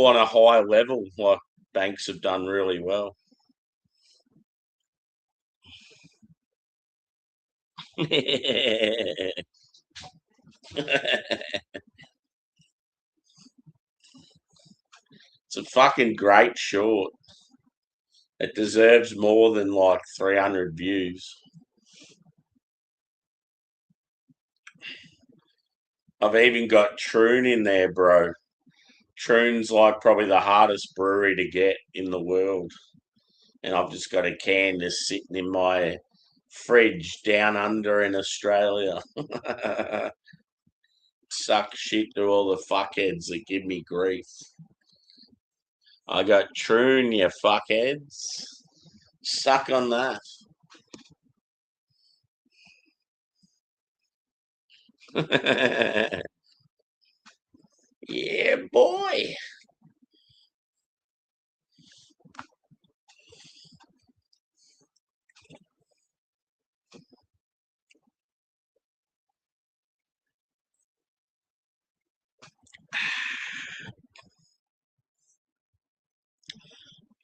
on a high level. Like Banks have done really well. It's a fucking great short. It deserves more than like 300 views. I've even got Troon in there, bro. Troon's like probably the hardest brewery to get in the world. And I've just got a can just sitting in my fridge down under in Australia. Suck shit to all the fuckheads that give me grief. I got Troon, you fuckheads. Suck on that. Yeah, boy.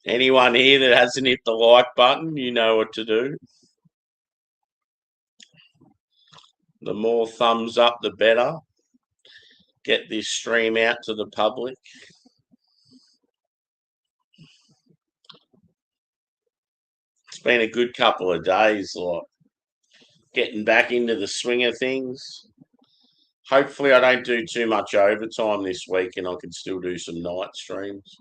Anyone here that hasn't hit the like button, you know what to do. The more thumbs up, the better. Get this stream out to the public. It's been a good couple of days, like getting back into the swing of things. Hopefully, I don't do too much overtime this week, and I can still do some night streams.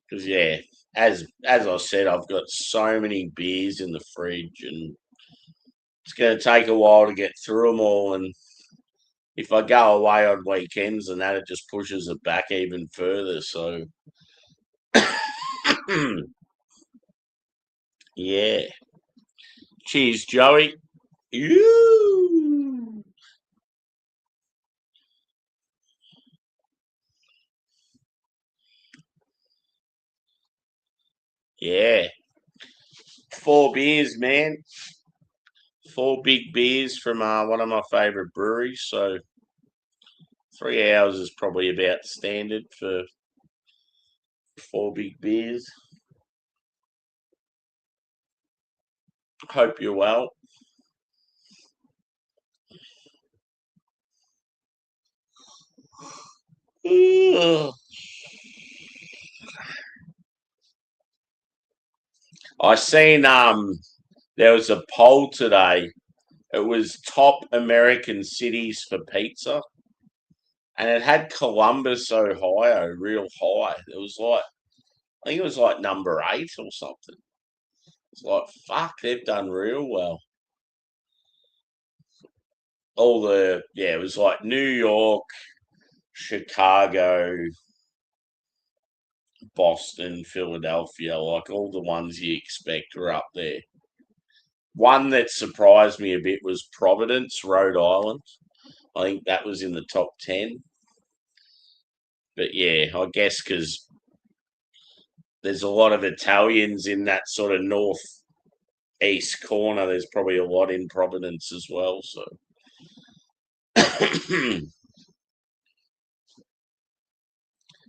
Because yeah, as I said, I've got so many beers in the fridge, and it's going to take a while to get through them all. And if I go away on weekends, and that it just pushes it back even further. So yeah, cheers, Joey. You. Yeah, 4 beers, man. 4 big beers from one of my favourite breweries. So 3 hours is probably about standard for 4 big beers. Hope you're well. I seen there was a poll today. It was top American cities for pizza, and it had Columbus, Ohio, real high. It was like I think it was like number 8 or something. It's like fuck, they've done real well. It was like New York, Chicago, Boston, Philadelphia, like all the ones you expect are up there. One that surprised me a bit was Providence, Rhode Island. I think that was in the top 10. But yeah, I guess because there's a lot of Italians in that sort of northeast corner, there's probably a lot in Providence as well. So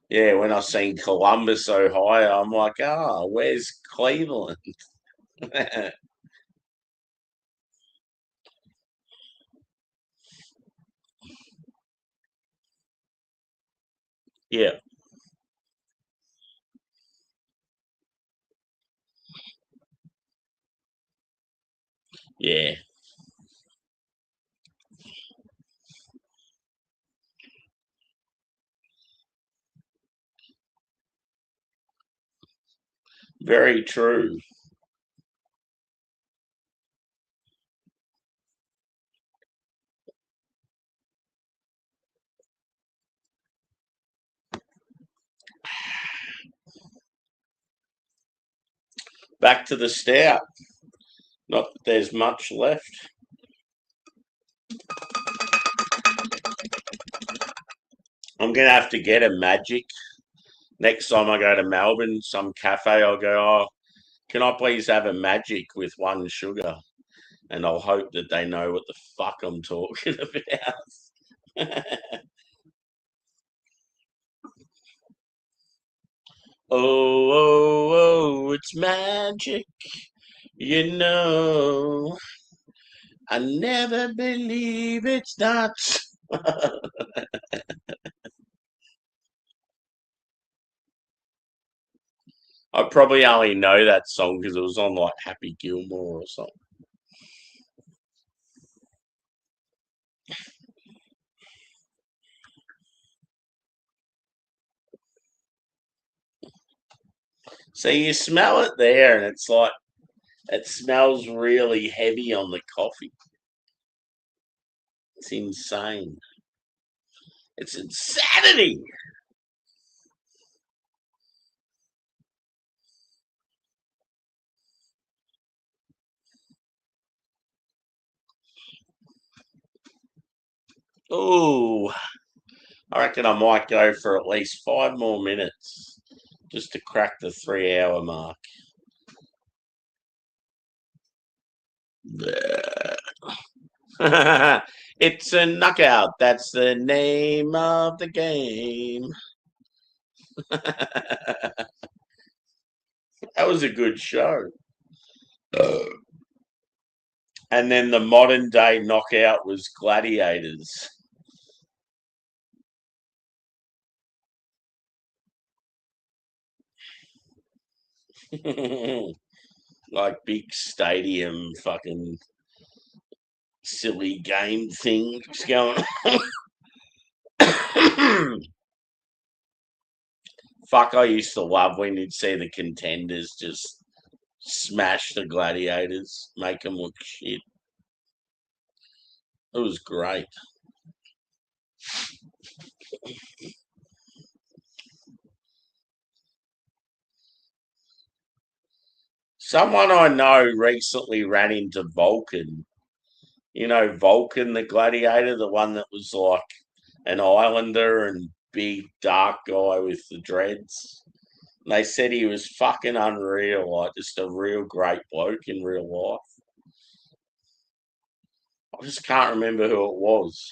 yeah, when I seen Columbus, Ohio, I'm like, where's Cleveland? Yeah, yeah, very true. back to the stout. Not that there's much left. I'm going to have to get a Magic. Next time I go to Melbourne, some cafe, I'll go, oh, can I please have a Magic with 1 sugar? And I'll hope that they know what the fuck I'm talking about. Oh, oh, oh, it's magic, you know. I never believe it's not. I probably only know that song because it was on like Happy Gilmore or something. So you smell it there, and it's like it smells really heavy on the coffee. It's insane. It's insanity. Oh, I reckon I might go for at least 5 more minutes just to crack the 3 hour mark. It's a knockout. That's the name of the game. That was a good show. And then the modern day knockout was gladiators. Like big stadium fucking silly game things going on. Fuck, I used to love when you'd see the contenders just smash the gladiators, make them look shit. It was great. Someone I know recently ran into Vulcan. You know, Vulcan, the gladiator, the one that was like an islander and big dark guy with the dreads. And they said he was fucking unreal, like just a real great bloke in real life. I just can't remember who it was.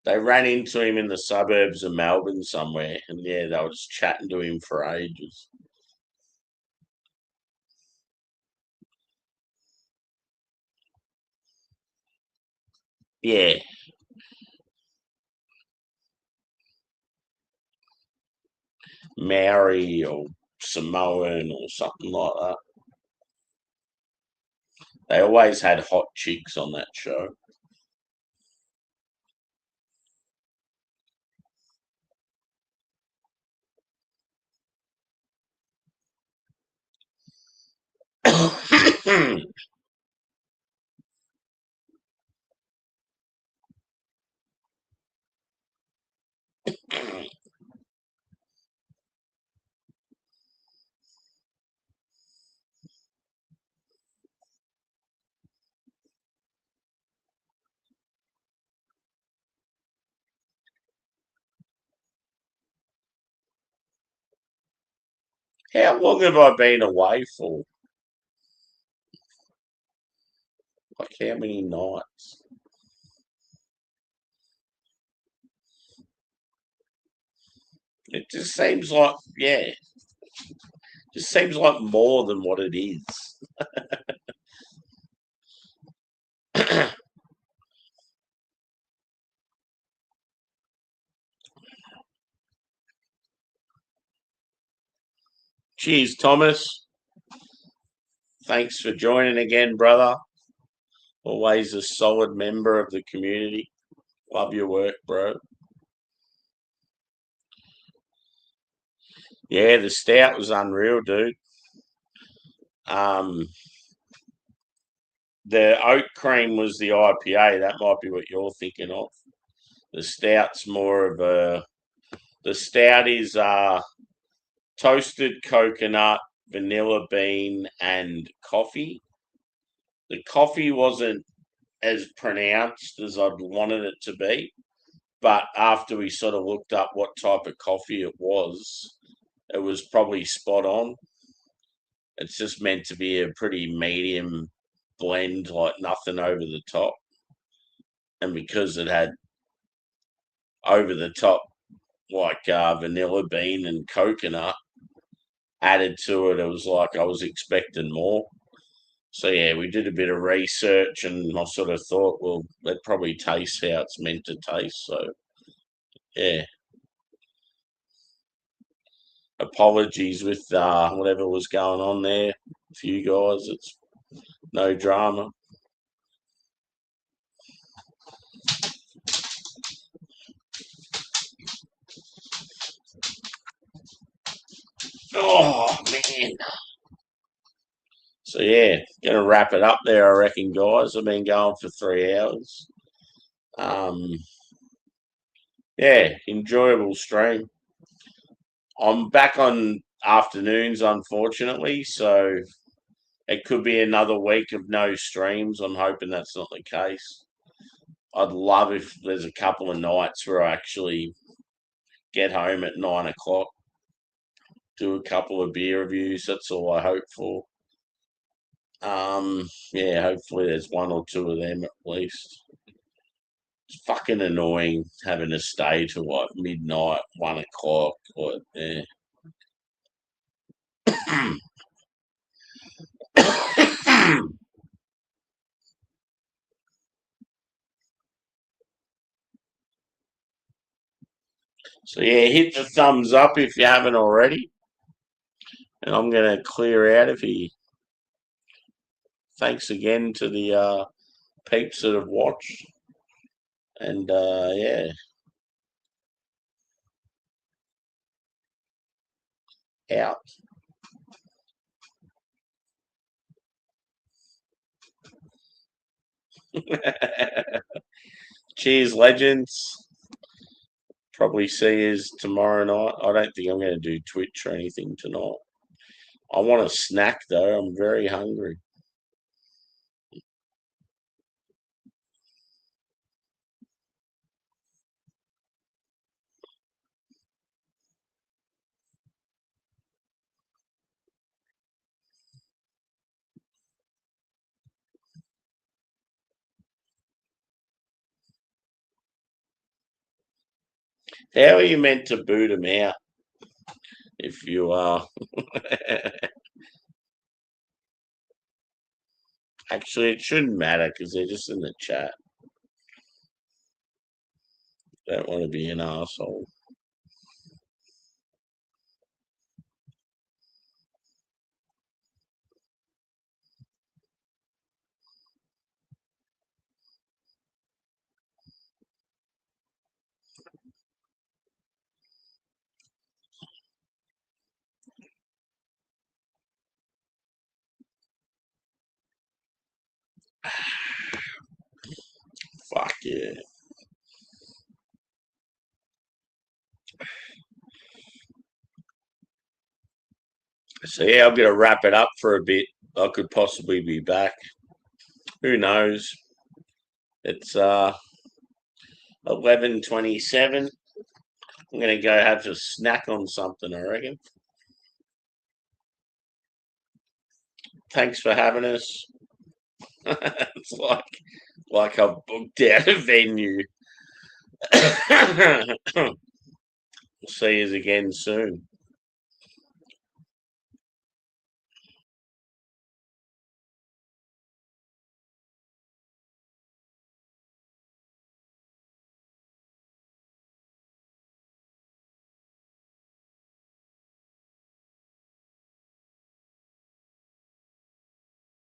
They ran into him in the suburbs of Melbourne somewhere, and yeah, they were just chatting to him for ages. Yeah, Maori or Samoan or something like that. They always had hot chicks on that show. How long have I been away for? Like how many nights? It just seems like, yeah, just seems like more than what it is. Cheers, Thomas. Thanks for joining again, brother. Always a solid member of the community. Love your work, bro. Yeah, the stout was unreal, dude. Um, the oat cream was the IPA. That might be what you're thinking of. The stout's more of a. The stout is toasted coconut, vanilla bean and coffee. The coffee wasn't as pronounced as I'd wanted it to be, but after we sort of looked up what type of coffee it was probably spot on. It's just meant to be a pretty medium blend, like nothing over the top. And because it had over the top, like vanilla bean and coconut added to it, it was like I was expecting more. So yeah, we did a bit of research, and I sort of thought, well, it probably tastes how it's meant to taste. So yeah, apologies with whatever was going on there for you guys. It's no drama. Oh man. So yeah, gonna wrap it up there, I reckon, guys. I've been going for 3 hours. Um, yeah, enjoyable stream. I'm back on afternoons, unfortunately, so it could be another week of no streams. I'm hoping that's not the case. I'd love if there's a couple of nights where I actually get home at 9 o'clock, do a couple of beer reviews. That's all I hope for. Yeah, hopefully there's one or two of them at least. It's fucking annoying having to stay till like midnight, 1 o'clock. Like, yeah. So yeah, hit the thumbs up if you haven't already, and I'm gonna clear out of here. Thanks again to the peeps that have watched, and yeah, out. Cheers, legends. Probably see you tomorrow night. I don't think I'm going to do Twitch or anything tonight. I want a snack though. I'm very hungry. How are you meant to boot them out if you are? Actually, it shouldn't matter because they're just in the chat. Don't want to be an asshole. Fuck yeah. So yeah, I'm gonna wrap it up for a bit. I could possibly be back. Who knows? It's 11:27. I'm gonna go have a snack on something, I reckon. Thanks for having us. It's like I've booked out a venue. See you again soon.